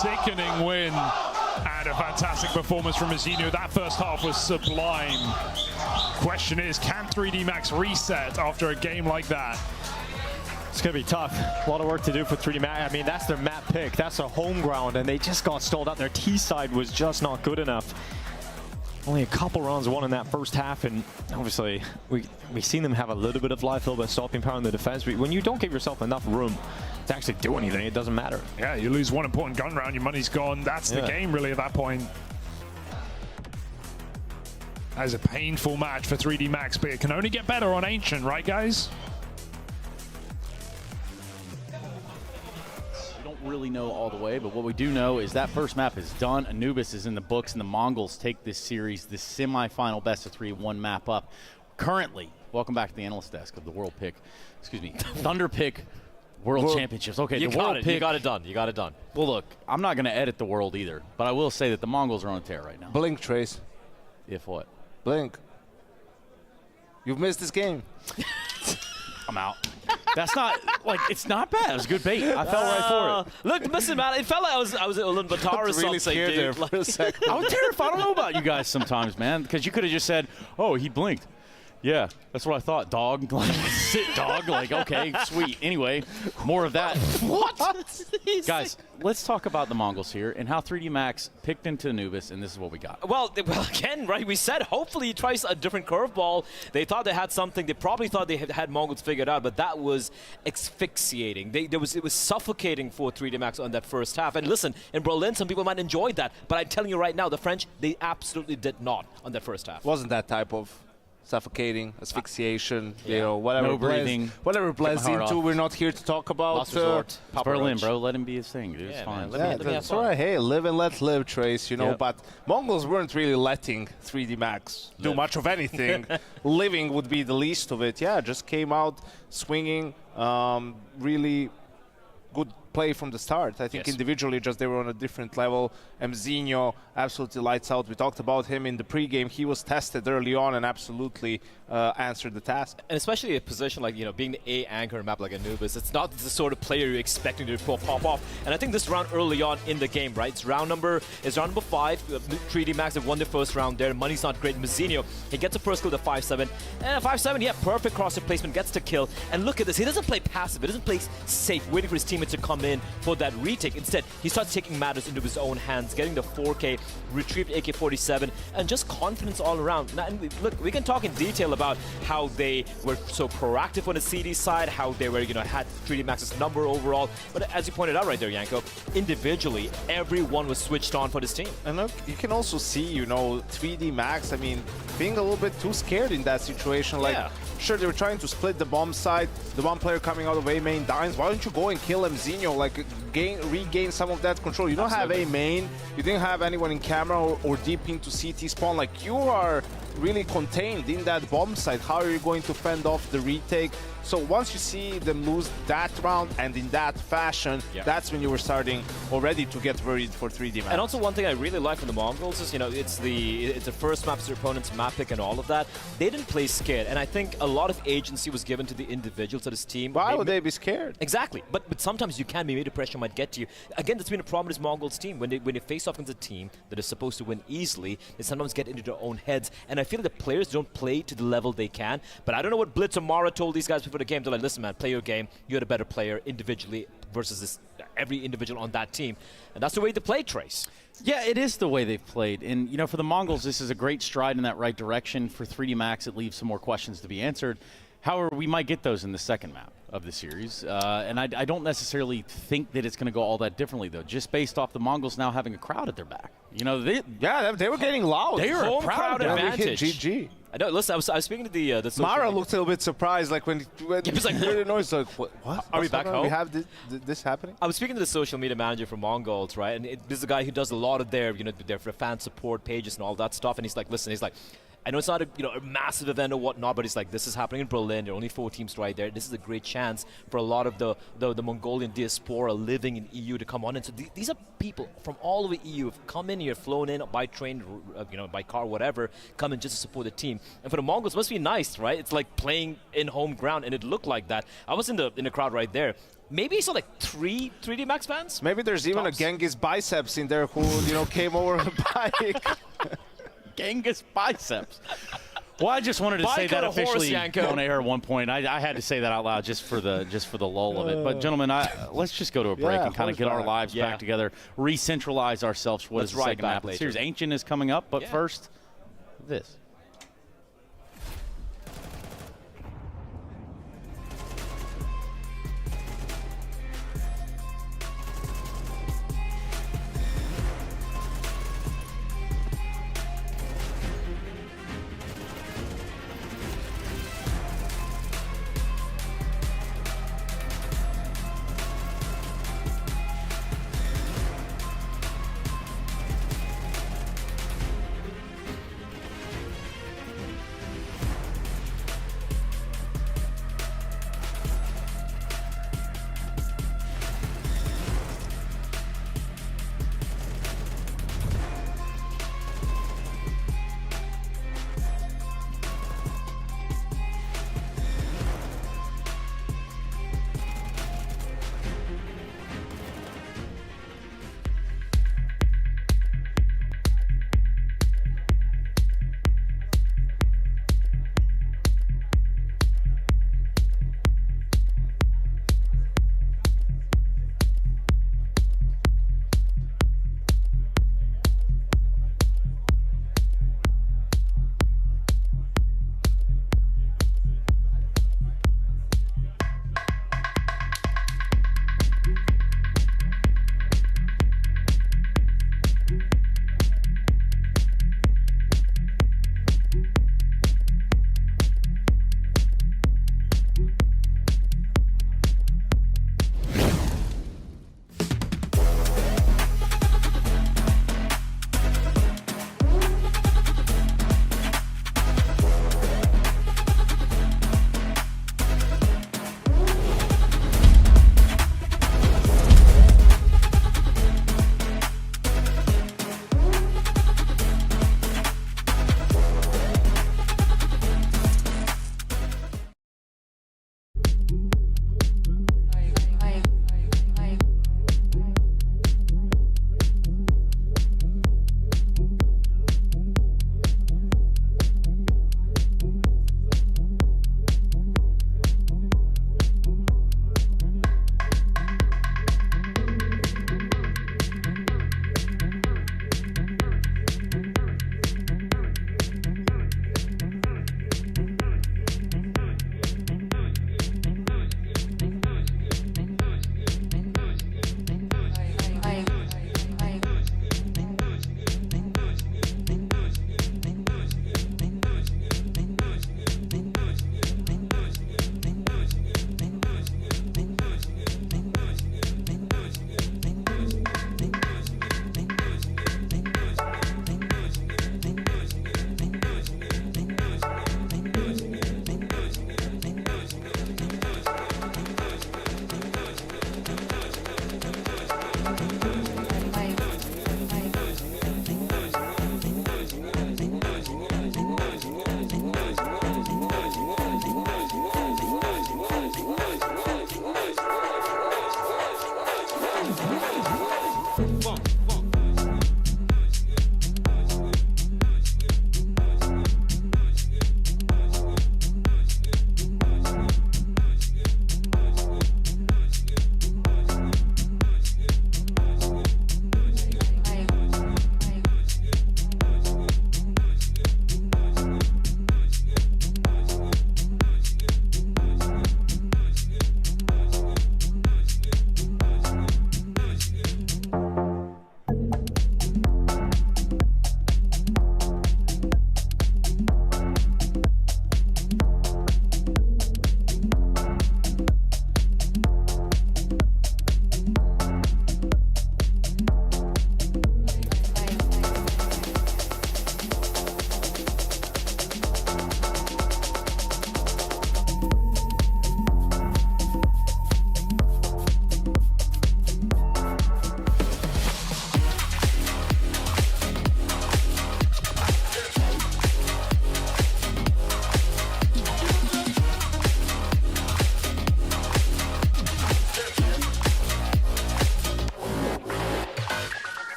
Speaker 17: sickening win and a fantastic performance from Mazinho. That first half was sublime. Question is, can 3D Max reset after a game like that?
Speaker 16: It's going to be tough. A lot of work to do for 3D Max. I mean, that's their map pick. That's their home ground, and they just got stalled out. Their T side was just not good enough. Only a couple rounds won in that first half, and obviously we've seen them have a little bit of life, a little bit of stopping power in the defense. When you don't give yourself enough room to actually do anything, it doesn't matter.
Speaker 17: Yeah, you lose one important gun round, your money's gone. That's the game, really, at that point. That is a painful match for 3D Max, but it can only get better on Ancient, right, guys?
Speaker 5: Really know all the way, but what we do know is that first map is done. Anubis is in the books, and the Mongols take this series, this semi-final best of 3, 1 map up. Currently, welcome back to the analyst desk of the Thunderpick World Championships. Okay,
Speaker 6: you
Speaker 5: the
Speaker 6: got
Speaker 5: World
Speaker 6: it.
Speaker 5: Pick.
Speaker 6: You got it done. You got it done.
Speaker 5: Well, look, I'm not going to edit the world either, but I will say that the Mongols are on a tear right now.
Speaker 7: Blink, Trace.
Speaker 5: If what?
Speaker 7: Blink. You've missed this game.
Speaker 5: I'm out. That's not, like, it's not bad. It was good bait. I fell right for it.
Speaker 6: Look, listen, man, it felt like I was a little Batar or
Speaker 7: really
Speaker 6: something,
Speaker 7: scared
Speaker 6: dude.
Speaker 7: there for a second.
Speaker 5: I was terrified. I don't know about you guys sometimes, man, because you could have just said, oh, he blinked. Yeah, that's what I thought, dog. Like, sit, dog. Like, okay, sweet. Anyway, more of that. What? Guys, let's talk about the Mongols here and how 3D Max picked into Anubis, and this is what we got.
Speaker 6: Well, again, right, we said hopefully he tries a different curveball. They thought they had something. They probably thought they had Mongols figured out, but that was asphyxiating. It was suffocating for 3D Max on that first half. And listen, in Berlin, some people might enjoy that, but I'm telling you right now, the French, they absolutely did not on that first half.
Speaker 7: Wasn't that type of suffocating, asphyxiation,
Speaker 6: yeah.
Speaker 7: you know, whatever
Speaker 5: No breathing.
Speaker 7: Whatever blends into,
Speaker 5: off.
Speaker 7: we're not here to talk about.
Speaker 6: Last resort.
Speaker 5: It's Berlin, bro. Let him be his thing, dude.
Speaker 6: Yeah,
Speaker 5: It's fine.
Speaker 6: man,
Speaker 7: That's all right. Hey, live and let live, Trace, you know,
Speaker 5: Yep.
Speaker 7: but Mongols weren't really letting 3D Max do much of anything. Living would be the least of it. Yeah, just came out swinging, really good play from the start. I think individually just they were on a different level. Mzinho absolutely lights out. We talked about him in the pregame. He was tested early on and absolutely answered the task.
Speaker 6: And especially a position like, you know, being the A anchor map like Anubis, it's not the sort of player you're expecting to pop off. And I think this round early on in the game, right? It's round number 5. 3D Max have won the first round there. Money's not great. Mzinho, he gets the first kill to 5-7. And 5-7, yeah, perfect crosshair placement, gets the kill. And look at this. He doesn't play passive. He doesn't play safe, waiting for his teammates to come in for that retake. Instead, he starts taking matters into his own hands, getting the 4K, retrieved AK-47, and just confidence all around. Now, and look, we can talk in detail about how they were so proactive on the CD side, how they were, you know, had 3D Max's number overall. But as you pointed out right there, Yanko, individually, everyone was switched on for this team.
Speaker 7: And look, you can also see, you know, 3D Max, I mean, being a little bit too scared in that situation. Like, sure, they were trying to split the bomb side. The one player coming out of A main dies. Why don't you go and kill Mzinho? Like, regain some of that control. You don't have A main. You didn't have anyone in camera or deep into CT spawn. Like, you are really contained in that bomb site. How are you going to fend off the retake? So once you see them lose that round and in that fashion, that's when you were starting already to get worried for 3D Max.
Speaker 6: And also one thing I really like from the Mongols is, you know, it's the first map to their opponent's map pick and all of that. They didn't play scared, and I think a lot of agency was given to the individuals of this team.
Speaker 7: Why would they be scared?
Speaker 6: Exactly, but sometimes you can be made. The pressure might get to you. Again, that's been a problem with this Mongols team. When they face off against a team that is supposed to win easily, they sometimes get into their own heads, and I feel like the players don't play to the level they can. But I don't know what Blitz or Mara told these guys before the game. They're like, listen, man, play your game. You're the better player individually versus every individual on that team. And that's the way they play, Trace.
Speaker 5: Yeah, it is the way they've played. And, you know, for the Mongols, this is a great stride in that right direction. For 3D Max, it leaves some more questions to be answered. However, we might get those in the second map of the series. And I don't necessarily think that it's going to go all that differently, though, just based off the Mongols now having a crowd at their back. You know, they were getting loud.
Speaker 6: They were home crowd advantage.
Speaker 7: GG.
Speaker 6: I know. Listen, I was speaking to the social
Speaker 7: Mara
Speaker 6: media.
Speaker 7: looked a little bit surprised, like when he was like, heard the noise, like, what?
Speaker 6: Are we back home?
Speaker 7: We have this happening?
Speaker 6: I was speaking to the social media manager from MONGOLZ, right? And this is a guy who does a lot of their, you know, their fan support pages and all that stuff. And he's like, listen, he's like, I know it's not a massive event or whatnot, but it's like this is happening in Berlin. There are only 4 teams right there. This is a great chance for a lot of the Mongolian diaspora living in EU to come on. And so these are people from all over EU who've come in here, flown in by train, by car, whatever, come in just to support the team. And for the Mongols, it must be nice, right? It's like playing in home ground, and it looked like that. I was in the crowd right there. Maybe I saw like 3 3D Max fans.
Speaker 7: Maybe there's even a Genghis Biceps in there who came over a bike.
Speaker 5: Genghis Biceps. Well, I just wanted to say that officially on air at one point. I had to say that out loud just for the lull of it. But gentlemen, let's just go to a break and kind of get our lives back together, re-centralize ourselves for what is the second map. Here's Ancient is coming up, but first, this.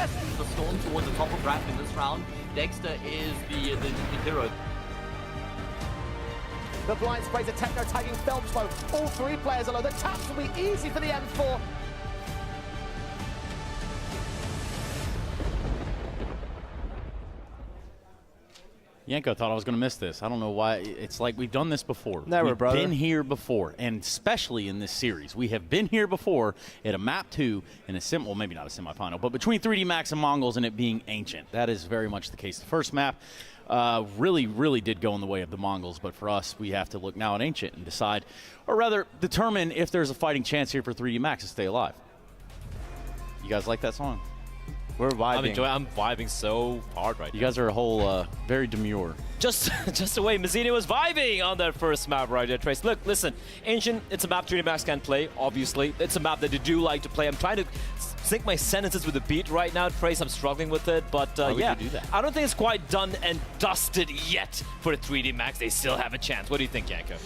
Speaker 3: Yes! The Storm towards the top of Raph in this round. Dexter is the hero.
Speaker 4: The blind sprays are techno tagging Phelps low. All three players are low. The taps will be easy for the M4.
Speaker 5: Yanko thought I was going to miss this. I don't know why. It's like we've done this before.
Speaker 7: Never,
Speaker 5: we've
Speaker 7: brother.
Speaker 5: been here before, and especially in this series. We have been here before at a map 2 in a well, maybe not a semifinal, but between 3D Max and Mongols and it being Ancient. That is very much the case. The first map really did go in the way of the Mongols, but for us, we have to look now at Ancient and decide, or rather determine if there's a fighting chance here for 3D Max to stay alive. You guys like that song?
Speaker 7: We're vibing.
Speaker 6: I'm vibing so hard right now.
Speaker 5: You guys are a whole very demure.
Speaker 6: Just the way Mazzini was vibing on that first map right there, Trace. Look, listen, Ancient, it's a map 3D Max can play, obviously. It's a map that you do like to play. I'm trying to sync my sentences with the beat right now, Trace. I'm struggling with it, but yeah, I don't think it's quite done and dusted yet for the 3D Max. They still have a chance. What do you think, Yanko?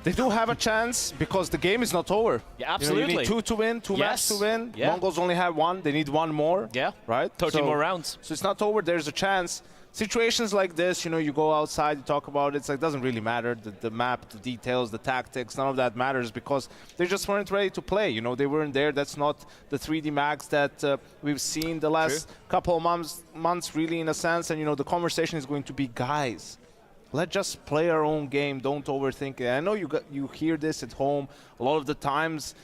Speaker 7: They do have a chance because the game is not over.
Speaker 6: Yeah, absolutely.
Speaker 7: You need 2 to win, 2 matches to win.
Speaker 6: Yeah.
Speaker 7: Mongols only have 1. They need 1 more.
Speaker 6: Yeah.
Speaker 7: Right?
Speaker 6: 13 more rounds.
Speaker 7: So it's not over. There's a chance. Situations like this, you go outside, you talk about it. It's like, it doesn't really matter. The map, the details, the tactics, none of that matters because they just weren't ready to play. They weren't there. That's not the 3D Max that we've seen the last couple of months really in a sense. And, the conversation is going to be, guys, let's just play our own game. Don't overthink it. I know you hear this at home a lot of the times.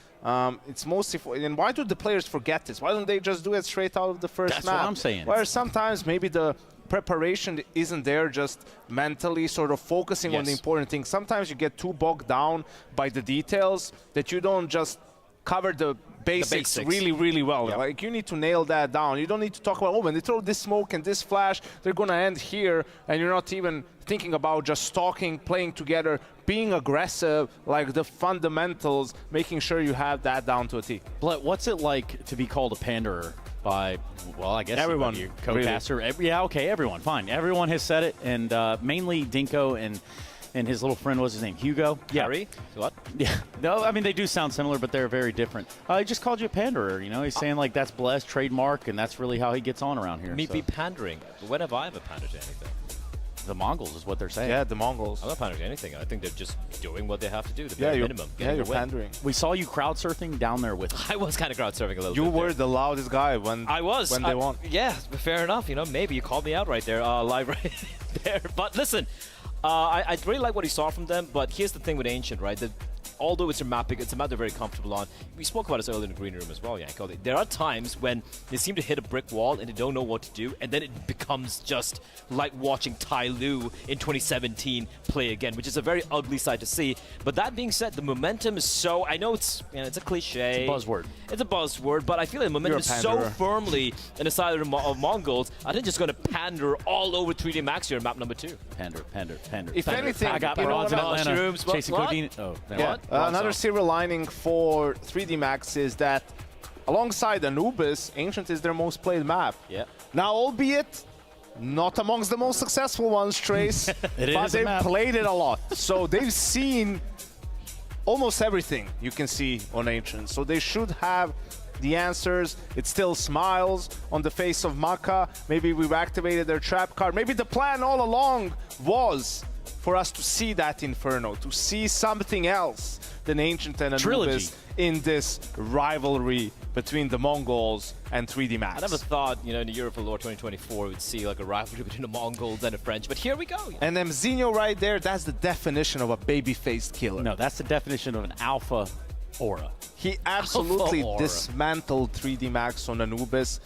Speaker 7: It's mostly and why do the players forget this? Why don't they just do it straight out of the first map?
Speaker 5: That's what I'm saying.
Speaker 7: Where sometimes maybe the preparation isn't there, just mentally sort of focusing on the important things. Sometimes you get too bogged down by the details that you don't just cover the basics really well.
Speaker 6: Yep.
Speaker 7: Like, you need to nail that down. You don't need to talk about, oh, when they throw this smoke and this flash, they're going to end here, and you're not even thinking about just stalking, playing together, being aggressive, like the fundamentals, making sure you have that down to a T.
Speaker 5: But what's it like to be called a panderer by, well, I guess
Speaker 7: everyone,
Speaker 5: your co-caster? Really? Yeah, okay, everyone, fine. Everyone has said it, and mainly Dinko and his little friend, what's his name, Hugo?
Speaker 6: Harry? What?
Speaker 5: Yeah. No, I mean, they do sound similar, but they're very different. He just called you a panderer, He's saying, like, that's Bless trademark, and that's really how he gets on around here.
Speaker 6: Me be pandering. When have I ever pandered to anything?
Speaker 5: The Mongols is what they're saying.
Speaker 7: Yeah, the Mongols.
Speaker 6: I'm not pandering to anything. I think they're just doing what they have to do, the bare minimum.
Speaker 7: You're pandering.
Speaker 5: We saw you crowd surfing down there with them.
Speaker 6: I was kind of crowd surfing a little bit.
Speaker 7: You were the loudest guy when
Speaker 6: I was.
Speaker 7: When they won.
Speaker 6: Yeah, fair enough. Maybe you called me out right there, live right there. But listen, I really like what he saw from them, but here's the thing with Ancient, right? Although it's a map they're very comfortable on. We spoke about this earlier in the green room as well, Yanko. There are times when they seem to hit a brick wall and they don't know what to do, and then it becomes just like watching Tai Lu in 2017 play again, which is a very ugly sight to see. But that being said, the momentum is so, I know it's it's a cliche.
Speaker 5: It's a buzzword.
Speaker 6: It's a buzzword, but I feel like the momentum is so firmly in the side of Mongols. I think just going to pander all over 3D Max here in map number 2.
Speaker 5: Pander.
Speaker 7: If anything,
Speaker 5: I got bronze in Atlanta. Chasing codeine. Oh,
Speaker 7: yeah. Another silver lining for 3D Max is that alongside Anubis, Ancient is their most played map.
Speaker 6: Yeah.
Speaker 7: Now, albeit not amongst the most successful ones, Trace, but they've played it a lot. So they've seen almost everything you can see on Ancient. So they should have the answers. It still smiles on the face of Maka. Maybe we've activated their trap card. Maybe the plan all along was for us to see that Inferno, to see something else than Ancient and Anubis in this rivalry between the Mongols and 3D Max.
Speaker 6: I never thought, in the Europe for Lore 2024 we'd see like a rivalry between the Mongols and the French, but here we go.
Speaker 7: And Mzinho right there, that's the definition of a baby-faced killer.
Speaker 5: No, that's the definition of an alpha aura.
Speaker 7: He absolutely dismantled 3D Max on Anubis.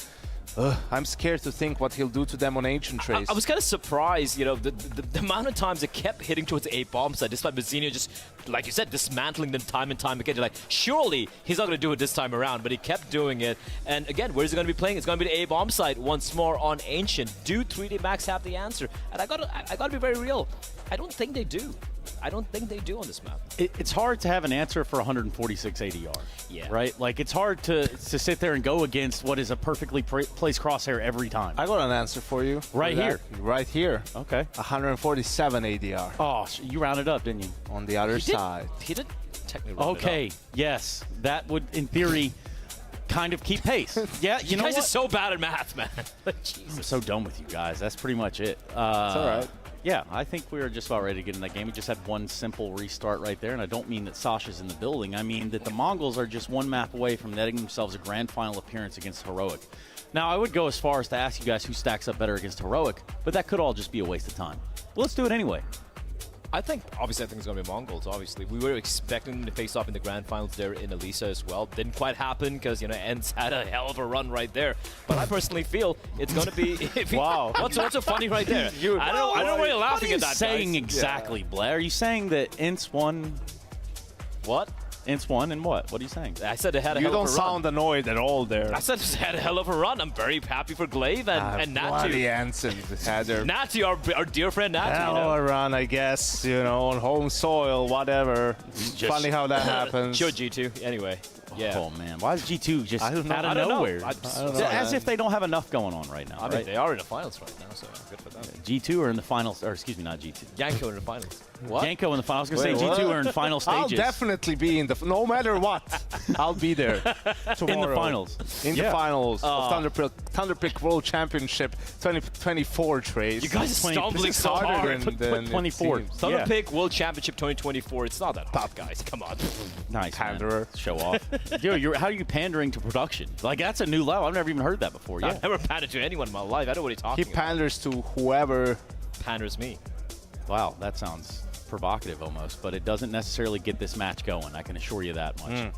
Speaker 7: I'm scared to think what he'll do to them on Ancient Trace.
Speaker 6: I was kind of surprised, the amount of times it kept hitting towards the 8 bomb side, despite Mazzini just, like you said, dismantling them time and time again. You're like, surely he's not going to do it this time around, but he kept doing it. And again, where's he going to be playing? It's going to be the 8 bomb side once more on Ancient. Do 3D Max have the answer? And I gotta be very real. I don't think they do. I don't think they do on this map.
Speaker 5: It's hard to have an answer for 146 ADR.
Speaker 6: Yeah.
Speaker 5: Right? Like, it's hard to sit there and go against what is a perfectly placed crosshair every time.
Speaker 7: I got an answer for you.
Speaker 5: Right here.
Speaker 7: Right here.
Speaker 5: Okay.
Speaker 7: 147 ADR.
Speaker 5: Oh, you rounded up, didn't you?
Speaker 7: On the other side.
Speaker 6: He did technically round
Speaker 5: Okay.
Speaker 6: it up.
Speaker 5: Yes. That would, in theory, kind of keep pace. Yeah, you know
Speaker 6: guys
Speaker 5: what?
Speaker 6: are so bad at math, man.
Speaker 5: I'm so done with you guys. That's pretty much it.
Speaker 7: It's all right.
Speaker 5: Yeah, I think we were just about ready to get in that game. We just had one simple restart right there, and I don't mean that Sasha's in the building. I mean that the Mongols are just one map away from netting themselves a grand final appearance against Heroic. Now, I would go as far as to ask you guys who stacks up better against Heroic, but that could all just be a waste of time. But let's do it anyway.
Speaker 6: I think it's going to be Mongols, obviously. We were expecting them to face off in the grand finals there in Elisa as well. Didn't quite happen because, you know, ENCE had a hell of a run right there. But I personally feel it's going to be...
Speaker 5: Wow.
Speaker 6: What's so funny right there? I don't know why you're laughing at that,
Speaker 5: What are you saying
Speaker 6: guys.
Speaker 5: exactly, Blair? Are you saying that ENCE won...
Speaker 6: What?
Speaker 5: ENCE won and what? What are you saying?
Speaker 6: I said it had a
Speaker 7: You
Speaker 6: hell of
Speaker 7: don't
Speaker 6: a run.
Speaker 7: sound annoyed at all there.
Speaker 6: I said it had a hell of a run. I'm very happy for Glaive and
Speaker 7: Bloody
Speaker 6: Natu.
Speaker 7: ENCE had their
Speaker 6: Natu, our dear friend Natu.
Speaker 7: hell of a run, I guess, you know, on home soil, whatever. Funny how that happens.
Speaker 6: Sure, G2. Anyway, yeah.
Speaker 5: Oh, man. Why is G2 just
Speaker 7: I don't know.
Speaker 5: out
Speaker 6: I
Speaker 5: of
Speaker 6: don't know.
Speaker 5: nowhere?
Speaker 6: I don't know,
Speaker 5: As
Speaker 7: man.
Speaker 5: if they don't have enough going on right now,
Speaker 6: I mean,
Speaker 5: right?
Speaker 6: they are in the finals right now, so good for them.
Speaker 5: G2 are in the finals, or excuse me, not G2.
Speaker 6: Yanko in the finals. What?
Speaker 5: Yanko in the finals. I was going to say
Speaker 7: Wait,
Speaker 5: G2
Speaker 7: what?
Speaker 5: are in final
Speaker 7: I'll
Speaker 5: stages.
Speaker 7: definitely be in the... No matter what, I'll be there tomorrow.
Speaker 5: In the finals.
Speaker 7: In
Speaker 5: Yeah.
Speaker 7: the finals of
Speaker 6: Oh.
Speaker 7: Thunderpick World Championship 2024 Trace.
Speaker 6: You guys are stumbling so hard.
Speaker 5: Put 24.
Speaker 6: Thunderpick World Championship 2024. It's not that hard, guys. Come on.
Speaker 5: Nice,
Speaker 7: Panderer.
Speaker 5: man. Show off. Dude, how are you pandering to production? Like, that's a new level. I've never even heard that before. Yeah.
Speaker 6: I've never pandered to anyone in my life. I don't know what you're talking
Speaker 7: He panders to whoever...
Speaker 6: about. Panders me.
Speaker 5: Wow, that sounds provocative almost, but it doesn't necessarily get this match going. I can assure you that much.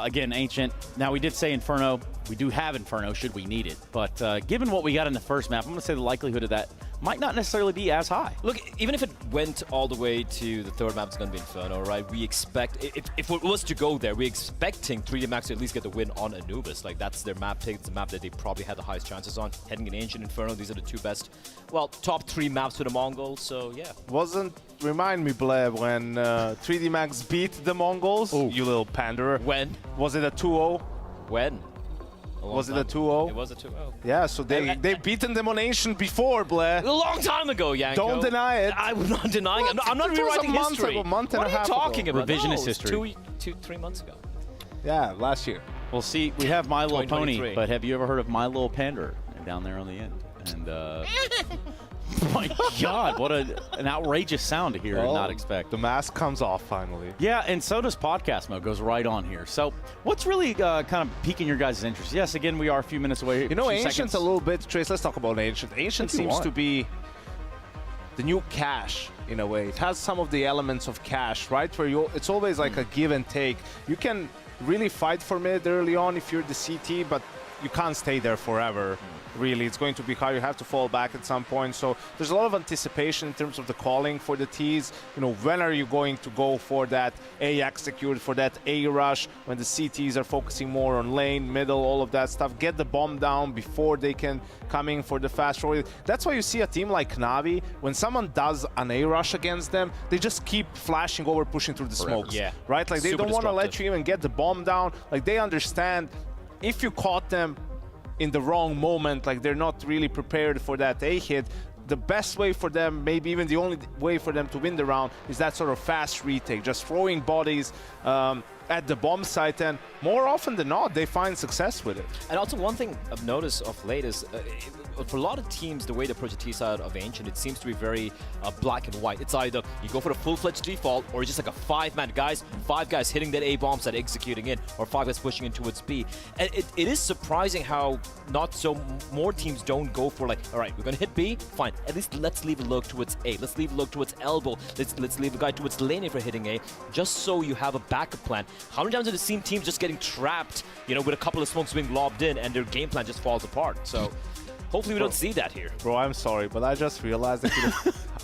Speaker 5: Again, Ancient. Now, we did say Inferno. We do have Inferno should we need it, but given what we got in the first map, I'm going to say the likelihood of that might not necessarily be as high.
Speaker 6: Look, even if it went all the way to the third map, it's going to be Inferno, right? We expect, if it was to go there, we're expecting 3D Max to at least get the win on Anubis. Like, that's their map pick. It's the map that they probably had the highest chances on. Heading in Ancient, Inferno, these are the two best, well, top 3 maps for the Mongols, so yeah.
Speaker 7: Remind me, Bleb, when 3D Max beat the Mongols?
Speaker 6: Ooh.
Speaker 7: You little panderer.
Speaker 6: When?
Speaker 7: Was it a 2-0?
Speaker 6: When?
Speaker 7: Was it a 2-0?
Speaker 6: It was a 2-0.
Speaker 7: Yeah, so they've beaten them on Ancient before, Blair.
Speaker 6: A long time ago, Yanko.
Speaker 7: Don't deny it.
Speaker 6: I'm not denying it. I'm not
Speaker 7: It was
Speaker 6: rewriting
Speaker 7: a month
Speaker 6: history.
Speaker 7: ago, month and
Speaker 6: what
Speaker 7: a
Speaker 6: are
Speaker 7: half
Speaker 6: you talking
Speaker 7: ago.
Speaker 6: about?
Speaker 5: Revisionist
Speaker 6: No, it was
Speaker 5: history.
Speaker 6: 3 months ago.
Speaker 7: Yeah, last year.
Speaker 5: Well, see, we have My Little Pony,
Speaker 6: 2023.
Speaker 5: but have you ever heard of My Little Panderer down there on the end? And, my God, what an outrageous sound to hear and not expect.
Speaker 7: The mask comes off finally.
Speaker 5: Yeah, and so does podcast mode. Goes right on here. So, what's really kind of piquing your guys' interest? Yes, again, we are a few minutes away.
Speaker 7: You know,
Speaker 5: few
Speaker 7: Ancient's
Speaker 5: seconds.
Speaker 7: a little bit... Trace, let's talk about Ancient. Ancient
Speaker 5: If you
Speaker 7: seems
Speaker 5: want.
Speaker 7: to be the new Cash, in a way. It has some of the elements of Cash, right? Where it's always like a give and take. You can really fight for mid early on if you're the CT, but you can't stay there forever. Really, it's going to be hard. You have to fall back at some point. So there's a lot of anticipation in terms of the calling for the Ts. You know, when are you going to go for that A execute, for that A rush, when the CTs are focusing more on lane, middle, all of that stuff. Get the bomb down before they can come in for the fast roll. That's why you see a team like Navi, when someone does an A rush against them, they just keep flashing over, pushing through the smokes.
Speaker 6: Yeah.
Speaker 7: Right? Like, they
Speaker 6: Super
Speaker 7: don't want to let
Speaker 6: disruptive.
Speaker 7: you even get the bomb down. Like, they understand if you caught them in the wrong moment, like they're not really prepared for that A hit, the best way for them, maybe even the only way for them to win the round, is that sort of fast retake, just throwing bodies at the bomb site, and more often than not, they find success with it.
Speaker 6: And also one thing I've noticed of late is, for a lot of teams, the way they approach the T side of Ancient, it seems to be very black and white. It's either you go for the full-fledged default, or just like a 5-man guys, 5 guys hitting that A bomb site, executing it, or 5 guys pushing in towards B. And it is surprising how more teams don't go for like, all right, we're gonna hit B, fine. At least let's leave a look towards A. Let's leave a look towards elbow. Let's leave a guy towards lane if we're hitting A, just so you have a backup plan. How many times have you seen teams just getting trapped, you know, with a couple of smokes being lobbed in and their game plan just falls apart? So hopefully we don't see that here.
Speaker 7: Bro, I'm sorry, but I just realized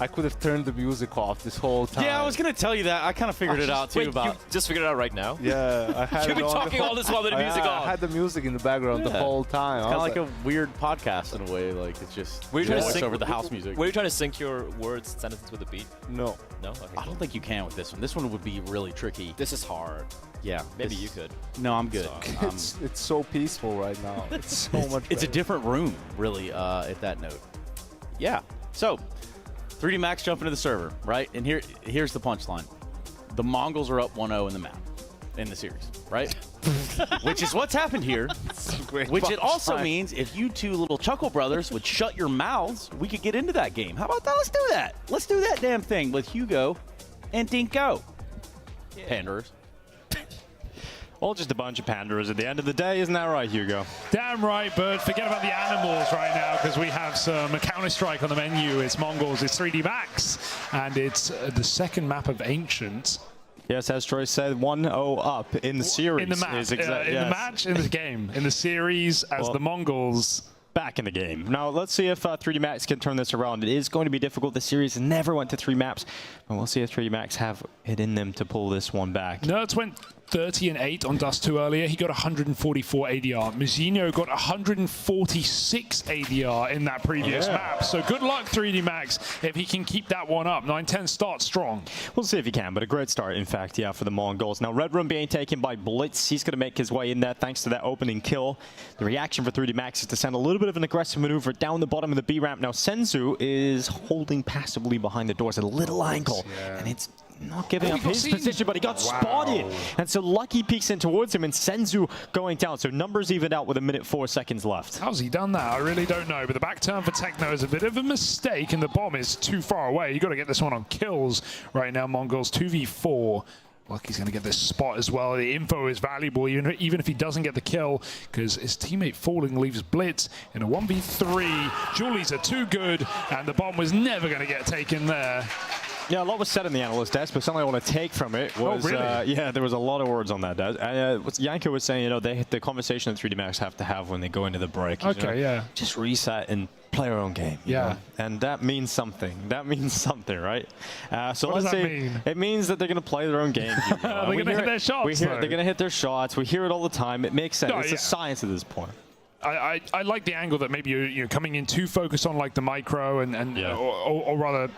Speaker 7: I could have turned the music off this whole time.
Speaker 5: Yeah, I was going to tell you that. I kind of figured it out, too.
Speaker 6: Wait, you just figured it out right now?
Speaker 7: Yeah, I had
Speaker 6: You've been talking all this while with the music on.
Speaker 7: I had the music in the background the whole time.
Speaker 5: It's kind of like a weird podcast in a way. Like, it's just voice over the house music.
Speaker 6: Were you trying to sync your words, sentences with the beat?
Speaker 7: No.
Speaker 6: No? Okay,
Speaker 5: I don't think you can with this one. This one would be really tricky.
Speaker 6: This is hard.
Speaker 5: Yeah.
Speaker 6: Maybe you could.
Speaker 5: No, I'm good.
Speaker 7: It's so peaceful right now. It's so much
Speaker 5: It's a
Speaker 7: better.
Speaker 5: different room, really, at that note. Yeah. So, 3D Max jump into the server, right? And here's the punchline. The Mongols are up 1-0 in the map, in the series, right? which is what's happened here. Which it also
Speaker 7: punchline.
Speaker 5: means if you two little Chuckle brothers would shut your mouths, we could get into that game. How about that? Let's do that. Let's do that damn thing with Hugo and Dinko. Panderers.
Speaker 16: All just a bunch of panderers at the end of the day, isn't that right, Hugo?
Speaker 17: Damn right, but forget about the animals right now because we have some Counter-Strike on the menu. It's MONGOLZ, it's 3D Max, and it's the second map of Ancient.
Speaker 16: Yes, as Troy said, 1-0 up in the series.
Speaker 17: In the match, the match, in the game, in the series as the MONGOLZ.
Speaker 16: Back in the game. Now, let's see if 3D Max can turn this around. It is going to be difficult. The series never went to 3 maps, and we'll see if 3D Max have it in them to pull this one back.
Speaker 17: Nerds went 30-8 on Dust 2 earlier. He got 144 ADR. Mizzino got 146 ADR in that previous map. So good luck, 3D Max, if he can keep that one up. 9-10 start strong.
Speaker 16: We'll see if he can, but a great start, in fact, yeah, for the MONGOLZ. Now, Red Room being taken by Blitz. He's going to make his way in there thanks to that opening kill. The reaction for 3D Max is to send a little bit of an aggressive maneuver down the bottom of the B ramp. Now, Senzu is holding passively behind the doors at a little angle, and it's not giving up his position, but he got spotted. And so Lucky peeks in towards him, and Senzu going down. So numbers evened out with 1:04 seconds left.
Speaker 17: How's he done that? I really don't know. But the back turn for Techno is a bit of a mistake, and the bomb is too far away. You got to get this one on kills right now, MONGOLZ 2v4. Lucky's going to get this spot as well. The info is valuable, even if he doesn't get the kill, because his teammate falling leaves Blitz in a 1v3. Julies are too good, and the bomb was never going to get taken there.
Speaker 16: Yeah, a lot was said in the analyst desk, but something I want to take from it was, yeah, there was a lot of words on that desk. Yanko was saying, you know, the conversation that 3D Max have to have when they go into the break.
Speaker 17: Okay, yeah.
Speaker 16: Just reset and play our own game. You know? And that means something. That means something, right? So
Speaker 17: what
Speaker 16: let's
Speaker 17: does
Speaker 16: say
Speaker 17: that mean?
Speaker 16: It means that they're going to play their own game.
Speaker 17: They're going to hit their shots.
Speaker 16: They're going to hit their shots. We hear it all the time. It makes sense.
Speaker 17: No,
Speaker 16: It's a science at this point.
Speaker 17: I like the angle that maybe you're coming in too focused on like the micro and or rather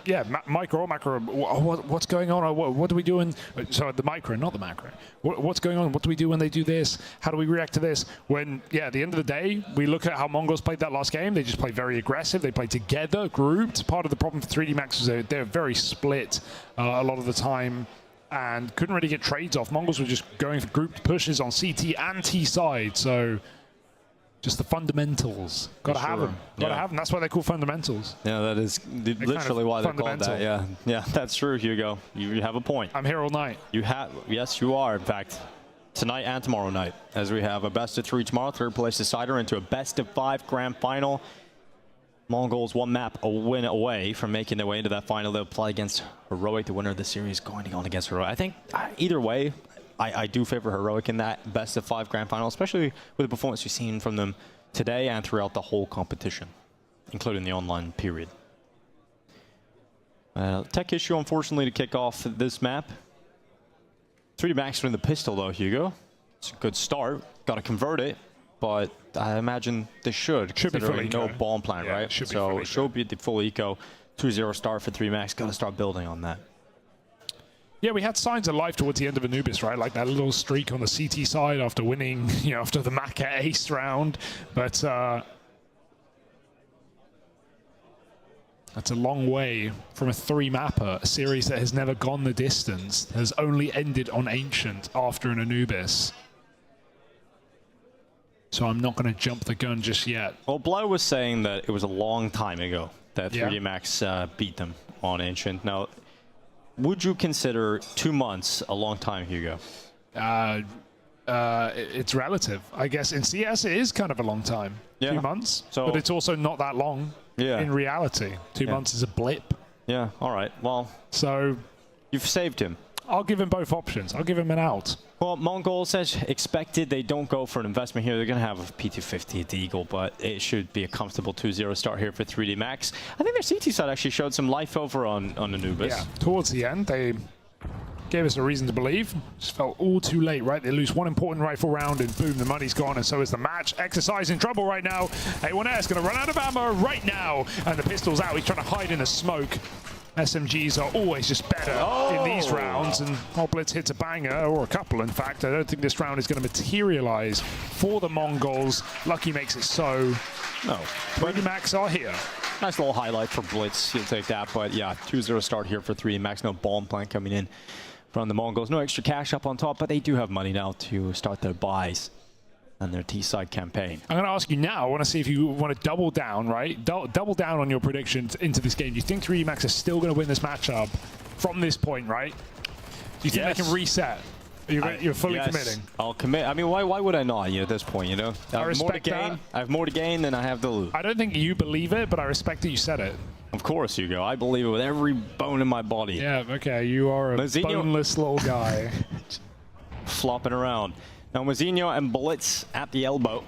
Speaker 17: micro or macro. What's going on? What are we doing? So the micro, not the macro. What's going on? What do we do when they do this? How do we react to this? When at the end of the day, we look at how MONGOLZ played that last game. They just played very aggressive. They played together, grouped. Part of the problem for 3D Max is they're very split a lot of the time, and couldn't really get trades off. MONGOLZ were just going for grouped pushes on CT and T side. So just the fundamentals. Got to have them. Got to have them. That's why they're called fundamentals.
Speaker 16: Yeah, that is literally why they're called that. Yeah, that's true, Hugo. You have a point.
Speaker 17: I'm here all night.
Speaker 16: Yes, you are, in fact. Tonight and tomorrow night, as we have a best-of-3 tomorrow, third place decider into a best-of-5 grand final. MONGOLZ one map a win away from making their way into that final. They'll play against Heroic, the winner of the series, going on against Heroic. I think either way, I do favor Heroic in that best-of-5 grand final, especially with the performance we've seen from them today and throughout the whole competition, including the online period. Tech issue, unfortunately, to kick off this map. 3D Max winning the pistol, though, Hugo. It's a good start. Got to convert it, but I imagine they should be full eco. No bomb plan, right? So it should be the full eco. 2-0 start for 3D Max. Got to start building on that.
Speaker 17: Yeah, we had signs of life towards the end of Anubis, right? Like that little streak on the CT side after winning, after the Maka ace round. But that's a long way from a 3-mapper, a series that has never gone the distance, has only ended on Ancient after an Anubis. So I'm not going to jump the gun just yet.
Speaker 16: Well, Blau was saying that it was a long time ago that 3D Max beat them on Ancient. Now, would you consider 2 months a long time, Hugo?
Speaker 17: It's relative. I guess in CS it is kind of a long time. 2 months. But it's also not that long in reality. 2 months is a blip.
Speaker 16: Yeah, all right. Well,
Speaker 17: so
Speaker 16: you've saved him.
Speaker 17: I'll give him both options. I'll give him an out.
Speaker 16: Well, MONGOLZ, as expected, they don't go for an investment here. They're going to have a P250 at the Eagle, but it should be a comfortable 2-0 start here for 3D Max. I think their CT side actually showed some life over on Anubis.
Speaker 17: Yeah, towards the end, they gave us a reason to believe. Just felt all too late, right? They lose one important rifle round, and boom, the money's gone, and so is the match. Exercise in trouble right now. A1S going to run out of ammo right now, and the pistol's out. He's trying to hide in the smoke. SMGs are always just better in these rounds, and Blitz hits a banger, or a couple in fact. I don't think this round is going to materialize for the MONGOLZ. Lucky makes it so. No. 3D Max are here.
Speaker 16: Nice little highlight for Blitz. He'll take that, but yeah, 2-0 start here for 3D Max. No bomb plan coming in from the Mongols. No extra cash up on top, but they do have money now to start their buys and their T-side campaign.
Speaker 17: I'm going to ask you now, I want to see if you want to double down, right? Double down on your predictions into this game. Do you think 3D Max is still going to win this matchup from this point, right? Do you think they can reset? You're fully committing?
Speaker 16: I'll commit. I mean, why would I not, at this point, I have more to gain. I have more to gain than I have to lose.
Speaker 17: I don't think you believe it, but I respect that you said it.
Speaker 16: Of course, Hugo. I believe it with every bone in my body.
Speaker 17: Yeah, okay. You are a boneless little guy.
Speaker 16: Flopping around. Now, Mazinho and Blitz at the elbow.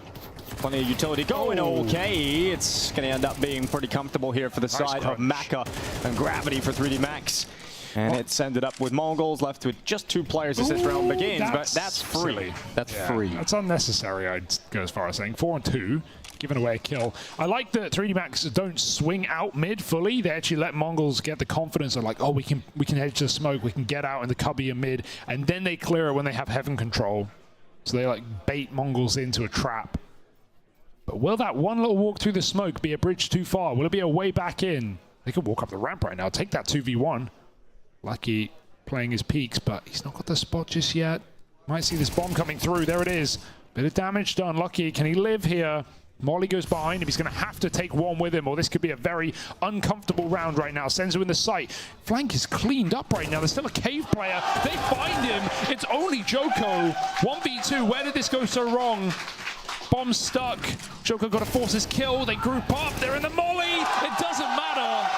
Speaker 16: Plenty of utility going. Okay, it's going to end up being pretty comfortable here for the side of Maka and Gravity for 3D Max. And it's ended up with Mongols left with just 2 players as this round begins, but that's free.
Speaker 17: Silly.
Speaker 16: That's free.
Speaker 17: That's unnecessary, I'd go as far as saying. 4 and 2, giving away a kill. I like that 3D Max don't swing out mid fully. They actually let Mongols get the confidence of like, oh, we can hedge the smoke, we can get out in the cubby and mid, and then they clear it when they have heaven control. So they like bait Mongols into a trap. But will that one little walk through the smoke be a bridge too far? Will it be a way back in? They could walk up the ramp right now, take that 2v1. Lucky playing his peaks, but he's not got the spot just yet. Might see this bomb coming through. There it is. Bit of damage done. Lucky, can he live here? Molly goes behind him. He's going to have to take one with him, or this could be a very uncomfortable round right now. Senzu in the sight. Flank is cleaned up right now. There's still a cave player. They find him. It's only Joko. 1v2. Where did this go so wrong? Bomb stuck. Joko got to force his kill. They group up. They're in the molly. It doesn't matter.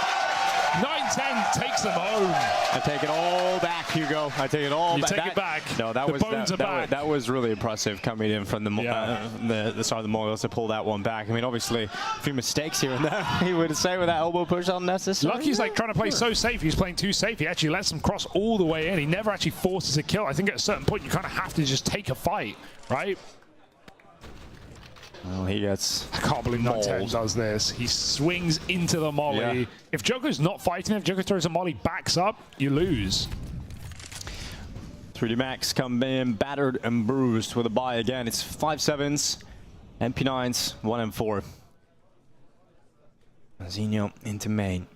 Speaker 17: 9-10 takes them home.
Speaker 16: I take it all back, Hugo. I take it all back.
Speaker 17: You take it back.
Speaker 16: No, that was really impressive coming in from the side of the Mongols to pull that one back. I mean, obviously, a few mistakes here and there. He would say with that elbow push unnecessary.
Speaker 17: Lucky's like trying to play so safe. He's playing too safe. He actually lets them cross all the way in. He never actually forces a kill. I think at a certain point, you kind of have to just take a fight, right?
Speaker 16: Well, he gets...
Speaker 17: I can't believe 9-10 does this. He swings into the molly.
Speaker 16: Yeah.
Speaker 17: If Joko's not fighting, if Joko throws a molly, backs up, you lose.
Speaker 16: 3D Max come in battered and bruised with a buy again. It's 5-7s, MP9s, 1 and 4. Mazinho into main.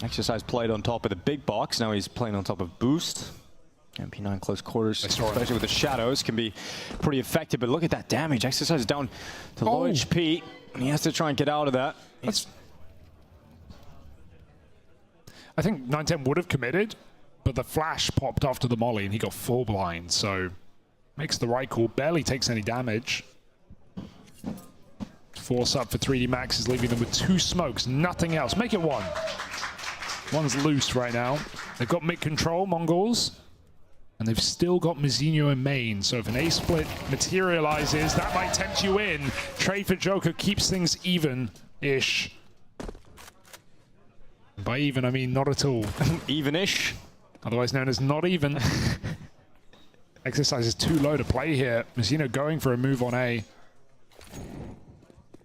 Speaker 16: Exercise played on top of the big box. Now he's playing on top of boost. MP9 close quarters, especially with the shadows, can be pretty effective. But look at that damage. Exercise down to low HP. And he has to try and get out of that.
Speaker 17: I think 9-10 would have committed, but the flash popped after the molly and he got full blind. So makes the right call. Barely takes any damage. Force up for 3D Max is leaving them with 2 smokes, nothing else. Make it 1. One's loose right now. They've got mid control, Mongols. And they've still got Mazinho in main, so if an A-split materializes, that might tempt you in. Trade for Joko keeps things even-ish. By even, I mean not at all.
Speaker 16: Even-ish.
Speaker 17: Otherwise known as not even. Exercise is too low to play here. Mazinho going for a move on A.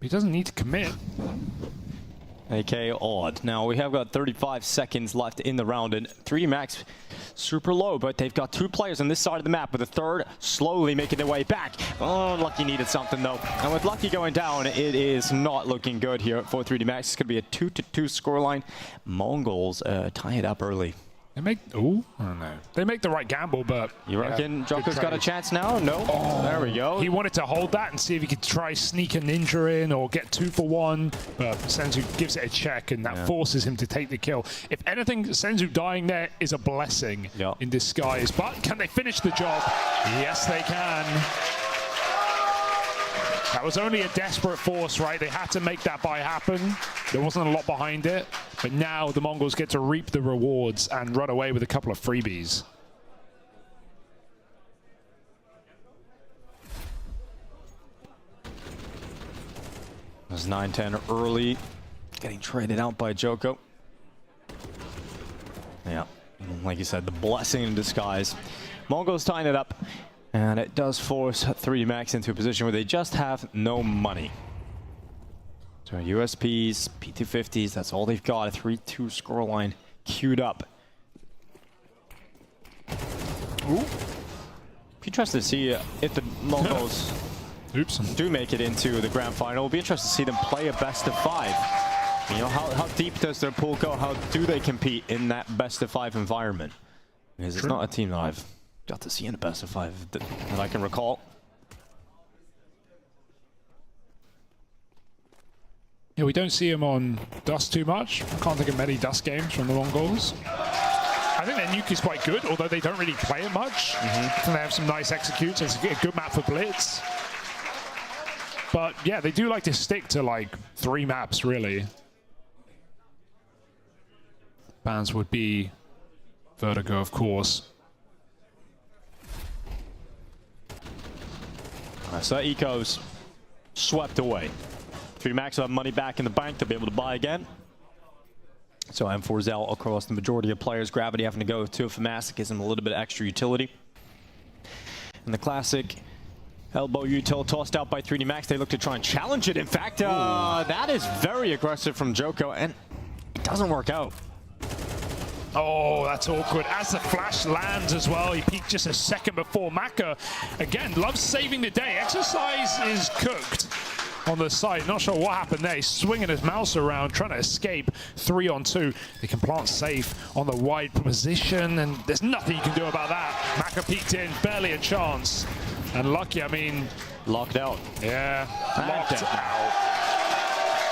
Speaker 17: He doesn't need to commit.
Speaker 16: AK odd. Now we have got 35 seconds left in the round, and 3D Max super low, but they've got 2 players on this side of the map, with a third slowly making their way back. Oh, Lucky needed something though. And with Lucky going down, it is not looking good here for 3D Max. It's going to be a 2-2 scoreline. Mongols tie it up early.
Speaker 17: They make, I don't know. They make the right gamble, but...
Speaker 16: You reckon Joko's got a chance now? No?
Speaker 17: Oh,
Speaker 16: there we go.
Speaker 17: He wanted to hold that and see if he could try sneak a ninja in or get 2 for 1, but Senzu gives it a check and that forces him to take the kill. If anything, Senzu dying there is a blessing in disguise. But can they finish the job? Yes, they can. That was only a desperate force, right? They had to make that buy happen. There wasn't a lot behind it. But now the Mongols get to reap the rewards and run away with a couple of freebies.
Speaker 16: It was 9-10 early, getting traded out by Joko. Yeah, like you said, the blessing in disguise. Mongols tying it up. And it does force 3D Max into a position where they just have no money. So USPs, P250s, that's all they've got. A 3-2 scoreline queued up. Ooh. Be interested to see if the Mongols do make it into the grand final. It'll be interesting to see them play a best of 5. You know, how deep does their pool go? How do they compete in that best of 5 environment? Because it's not a team that I've got to see in a best of 5 that I can recall.
Speaker 17: Yeah, we don't see him on Dust too much. I can't think of many Dust games from the Mongols. I think their nuke is quite good, although they don't really play it much. I think they have some nice executes. It's a good map for Blitz. But yeah, they do like to stick to like 3 maps, really. Bans would be Vertigo, of course.
Speaker 16: So that eco's swept away. 3D Max will have money back in the bank to be able to buy again. So M4Zell across the majority of players. Gravity having to go to a FAMAS gives him a little bit of extra utility. And the classic elbow util tossed out by 3D Max. They look to try and challenge it. In fact, that is very aggressive from Joko, and it doesn't work out.
Speaker 17: Oh, that's awkward. As the flash lands as well, he peeked just a second before. Maka, again, loves saving the day. Exercise is cooked on the side. Not sure what happened there. He's swinging his mouse around, trying to escape 3 on 2. They can plant safe on the wide position, and there's nothing you can do about that. Maka peeked in, barely a chance. And Lucky, I mean...
Speaker 16: Locked out.
Speaker 17: Yeah, locked out.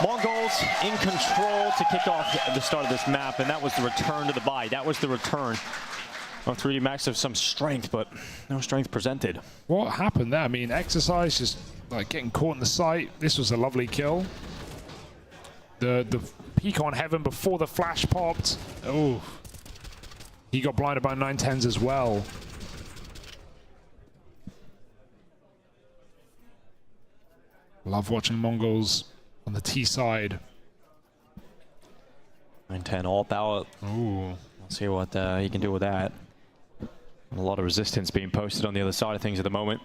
Speaker 16: MONGOLZ in control to kick off the start of this map, and that was the return to the buy. That was the return of 3D Max of some strength, but no strength presented.
Speaker 17: What happened there? I mean, Exercise just like getting caught in the sight. This was a lovely kill. The peek on Heaven before the flash popped. Oh, he got blinded by 910s as well. Love watching MONGOLZ on the T side.
Speaker 16: 910 all power.
Speaker 17: Ooh.
Speaker 16: Let's see what he can do with that. A lot of resistance being posted on the other side of things at the moment.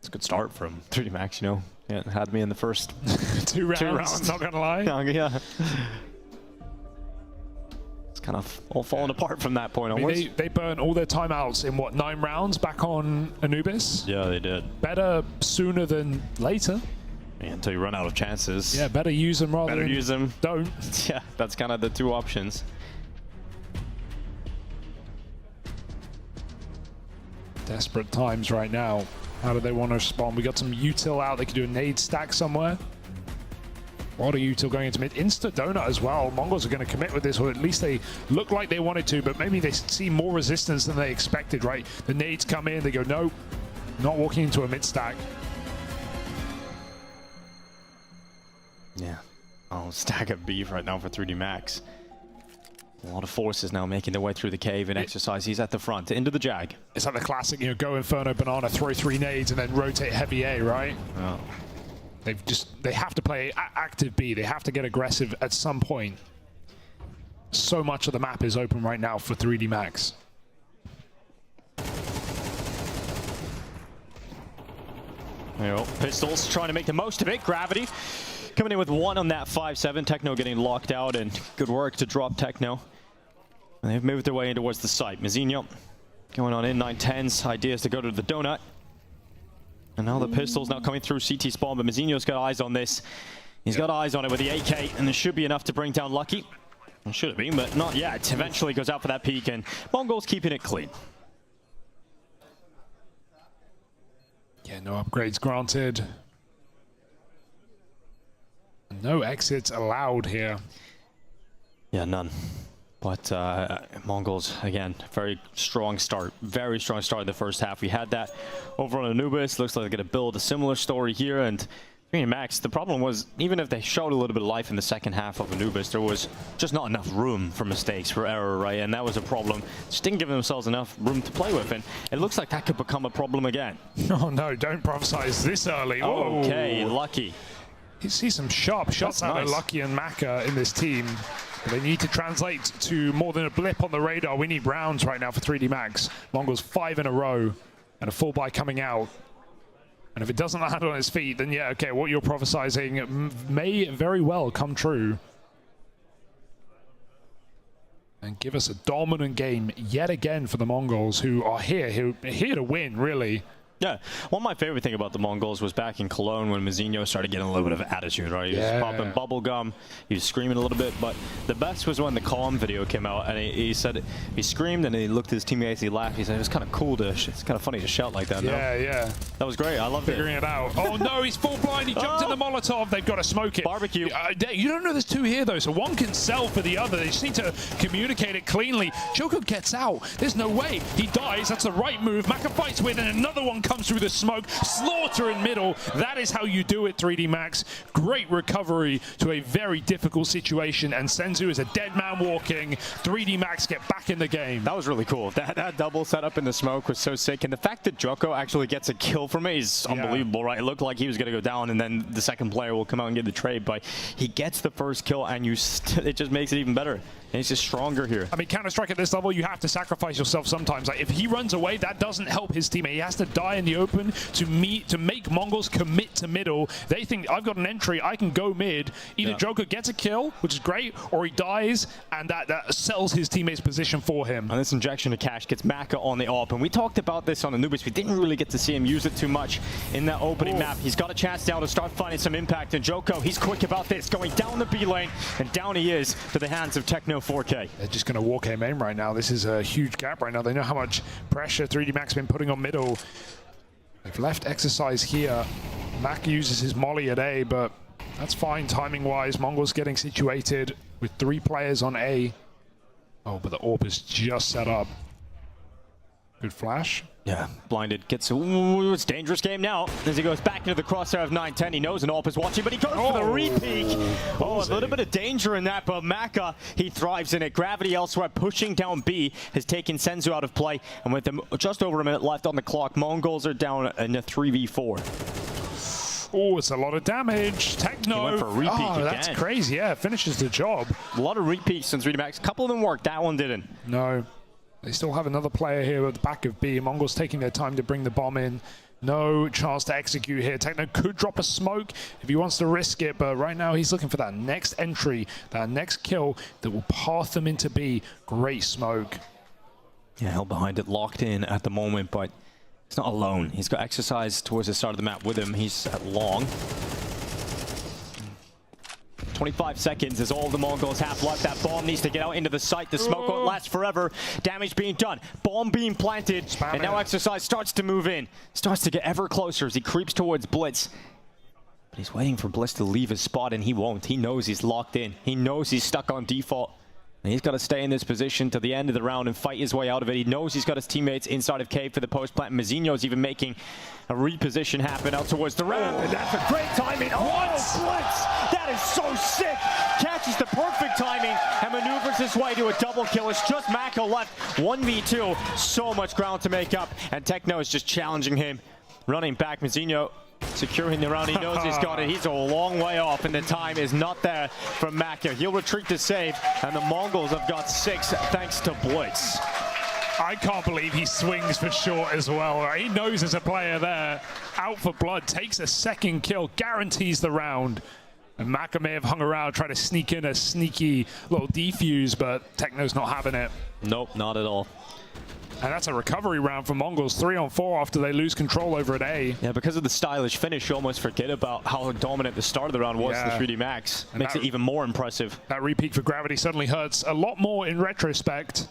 Speaker 16: It's a good start from 3D Max, you know. Yeah, it had me in the first
Speaker 17: 2 rounds, not gonna lie.
Speaker 16: Yeah. It's kind of all falling apart from that point onwards.
Speaker 17: I mean, they burned all their timeouts in, what, 9 rounds back on Anubis?
Speaker 16: Yeah, they did.
Speaker 17: Better sooner than later.
Speaker 16: Yeah, until you run out of chances.
Speaker 17: Yeah, better use them rather than
Speaker 16: use them.
Speaker 17: Don't.
Speaker 16: Yeah, that's kind of the 2 options.
Speaker 17: Desperate times right now. How do they want to respond? We got some util out. They could do a nade stack somewhere. What are util going into mid? Insta donut as well. MONGOLZ are going to commit with this, or at least they look like they wanted to, but maybe they see more resistance than they expected, right? The nades come in, they go, nope, not walking into a mid stack.
Speaker 16: Yeah. Oh, stack of beef right now for 3D Max. A lot of forces now making their way through the cave and Exercise. He's at the front, into the Jag.
Speaker 17: It's like the classic, you know, go Inferno Banana, throw 3 nades, and then rotate heavy A, right?
Speaker 16: Oh.
Speaker 17: They have to play active B. They have to get aggressive at some point. So much of the map is open right now for 3D Max.
Speaker 16: You know, Pistols trying to make the most of it. Gravity coming in with 1 on that 5-7. Techno getting locked out, and good work to drop Techno. And they've moved their way in towards the site. Mizinho going on in 910s. Ideas to go to the donut. And now the Pistols now coming through CT spawn, but Mizinho's got eyes on this. He's got eyes on it with the AK, and it should be enough to bring down Lucky. It should have been, but not yet. Eventually goes out for that peek, and MONGOLZ keeping it clean.
Speaker 17: Yeah, no upgrades granted. No exits allowed here.
Speaker 16: Yeah, none. But MONGOLZ, again, very strong start. Very strong start in the first half. We had that over on Anubis. Looks like they're going to build a similar story here. And 3D Max, the problem was, even if they showed a little bit of life in the second half of Anubis, there was just not enough room for mistakes, for error, right? And that was a problem. Just didn't give themselves enough room to play with. And it looks like that could become a problem again.
Speaker 17: Oh, no, don't prophesize this early. Whoa.
Speaker 16: Okay, Lucky.
Speaker 17: You see some sharp shots out of Lucky and Maka in this team. But they need to translate to more than a blip on the radar. We need rounds right now for 3D Max. MONGOLZ 5 in a row and a full buy coming out. And if it doesn't land on his feet, then yeah, okay, what you're prophesizing may very well come true. And give us a dominant game yet again for the MONGOLZ, who are here to win, really.
Speaker 16: Yeah, one of my favorite thing about the Mongols was back in Cologne when Mazinho started getting a little bit of attitude, right? He was popping bubble gum, he was screaming a little bit, but the best was when the Calm video came out, and he said he screamed and he looked at his teammates, he laughed, he said it was kind of cool to, it's kind of funny to shout like that.
Speaker 17: Yeah.
Speaker 16: That was great, I loved
Speaker 17: Figuring it out. Oh no, he's full blind, he jumped in the Molotov, they've got to smoke it.
Speaker 16: Barbecue.
Speaker 17: You don't know there's two here though, so one can sell for the other, they just need to communicate it cleanly. Joko gets out, there's no way, he dies, that's the right move, Maka fights with, and another one comes through the smoke, slaughter in middle. That is how you do it, 3D Max. Great recovery to a very difficult situation, and Senzu is a dead man walking. 3D Max get back in the game.
Speaker 16: That was really cool. That double setup in the smoke was so sick, and the fact that Joko actually gets a kill from it is unbelievable, right? It looked like he was going to go down, and then the second player will come out and get the trade, but he gets the first kill, and it just makes it even better. And he's just stronger here.
Speaker 17: I mean, Counter-Strike at this level, you have to sacrifice yourself sometimes. Like, if he runs away, that doesn't help his teammate. He has to die in the open to make Mongols commit to middle. They think, I've got an entry, I can go mid. Either Joker gets a kill, which is great, or he dies, and that sells his teammate's position for him.
Speaker 16: And this injection of cash gets Maka on the AWP. And we talked about this on Anubis. We didn't really get to see him use it too much in that opening map. He's got a chance now to start finding some impact. And Joko, he's quick about this, going down the B lane, and down he is to the hands of Techno 4K.
Speaker 17: They're just going to walk him in right now. This is a huge gap right now. They know how much pressure 3D Max has been putting on middle. They've left exercise here. Mac uses his molly at A, but that's fine timing-wise. Mongols getting situated with 3 players on A. Oh, but the AWP is just set up. Good flash.
Speaker 16: Yeah, blinded. Gets it's a dangerous game now as he goes back into the crosshair of 910. He knows an AWP is watching, but he goes for the repeat. Oh, a little bit of danger in that, but Maka, he thrives in it. Gravity elsewhere, pushing down B, has taken Senzu out of play, and with them just over a minute left on the clock, Mongols are down in a 3v4.
Speaker 17: Oh, it's a lot of damage. Techno.
Speaker 16: He went for a repeat again.
Speaker 17: That's crazy. Yeah, finishes the job.
Speaker 16: A lot of repeats since 3D Max. A couple of them worked. That one didn't.
Speaker 17: No. They still have another player here at the back of B. Mongols taking their time to bring the bomb in. No chance to execute here. Techno could drop a smoke if he wants to risk it, but right now he's looking for that next entry, that next kill that will path them into B. Great smoke.
Speaker 16: Yeah, held behind it, locked in at the moment, but he's not alone. He's got exercise towards the start of the map with him. He's at long. 25 seconds is all the Mongols have left. That bomb needs to get out into the site. The smoke won't last forever. Damage being done. Bomb being planted. And now exercise starts to move in. Starts to get ever closer as he creeps towards Blitz. But he's waiting for Blitz to leave his spot, and he won't. He knows he's locked in. He knows he's stuck on default. And he's got to stay in this position to the end of the round and fight his way out of it. He knows he's got his teammates inside of cave for the post-plant. Mazinho's even making a reposition happen out towards the ramp. And that's a great timing. Oh, Blitz! That is so sick! Catches the perfect timing and maneuvers his way to a double kill. It's just Mako left. 1v2. So much ground to make up. And Techno is just challenging him. Running back, Mazinho securing the round. He knows he's got it. He's a long way off, and the time is not there for Maka. He'll retreat to save, and the Mongols have got 6 thanks to Blitz.
Speaker 17: I can't believe he swings for short as well. Right? He knows there's a player there. Out for blood, takes a second kill, guarantees the round. And Maka may have hung around, trying to sneak in a sneaky little defuse, but Techno's not having it.
Speaker 16: Nope, not at all.
Speaker 17: And that's a recovery round for Mongols, 3-on-4 after they lose control over at A.
Speaker 16: Yeah, because of the stylish finish, you almost forget about how dominant the start of the round was in the 3D Max. And makes it even more impressive.
Speaker 17: That repeat for Gravity suddenly hurts a lot more in retrospect.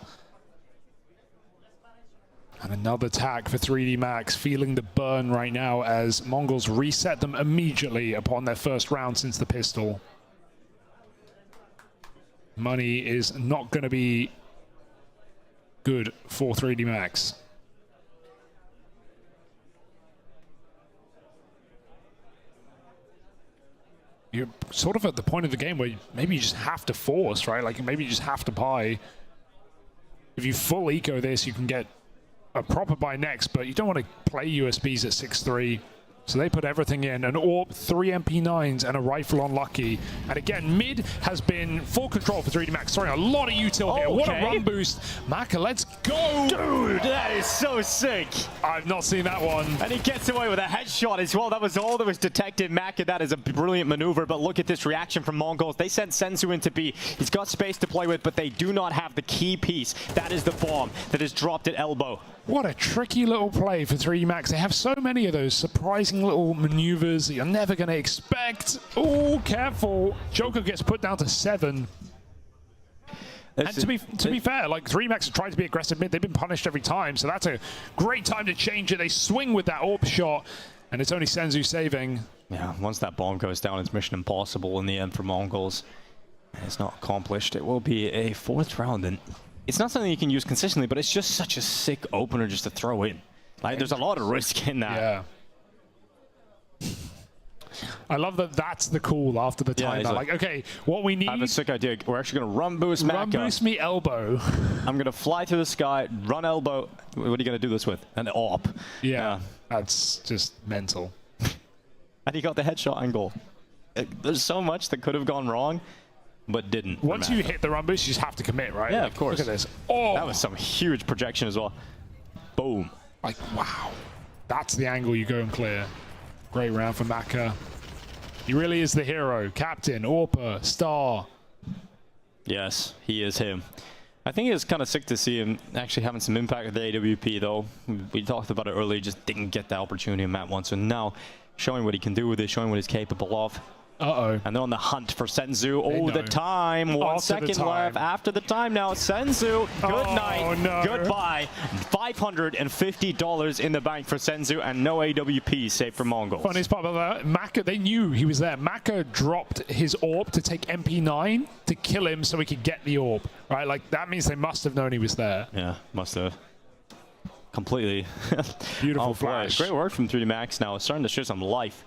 Speaker 17: And another tag for 3D Max, feeling the burn right now as Mongols reset them immediately upon their first round since the pistol. Money is not going to be good for 3D Max. You're sort of at the point of the game where maybe you just have to force, right? Like maybe you just have to buy. If you full eco this, you can get a proper buy next, but you don't want to play USBs at 6-3. So they put everything in, an AWP, 3 MP9s, and a rifle on Lucky. And again, mid has been full control for 3D Max. Throwing a lot of util here. What a run boost. Maka, let's go.
Speaker 16: Dude, that is so sick.
Speaker 17: I've not seen that one.
Speaker 16: And he gets away with a headshot as well. That was all that was detected. Maka, that is a brilliant maneuver. But look at this reaction from Mongols. They sent Senzu into B. He's got space to play with, but they do not have the key piece. That is the bomb that is dropped at elbow.
Speaker 17: What a tricky little play for 3D Max. They have so many of those surprising little maneuvers that you're never going to expect. Oh, careful. Joker gets put down to 7. And to be fair, like 3D Max have tried to be aggressive mid. They've been punished every time, so that's a great time to change it. They swing with that AWP shot, and it's only Senzu saving.
Speaker 16: Yeah, once that bomb goes down, it's mission impossible in the end for Mongols. It's not accomplished. It will be a 4th round, and it's not something you can use consistently, but it's just such a sick opener just to throw in. Like, there's a lot of risk in that.
Speaker 17: Yeah. I love that that's the call after the timeout. Like, okay, what we need...
Speaker 16: I have a sick idea. We're actually going to run boost Maka.
Speaker 17: Run boost me elbow.
Speaker 16: I'm going to fly to the sky, run elbow. What are you going to do this with? An AWP.
Speaker 17: Yeah, that's just mental.
Speaker 16: And he got the headshot angle. There's so much that could have gone wrong, but didn't.
Speaker 17: Once you hit the run boost, you just have to commit, right?
Speaker 16: Yeah,
Speaker 17: like,
Speaker 16: of course.
Speaker 17: Look at this. Oh!
Speaker 16: That was some huge projection as well. Boom.
Speaker 17: Like, wow. That's the angle you go and clear. Great round for Maka. He really is the hero. Captain, AWPer, star.
Speaker 16: Yes, he is him. I think it's kind of sick to see him actually having some impact at the AWP, though. We talked about it earlier, just didn't get the opportunity in Map 1. So now, showing what he can do with it, showing what he's capable of.
Speaker 17: Uh-oh.
Speaker 16: And they're on the hunt for Senzu. Oh, the time. 1 second left. After the time now. Senzu, good night.
Speaker 17: No.
Speaker 16: Goodbye. $550 in the bank for Senzu and no AWP save for Mongols.
Speaker 17: Funniest part about that, Maka, they knew he was there. Maka dropped his AWP to take MP9 to kill him so he could get the AWP. Right? Like, that means they must have known he was there.
Speaker 16: Yeah, must have. Completely.
Speaker 17: Beautiful flash.
Speaker 16: Great work from 3D Max now. It's starting to show some life.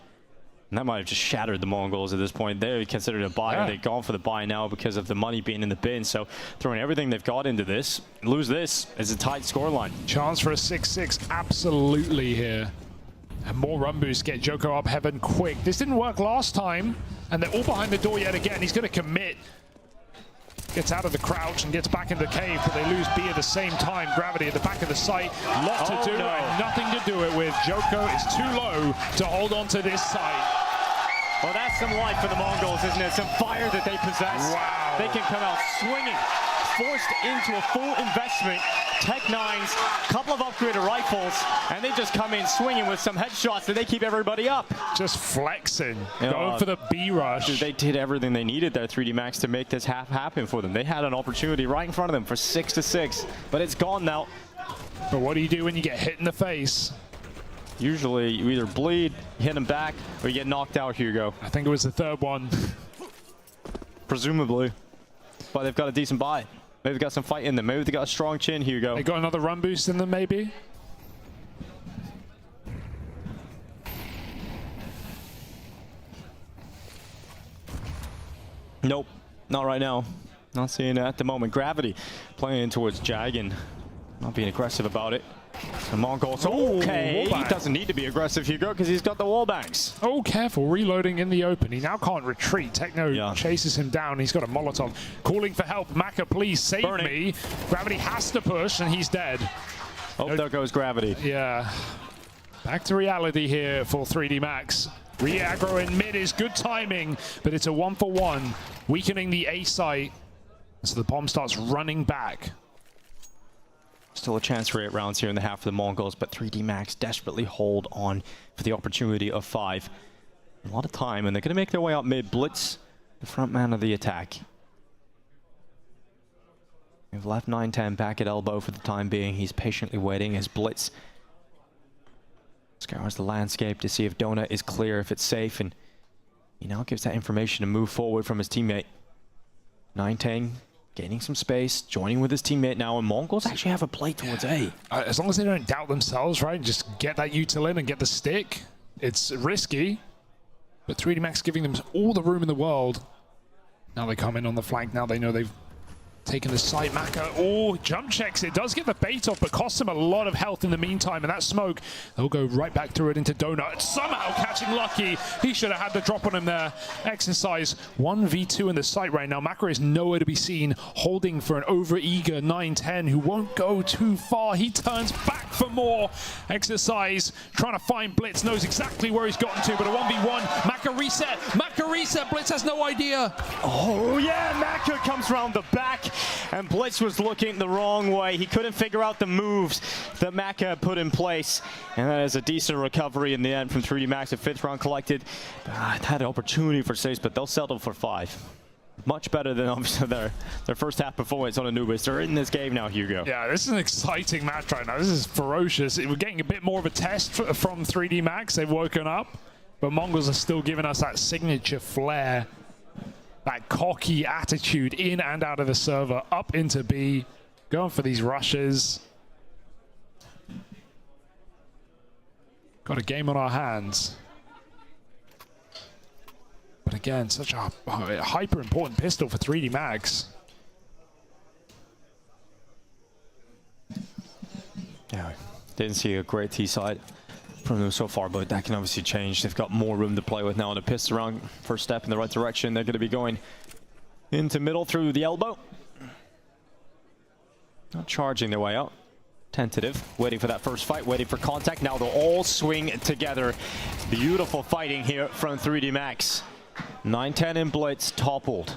Speaker 16: And that might have just shattered the Mongols at this point. They're considered a buy. Yeah. They've gone for the buy now because of the money being in the bin. So throwing everything they've got into this, lose this is a tight scoreline.
Speaker 17: Chance for a 6-6 absolutely here. And more run boosts get Joker up heaven quick. This didn't work last time. And they're all behind the door yet again. He's going to commit. Gets out of the crouch and gets back in the cave, but they lose B at the same time. Gravity at the back of the site. Lot to do and nothing to do it with. Joker is too low to hold on to this site.
Speaker 16: Well, that's some life for the Mongols, isn't it? Some fire that they possess.
Speaker 17: Wow.
Speaker 16: They can come out swinging, forced into a full investment. Tech 9s, couple of upgraded rifles, and they just come in swinging with some headshots that they keep everybody up.
Speaker 17: Just flexing, going for the B rush.
Speaker 16: Dude, they did everything they needed there, 3D Max, to make this happen for them. They had an opportunity right in front of them for 6-6, but it's gone now.
Speaker 17: But what do you do when you get hit in the face?
Speaker 16: Usually you either bleed, hit them back, or you get knocked out, Hugo.
Speaker 17: I think it was the third one.
Speaker 16: Presumably. But they've got a decent buy. Maybe they've got some fight in them. Maybe they've got a strong chin, Hugo.
Speaker 17: They got another run boost in them, maybe?
Speaker 16: Nope. Not right now. Not seeing it at the moment. Gravity playing in towards Jagan. Not being aggressive about it. The Mongols, okay, he doesn't need to be aggressive, Hugo, because he's got the wallbangs.
Speaker 17: Oh, careful, reloading in the open. He now can't retreat. Techno chases him down. He's got a Molotov. Calling for help. Maka, please save me. Gravity has to push, and he's dead.
Speaker 16: Oh, there goes Gravity.
Speaker 17: Yeah. Back to reality here for 3D Max. Re-aggro in mid is good timing, but it's a 1-for-1, weakening the A site. So the bomb starts running back.
Speaker 16: Still a chance for 8 rounds here in the half for the Mongols, but 3D Max desperately hold on for the opportunity of 5. A lot of time, and they're going to make their way out mid. Blitz, the front man of the attack. We've left 9-10 back at elbow for the time being. He's patiently waiting as Blitz scours the landscape to see if Donut is clear, if it's safe, and he now gives that information to move forward from his teammate. 9-10. Gaining some space, joining with his teammate now, and Mongols actually have a play towards A.
Speaker 17: As long as they don't doubt themselves, right, just get that util in and get the stick. It's risky, but 3D Max giving them all the room in the world. Now they come in on the flank. Now they know they've taken the site. Maka, oh, jump checks. It does get the bait off, but costs him a lot of health in the meantime. And that smoke, they'll go right back through it into Donut. Somehow catching Lucky. He should have had the drop on him there. Exercise 1v2 in the site right now. Maka is nowhere to be seen, holding for an over-eager 9-10 who won't go too far. He turns back for more. Exercise trying to find Blitz, knows exactly where he's gotten to, but a 1v1. Maka reset. Maka reset. Blitz has no idea.
Speaker 16: Oh, yeah. Maka comes around the back. and Blitz was looking the wrong way. He couldn't figure out the moves that Maka put in place, and that is a decent recovery in the end from 3D Max. A 5th round collected. Had an opportunity for 6, but they'll settle for 5. Much better than obviously their first half performance on Anubis. They're in this game now, Hugo.
Speaker 17: Yeah, this is an exciting match right now. This is ferocious. We're getting a bit more of a test from 3D Max. They've woken up, but Mongols are still giving us that signature flair, that cocky attitude in and out of the server, up into B, going for these rushes. Got a game on our hands. But again, such a hyper important pistol for 3D Max.
Speaker 16: Yeah, didn't see a great T side from them so far, but that can obviously change. They've got more room to play with now on the pistol round. First step in the right direction. They're going to be going into middle through the elbow. Not charging their way out. Tentative, waiting for that first fight, waiting for contact. Now they'll all swing together. Beautiful fighting here from 3D Max. 9-10 in Blitz, toppled.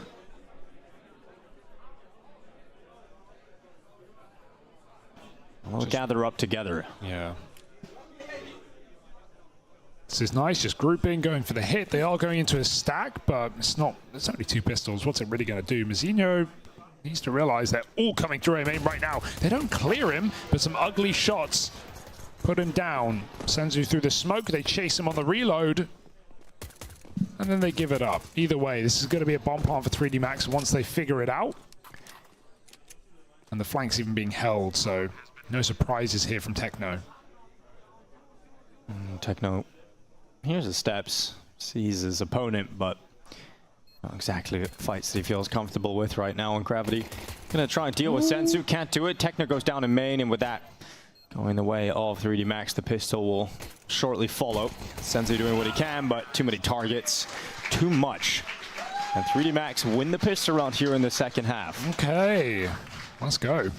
Speaker 16: We'll gather up together.
Speaker 17: Yeah. This is nice, just grouping, going for the hit. They are going into a stack, but it's only 2 pistols. What's it really going to do? Mazinho needs to realize they're all coming through him right now. They don't clear him, but some ugly shots put him down. Senzu through the smoke, they chase him on the reload, and then they give it up. Either way, this is going to be a bomb plant for 3D Max once they figure it out. And the flank's even being held, so no surprises here from Techno.
Speaker 16: Techno, here's the steps. Sees his opponent, but not exactly fights that he feels comfortable with right now on Gravity. Gonna try and deal with Senzu, can't do it. Techno goes down in main, and with that going the way of 3D Max, the pistol will shortly follow. Senzu doing what he can, but too many targets, too much. And 3D Max win the pistol round here in the second half.
Speaker 17: Okay, let's go.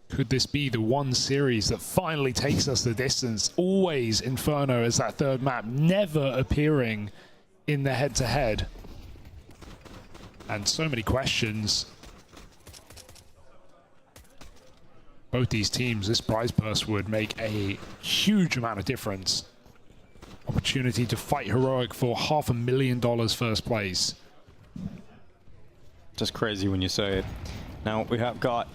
Speaker 17: Could this be the one series that finally takes us the distance? Always Inferno as that third map, never appearing in the head-to-head. And so many questions. Both these teams, this prize purse would make a huge amount of difference. Opportunity to fight Heroic for $500,000 first place.
Speaker 16: Just crazy when you say it. Now we have got...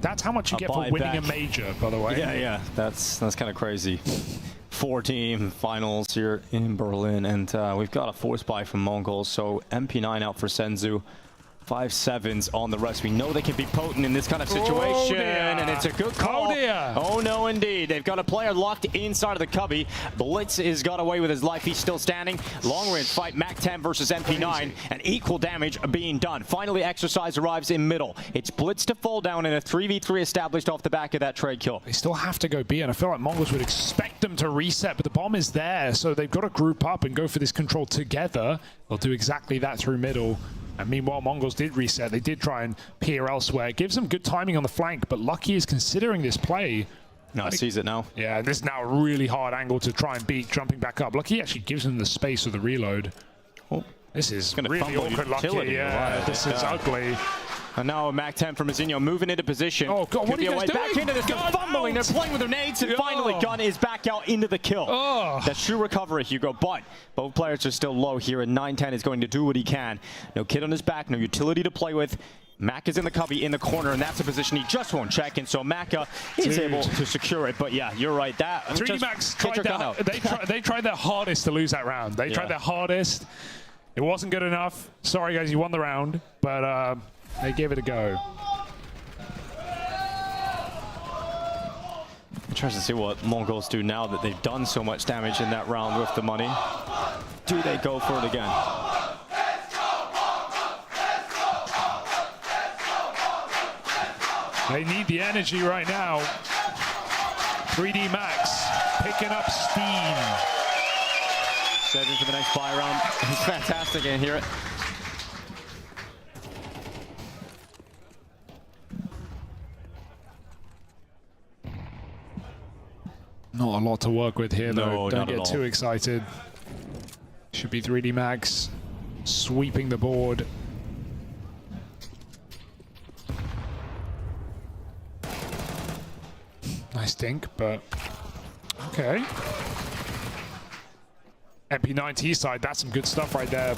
Speaker 17: That's how much you get for winning a major, by the way.
Speaker 16: Yeah, that's kind of crazy. 4-team finals here in Berlin, and we've got a force buy from MONGOLZ, so MP9 out for Senzu. 5-7s on the rest. We know they can be potent in this kind of situation, and it's a good call. Oh no, indeed. They've got a player locked inside of the cubby. Blitz has got away with his life. He's still standing. Long-range fight, MAC-10 versus MP9, and equal damage being done. Finally, Exercise arrives in middle. It's Blitz to fall down, and a 3v3 established off the back of that trade kill.
Speaker 17: They still have to go B, and I feel like MONGOLZ would expect them to reset, but the bomb is there, so they've got to group up and go for this control together. They'll do exactly that through middle. And meanwhile, MONGOLZ did reset. They did try and peer elsewhere. It gives them good timing on the flank, but Lucky is considering this play.
Speaker 16: No, sees it now.
Speaker 17: Yeah, this is now a really hard angle to try and beat, jumping back up. Lucky actually gives him the space with the reload. Oh, this is really awkward, Lucky. Yeah, this is ugly.
Speaker 16: And now a MAC-10 from Mazinho moving into position.
Speaker 17: Oh, God, what are you guys doing?
Speaker 16: Back into this, they're fumbling, they're playing with their nades, and finally Gun is back out into the kill. That's true recovery, Hugo, but both players are still low here, and 9-10 is going to do what he can. No kid on his back, no utility to play with. Mac is in the cubby in the corner, and that's a position he just won't check, and so Maka is able to secure it. But yeah, you're right. That
Speaker 17: 3D Max they tried their hardest to lose that round. They tried their hardest. It wasn't good enough. Sorry, guys, you won the round, but they gave it a go.
Speaker 16: I'm trying to see what MONGOLZ do now that they've done so much damage in that round with the money. Do they go for it again?
Speaker 17: They need the energy right now. 3D Max picking up steam.
Speaker 16: 7 for the next buy round. He's fantastic in here.
Speaker 17: Not a lot to work with here, though.
Speaker 16: No,
Speaker 17: Don't get too excited. Should be 3D Max sweeping the board. stink, but okay. MP9T side, that's some good stuff right there.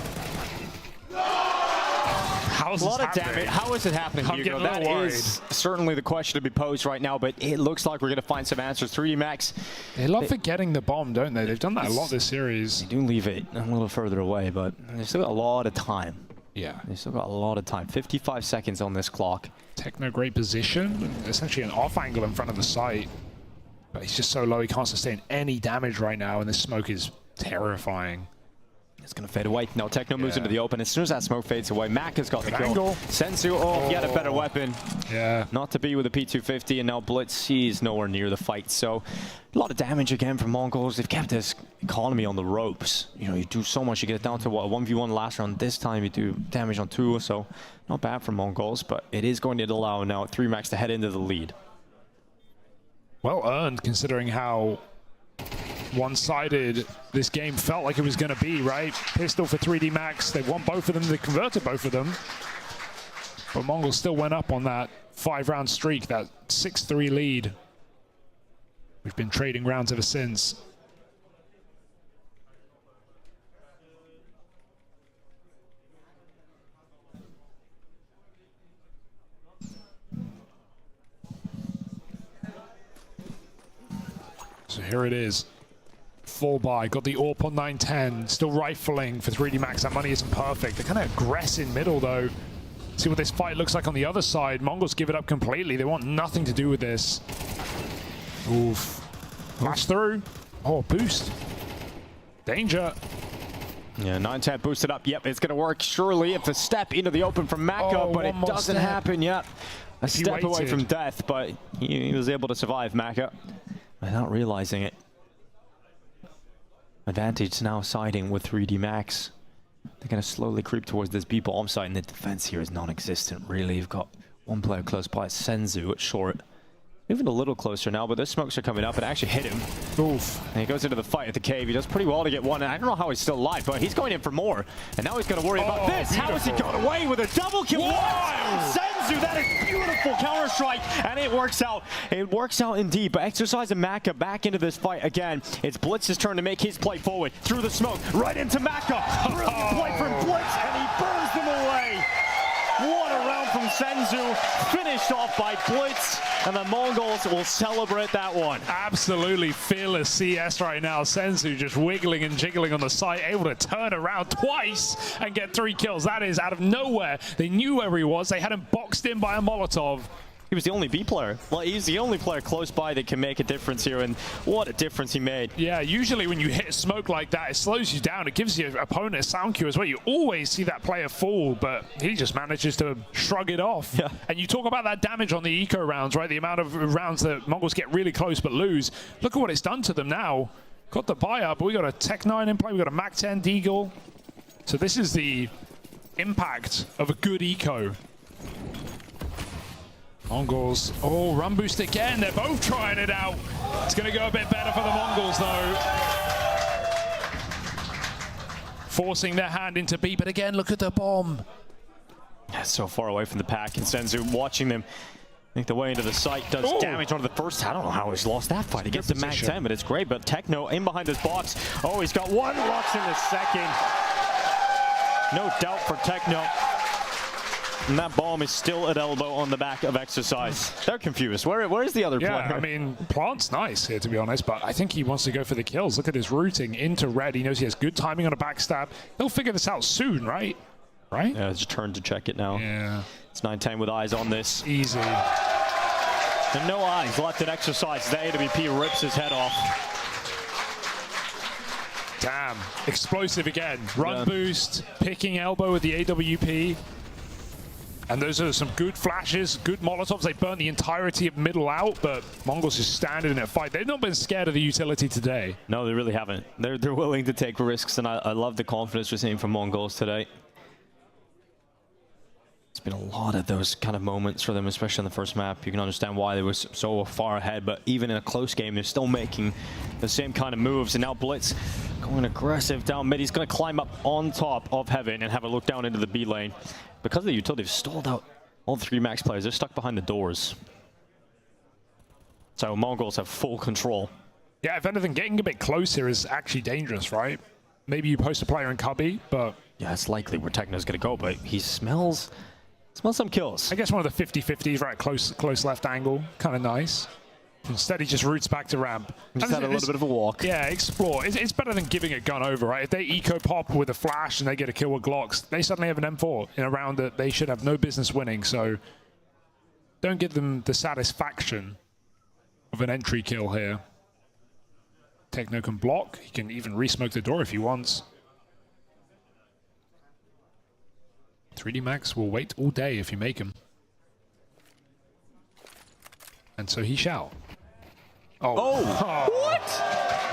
Speaker 17: How's
Speaker 16: a lot of damage. How is it happening, Hugo? That is certainly the question to be posed right now, but it looks like we're going to find some answers. 3D Max.
Speaker 17: They love forgetting the bomb, don't they? They've done that a lot this series.
Speaker 16: They do leave it a little further away, but they've still got a lot of time.
Speaker 17: Yeah.
Speaker 16: They've still got a lot of time. 55 seconds on this clock.
Speaker 17: Techno, great position. Essentially an off angle in front of the site. But he's just so low, he can't sustain any damage right now, and this smoke is terrifying.
Speaker 16: It's going to fade away. Now Techno moves into the open. As soon as that smoke fades away, Mac has got the kill.
Speaker 17: Angle.
Speaker 16: Senzu, oh, yet a better weapon.
Speaker 17: Yeah.
Speaker 16: Not to be with the P250, and now Blitz, he's nowhere near the fight. So a lot of damage again from Mongols. They've kept this economy on the ropes. You know, you do so much. You get down to, what, a 1v1 last round. This time you do damage on 2, so not bad for Mongols, but it is going to allow now 3 Max to head into the lead.
Speaker 17: Well earned, considering how one-sided this game felt like it was going to be, right? Pistol for 3D Max. They won both of them. They converted both of them. But Mongols still went up on that 5-round streak, that 6-3 lead. We've been trading rounds ever since. So here it is. Full buy, got the AWP on 910, still rifling for 3D Max. That money isn't perfect. They're kind of aggressive middle though. See what this fight looks like on the other side. Mongols give it up completely. They want nothing to do with this. Oof. Flash through. Oh, boost. Danger.
Speaker 16: Yeah, 910 boosted up. Yep, it's going to work. Surely if a step into the open from Maka, but it doesn't happen yet. A step away from death, but he was able to survive Maka without realizing it. Advantage now siding with 3D Max. They're going to slowly creep towards this B-bomb site, and the defense here is non-existent, really. You've got one player close by, Senzu at short. Moving a little closer now, but those smokes are coming up and actually hit him.
Speaker 17: Oof.
Speaker 16: And he goes into the fight at the cave. He does pretty well to get one. And I don't know how he's still alive, but he's going in for more. And now he's going to worry about this. Beautiful. How has he got away with a double kill? Senzu, that is beautiful counter-strike. And it works out. It works out indeed. But Exercise and Maka back into this fight again. It's Blitz's turn to make his play forward. Through the smoke, right into Maka. Brilliant play from Blitz, and he burns them away. What a round from Senzu, finished off by Blitz, and the Mongols will celebrate that one.
Speaker 17: Absolutely fearless CS right now. Senzu just wiggling and jiggling on the side, able to turn around twice and get 3 kills. That is out of nowhere. They knew where he was. They had him boxed in by a Molotov.
Speaker 16: He was the only B player. Well, he's the only player close by that can make a difference here, and what a difference he made.
Speaker 17: Yeah, usually when you hit smoke like that, it slows you down. It gives your opponent a sound cue as well. You always see that player fall, but he just manages to shrug it off.
Speaker 16: Yeah.
Speaker 17: And you talk about that damage on the eco rounds, right? The amount of rounds that Mongols get really close but lose. Look at what it's done to them now. Got the buy up, but we got a Tech 9 in play. We got a Mac 10 Deagle. So this is the impact of a good eco. Mongols, oh, run boost again. They're both trying it out. It's going to go a bit better for the Mongols, though. Forcing their hand into B, but again, look at the bomb.
Speaker 16: That's so far away from the pack, and Senzu watching them make the way into the site, does damage onto the first. I don't know how he's lost that fight. He gets the Mac 10, but it's great. But Techno in behind this box. Oh, he's got one, locks in the second. No doubt for Techno. And that bomb is still at elbow on the back of Exercise. They're confused. Where's the other player?
Speaker 17: Yeah, I mean, Plant's nice here, to be honest, but I think he wants to go for the kills. Look at his routing into red. He knows he has good timing on a backstab. He'll figure this out soon, right? Right?
Speaker 16: Yeah, it's a turn to check it now.
Speaker 17: Yeah.
Speaker 16: It's 910 with eyes on this.
Speaker 17: Easy.
Speaker 16: And no eyes left in Exercise. The AWP rips his head off.
Speaker 17: Damn. Explosive again. Run boost, picking elbow with the AWP. And those are some good flashes, good Molotovs. They burn the entirety of middle out, but Mongols just standing in a fight. They've not been scared of the utility today.
Speaker 16: No, they really haven't. They're willing to take risks, and I love the confidence we're seeing from Mongols today. It's been a lot of those kind of moments for them, especially in the first map. You can understand why they were so far ahead, but even in a close game, they're still making the same kind of moves. And now Blitz going aggressive down mid. He's going to climb up on top of Heaven and have a look down into the B lane. Because of the utility, they've stalled out all 3 Max players. They're stuck behind the doors. So Mongols have full control.
Speaker 17: Yeah, if anything, getting a bit close here is actually dangerous, right? Maybe you post a player in cubby, but...
Speaker 16: Yeah, it's likely where Techno's going to go, but he smells some kills.
Speaker 17: I guess one of the 50-50s, right? Close left angle. Kind of nice. Instead, he just routes back to ramp.
Speaker 16: Just had a little bit of a walk.
Speaker 17: Yeah, explore. It's better than giving a gun over, right? If they eco-pop with a flash and they get a kill with Glocks, they suddenly have an M4 in a round that they should have no business winning, so don't give them the satisfaction of an entry kill here. Techno can block. He can even re-smoke the door if he wants. 3D Max will wait all day if you make him. And so he shall.
Speaker 16: Oh, what?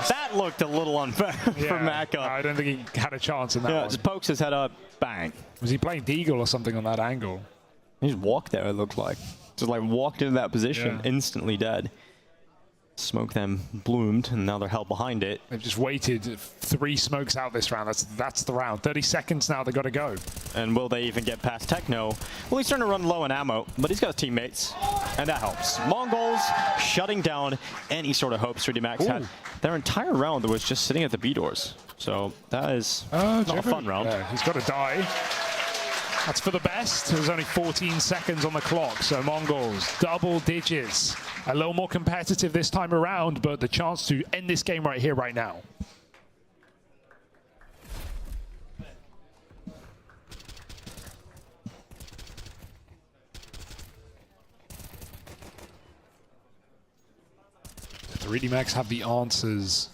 Speaker 16: That looked a little unfair for Maka.
Speaker 17: I don't think he had a chance in that one.
Speaker 16: Just pokes his head up, bang.
Speaker 17: Was he playing Deagle or something on that angle?
Speaker 16: He just walked there, it looked like. Just like walked into that position, instantly dead. Smoke them bloomed, and now they're held behind it.
Speaker 17: They've just waited 3 smokes out this round. That's the round. 30 seconds now, they've got to go.
Speaker 16: And will they even get past Techno? Well, he's starting to run low on ammo, but he's got his teammates, and that helps. Mongols shutting down any sort of hopes 3D Max had. Their entire round was just sitting at the B doors. So that is not a fun round.
Speaker 17: Yeah, he's got to die. That's for the best. There's only 14 seconds on the clock, so Mongols, double digits. A little more competitive this time around, but the chance to end this game right here, right now. The 3D Max have the answers.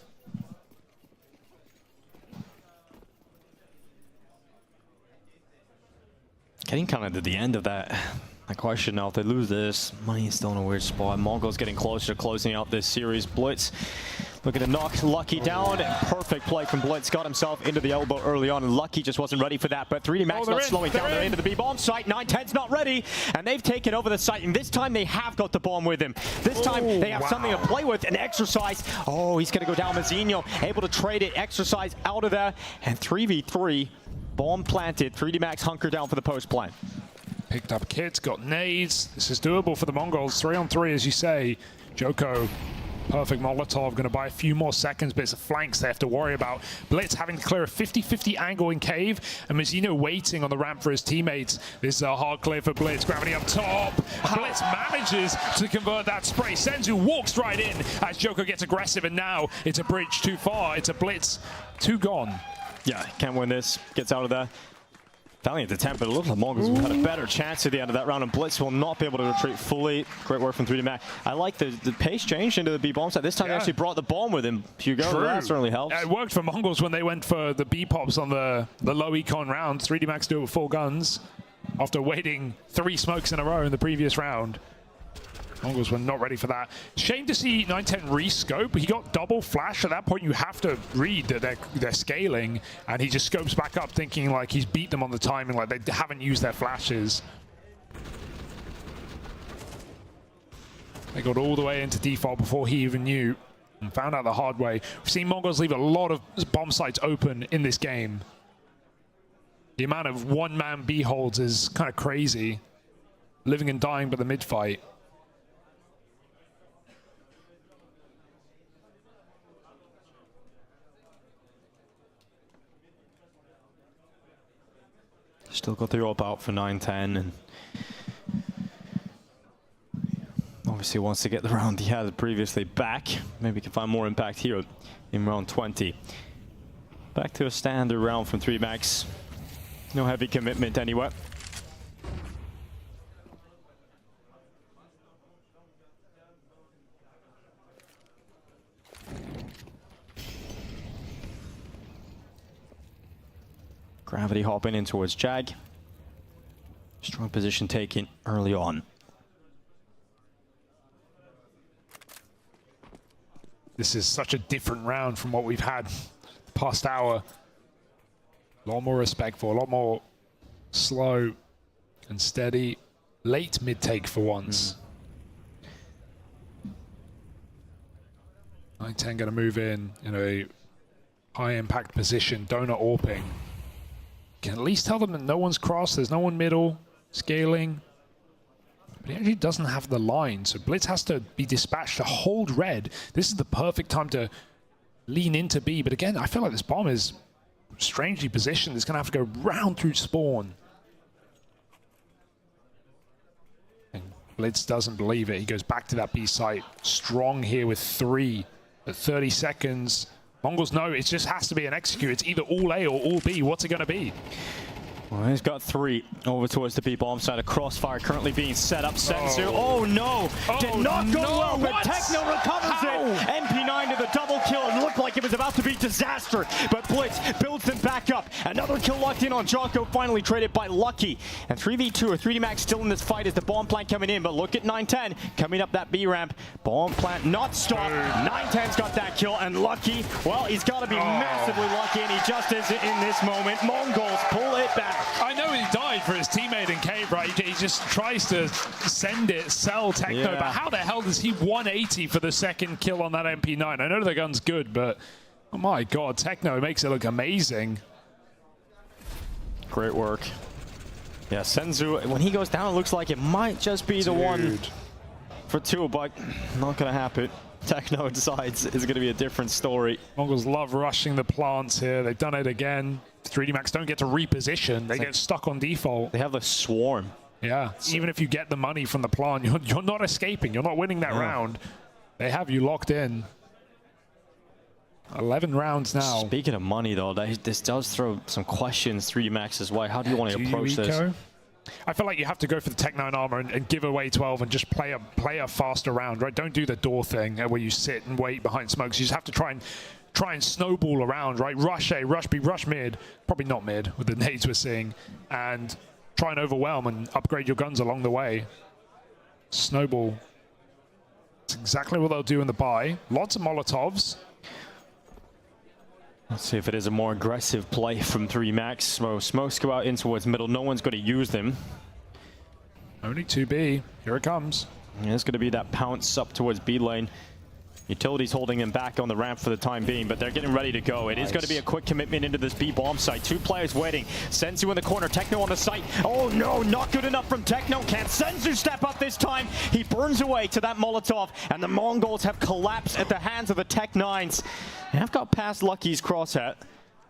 Speaker 16: Getting kind of to the end of that question now. If they lose this, money is still in a weird spot. Mongols getting closer to closing out this series. Blitz looking to knock Lucky down. Perfect play from Blitz. Got himself into the elbow early on, and Lucky just wasn't ready for that. But 3D Max not slowing down. They're into the B-bomb site. 910's not ready, and they've taken over the site. And this time they have got the bomb with him. This time they have something to play with, an exercise. Oh, he's going to go down. Mazzino able to trade it. Exercise out of there, and 3v3. Bomb planted. 3D Max hunker down for the post plant.
Speaker 17: Picked up kits, got nades. This is doable for the Mongols. 3-on-3, as you say. Joko, perfect Molotov. Going to buy a few more seconds, but it's the flanks they have to worry about. Blitz having to clear a 50-50 angle in cave, and Mazzino waiting on the ramp for his teammates. This is a hard clear for Blitz. Gravity up top. Blitz manages to convert that spray. Senzu walks right in as Joko gets aggressive, and now it's a bridge too far. It's a Blitz, 2 gone.
Speaker 16: Yeah, can't win this. Gets out of there. Valiant attempt, but it looks like Mongols had a better chance at the end of that round, and Blitz will not be able to retreat fully. Great work from 3D Max. I like the pace change into the B-bomb side. This time they actually brought the bomb with him. Hugo,
Speaker 17: True.
Speaker 16: that certainly helps.
Speaker 17: Yeah, it worked for Mongols when they went for the B-pops on the low econ round. 3D Max do it with 4 guns after waiting 3 smokes in a row in the previous round. Mongols were not ready for that. Shame to see 910 re-scope. He got double flash. At that point, you have to read that they're scaling, and he just scopes back up thinking like he's beat them on the timing, like they haven't used their flashes. They got all the way into default before he even knew, and found out the hard way. We've seen Mongols leave a lot of bomb sites open in this game. The amount of one-man B holds is kind of crazy. Living and dying by the mid-fight.
Speaker 16: Still got the up out for 910, and obviously wants to get the round he had previously back. Maybe he can find more impact here in round 20. Back to a standard round from 3D Max. No heavy commitment anywhere. Gravity hopping in towards Jag. Strong position taken early on.
Speaker 17: This is such a different round from what we've had the past hour. A lot more respectful, a lot more slow and steady. Late mid-take for once. 910 going to move in a high-impact position. Donut AWPing. Can at least tell them that no one's crossed, there's no one middle, scaling. But he actually doesn't have the line, so Blitz has to be dispatched to hold red. This is the perfect time to lean into B, but again, I feel like this bomb is strangely positioned. It's going to have to go round through spawn. And Blitz doesn't believe it. He goes back to that B site. Strong here with 3 at 30 seconds. Mongols know it just has to be an execute. It's either all A or all B. What's it going to be?
Speaker 16: Well, he's got 3 over towards the B bomb side. A crossfire currently being set up. Senzu. Oh no! Did not go well, but Techno recovers it. MP9 to the double kill. It looked like it was about to be disaster, but Blitz builds them back up. Another kill locked in on Jocko, finally traded by Lucky. And 3v2 or 3D Max still in this fight as the bomb plant coming in, but look at 910 coming up that B ramp. Bomb plant not stopped. 910's got that kill, and Lucky, well, he's got to be massively lucky, and he just is in this moment. Mongols pull it back.
Speaker 17: I know he died for his teammate in cave, right? He just tries to send it, sell Techno, but how the hell does he 180 for the second kill on that MP9? I know the gun's good, but oh my god, Techno makes it look amazing.
Speaker 16: Great work. Yeah, Senzu, when he goes down, it looks like it might just be the one for 2, but not gonna happen. Techno decides it's going to be a different story.
Speaker 17: Mongols love rushing the plants here. They've done it again. 3D Max don't get to reposition. They get stuck on default.
Speaker 16: They have a swarm.
Speaker 17: Yeah, even if you get the money from the plant, you're not escaping. You're not winning that round. They have you locked in. 11 rounds now.
Speaker 16: Speaking of money, though, this does throw some questions 3D Max as well. How do you want to approach this?
Speaker 17: I feel like you have to go for the Tech 9 armor and give away 12 and just play a faster round, right? Don't do the door thing where you sit and wait behind smokes. You just have to try and snowball around, right? Rush A, rush B, rush mid. Probably not mid with the nades we're seeing. And try and overwhelm and upgrade your guns along the way. Snowball. That's exactly what they'll do in the buy. Lots of Molotovs.
Speaker 16: Let's see if it is a more aggressive play from 3 Max. Smokes go out in towards middle. No one's going to use them.
Speaker 17: Only 2B. Here it comes.
Speaker 16: Yeah, it's going to be that pounce up towards B lane. Utility's holding him back on the ramp for the time being, but they're getting ready to go. It is going to be a quick commitment into this B bomb site. 2 players waiting. Senzu in the corner. Techno on the site. Oh no, not good enough from Techno. Can Senzu step up this time? He burns away to that Molotov, and the Mongols have collapsed at the hands of the Tech 9s. They have got past Lucky's crosshair.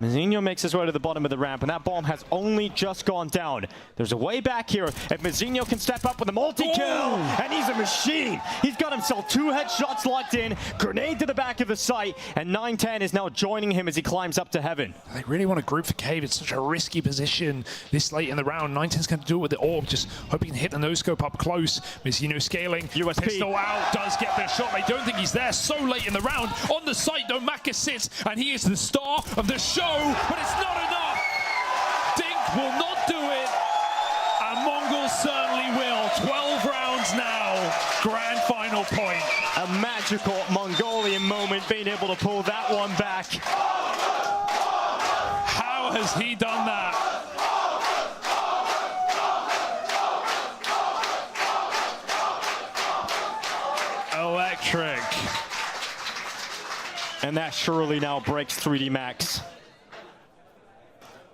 Speaker 16: Mazinho makes his way to the bottom of the ramp, and that bomb has only just gone down. There's a way back here. If Mazinho can step up with a multi-kill, and he's a machine. He's got himself 2 headshots locked in, grenade to the back of the site, and 910 is now joining him as he climbs up to heaven.
Speaker 17: They really want to group for cave. It's such a risky position this late in the round. 910's going to do it with the orb, just hoping he can hit the no-scope up close. Mazinho scaling,
Speaker 16: USP.
Speaker 17: Pistol out, does get the shot. They don't think he's there so late in the round. On the site, though, Maka sits, and he is the star of the show. But it's not enough. Dink will not do it, and Mongols certainly will. 12 rounds now, grand final point.
Speaker 16: A magical Mongolian moment, being able to pull that one back.
Speaker 17: How has he done that? Electric.
Speaker 16: And that surely now breaks 3D Max.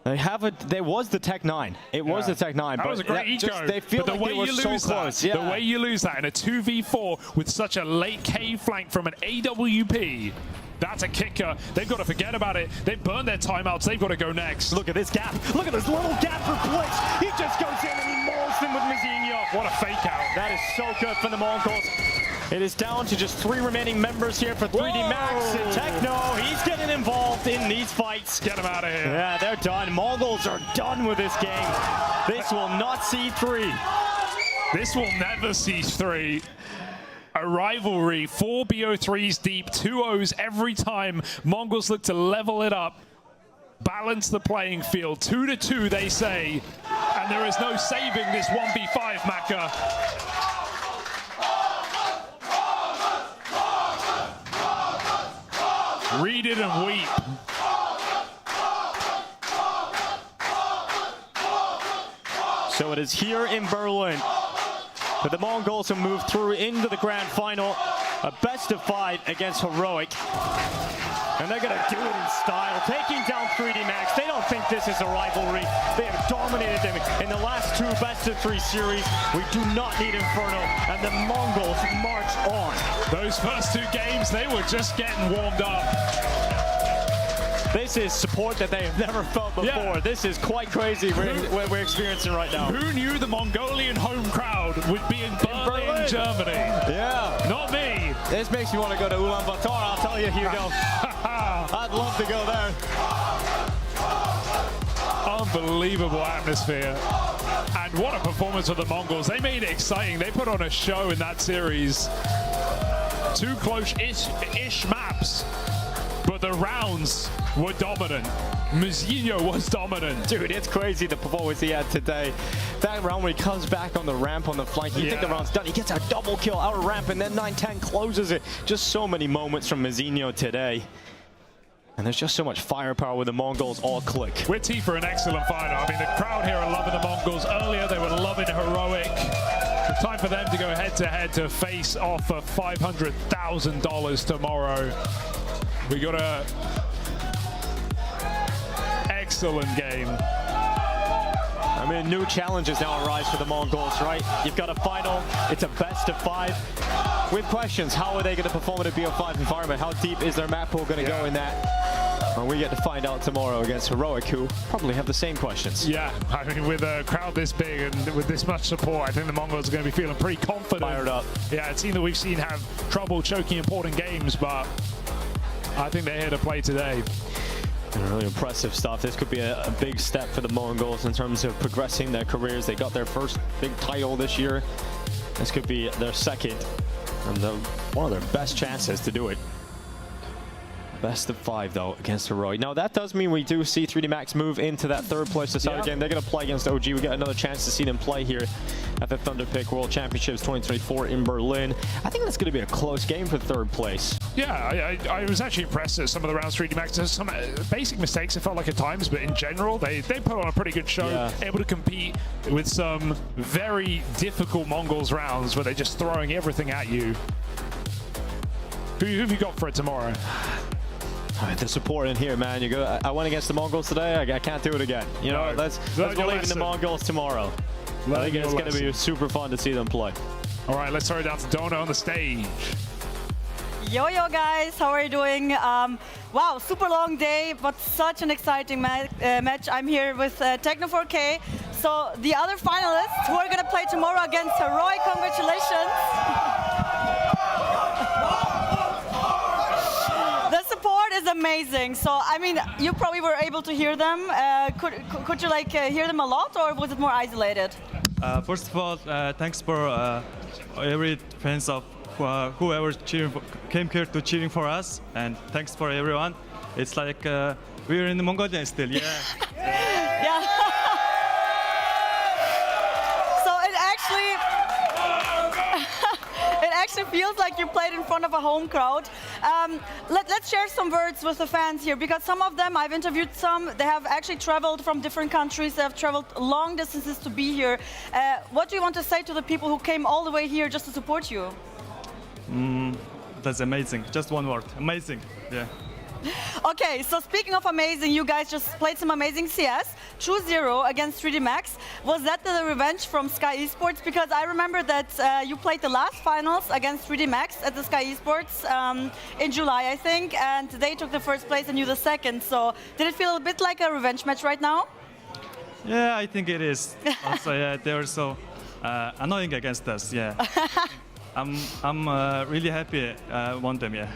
Speaker 16: There was the Tech 9. It was the Tech 9.
Speaker 17: That was a great eco.
Speaker 16: They feel
Speaker 17: but
Speaker 16: like they were so close.
Speaker 17: The way you lose that in a 2v4 with such a late cave flank from an AWP, that's a kicker. They've got to forget about it. They've burned their timeouts. They've got to go next.
Speaker 16: Look at this gap. Look at this little gap for Blitz. He just goes in and he mauls them with Mazinho.
Speaker 17: What a fake out.
Speaker 16: That is so good for the Mongols. It is down to just 3 remaining members here for 3D Max and Techno. He's getting involved in these fights.
Speaker 17: Get him out of here.
Speaker 16: Yeah, they're done. Mongols are done with this game. This will not see 3.
Speaker 17: This will never see 3. A rivalry, 4 BO3s deep, 2 O's every time. Mongols look to level it up, balance the playing field. 2-2, they say. And there is no saving this 1v5, Maka. Read it and weep.
Speaker 16: So it is here in Berlin that the Mongols have moved through into the grand final. A best of 5 against Heroic. And they're going to do it in style, taking down 3D Max. They don't think this is a rivalry. They have dominated them in the last 2 best-of-3 series. We do not need Inferno, and the Mongols march on.
Speaker 17: Those first 2 games, they were just getting warmed up.
Speaker 16: This is support that they have never felt before. Yeah. This is quite crazy what we're experiencing right now.
Speaker 17: Who knew the Mongolian home crowd would be in Berlin, Germany?
Speaker 16: Yeah.
Speaker 17: Not me.
Speaker 16: This makes me want to go to Ulaanbaatar, I'll tell you, Hugo. I'd love to go there.
Speaker 17: Unbelievable atmosphere. And what a performance for the Mongols. They made it exciting. They put on a show in that series. 2 close-ish maps. But the rounds were dominant. Muzinho was dominant.
Speaker 16: Dude, it's crazy the performance he had today. That round when he comes back on the ramp on the flank, you think the round's done. He gets a double kill out of ramp and then 9-10 closes it. Just so many moments from Muzinho today. And there's just so much firepower with the Mongols all click.
Speaker 17: We're T for an excellent final. I mean, the crowd here are loving the Mongols. Earlier, they were loving Heroic. It's time for them to go head-to-head to face off for $500,000 tomorrow. We got a excellent game.
Speaker 16: I mean, new challenges now arise for the Mongols, right? You've got a final, it's a best-of-5. With questions, how are they going to perform in a BO5 environment? How deep is their map pool going to go in that? Well, we get to find out tomorrow against Heroic, who probably have the same questions.
Speaker 17: Yeah, I mean, with a crowd this big and with this much support, I think the Mongols are going to be feeling pretty confident.
Speaker 16: Fired up.
Speaker 17: Yeah, a team that we've seen have trouble choking important games, but I think they're here to play today.
Speaker 16: Really impressive stuff. This could be a big step for the Mongols in terms of progressing their careers. They got their first big title this year. This could be their second and one of their best chances to do it. Best-of-5 though against Heroic. Now that does mean we do see 3D Max move into that 3rd place decided game. They're going to play against OG. We get another chance to see them play here at the Thunderpick World Championships 2024 in Berlin. I think that's going to be a close game for 3rd place.
Speaker 17: Yeah, I was actually impressed at some of the rounds 3D Max. There's some basic mistakes it felt like at times, but in general, they put on a pretty good show, able to compete with some very difficult Mongols rounds where they're just throwing everything at you. Who have you got for it tomorrow?
Speaker 16: All right, the support in here, man. I went against the Mongols today. I can't do it again. You know, let's believe in the Mongols tomorrow. I think it's going to be super fun to see them play.
Speaker 17: All right, let's throw it down to Dona on the stage.
Speaker 13: Yo guys, how are you doing? Wow, super long day, but such an exciting match. I'm here with Techno4K. So the other finalists who are going to play tomorrow against Heroic, congratulations. The support is amazing. So I mean, you probably were able to hear them. Could you like hear them a lot, or was it more isolated?
Speaker 18: First of all, thanks for every fans of whoever came here to cheering for us, and thanks for everyone. It's like we're in Mongolia still, yeah.
Speaker 13: Yeah. So it actually feels like you played in front of a home crowd. Let's share some words with the fans here, because some of them, I've interviewed some, they have actually traveled from different countries, they have traveled long distances to be here. What do you want to say to the people who came all the way here just to support you?
Speaker 18: That's amazing. Just one word, amazing. Yeah.
Speaker 13: Okay, so speaking of amazing, you guys just played some amazing CS, 2-0 against 3D Max. Was that the revenge from Sky Esports? Because I remember that you played the last finals against 3D Max at the Sky Esports in July, I think, and they took the first place and you the second. So did it feel a bit like a revenge match right now?
Speaker 18: Yeah, I think it is. Also, yeah, they're so annoying against us. Yeah. I'm really happy won them. Yeah.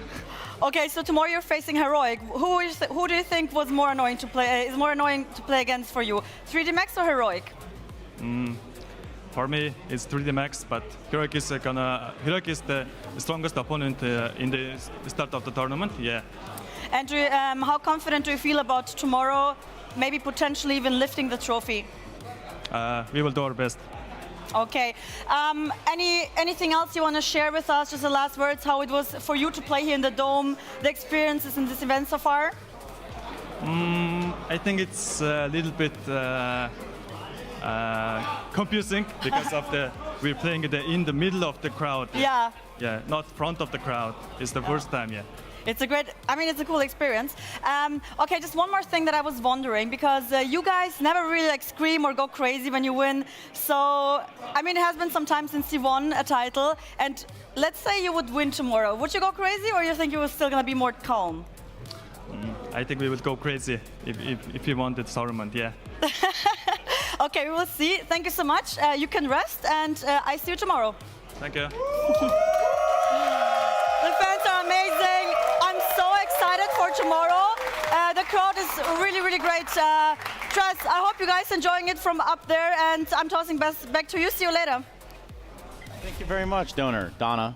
Speaker 13: Okay, so tomorrow you're facing Heroic. Who do you think was more annoying to play? Is more annoying to play against for you, 3D Max or Heroic?
Speaker 18: For me, it's 3D Max, but Heroic is the strongest opponent in the start of the tournament. Yeah.
Speaker 13: And how confident do you feel about tomorrow? Maybe potentially even lifting the trophy.
Speaker 18: We will do our best.
Speaker 13: Okay. Anything else you want to share with us? Just the last words, how it was for you to play here in the Dome, the experiences in this event so far?
Speaker 18: I think it's a little bit confusing because of we're playing in the middle of the crowd.
Speaker 13: Yeah.
Speaker 18: Yeah, not front of the crowd. It's the first time, yeah.
Speaker 13: it's a great, I mean, it's a cool experience. Okay, just one more thing that I was wondering, because you guys never really like scream or go crazy when you win. So, I mean, it has been some time since you won a title, and let's say you would win tomorrow. Would you go crazy, or you think you were still gonna be more calm?
Speaker 18: I think we would go crazy if we won the tournament, yeah.
Speaker 13: Okay, we will see. Thank you so much. You can rest, and I see you tomorrow.
Speaker 18: Thank you.
Speaker 13: The fans are amazing. I'm so excited for tomorrow. The crowd is really, really great. Trust, I hope you guys enjoying it from up there, and I'm tossing back to you. See you later.
Speaker 5: Thank you very much, Donor. Donna.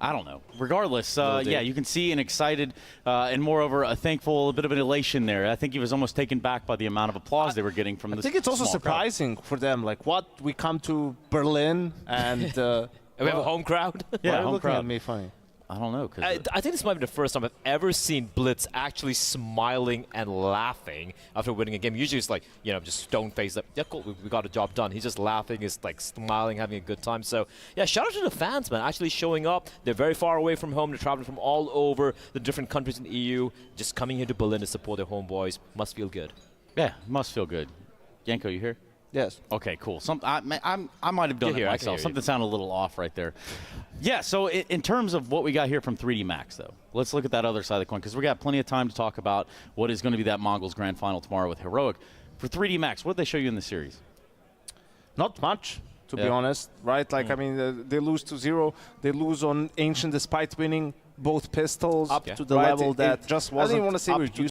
Speaker 5: I don't know. Regardless, yeah, you can see an excited and moreover a thankful, a bit of an elation there. I think he was almost taken back by the amount of applause they were getting from the.
Speaker 7: I think it's also surprising for them. Like, what, we come to Berlin and
Speaker 6: we have a home crowd.
Speaker 7: Yeah, home crowd. At me funny.
Speaker 5: I don't know.
Speaker 6: I think this might be the first time I've ever seen Blitz actually smiling and laughing after winning a game. Usually it's like, you know, just stone-faced, like, yeah, cool, we got a job done. He's just laughing, he's like smiling, having a good time. So, yeah, shout out to the fans, man, actually showing up. They're very far away from home. They're traveling from all over the different countries in the EU, just coming here to Berlin to support their homeboys. Must feel good.
Speaker 5: Yeah, must feel good. Yanko, you here?
Speaker 7: Yes.
Speaker 5: Okay, cool. I might have done it myself. Something sounded a little off right there. Yeah, so in terms of what we got here from 3D Max, though, let's look at that other side of the coin, because we got plenty of time to talk about what is going to be that MONGOLZ Grand Final tomorrow with Heroic. For 3D Max, what did they show you in the series?
Speaker 7: Not much, to be honest, right? Like, I mean, they lose to 0. They lose on Ancient despite winning both pistols up to the level that
Speaker 6: just
Speaker 7: wasn't. I didn't want to say
Speaker 6: up
Speaker 7: we're
Speaker 6: to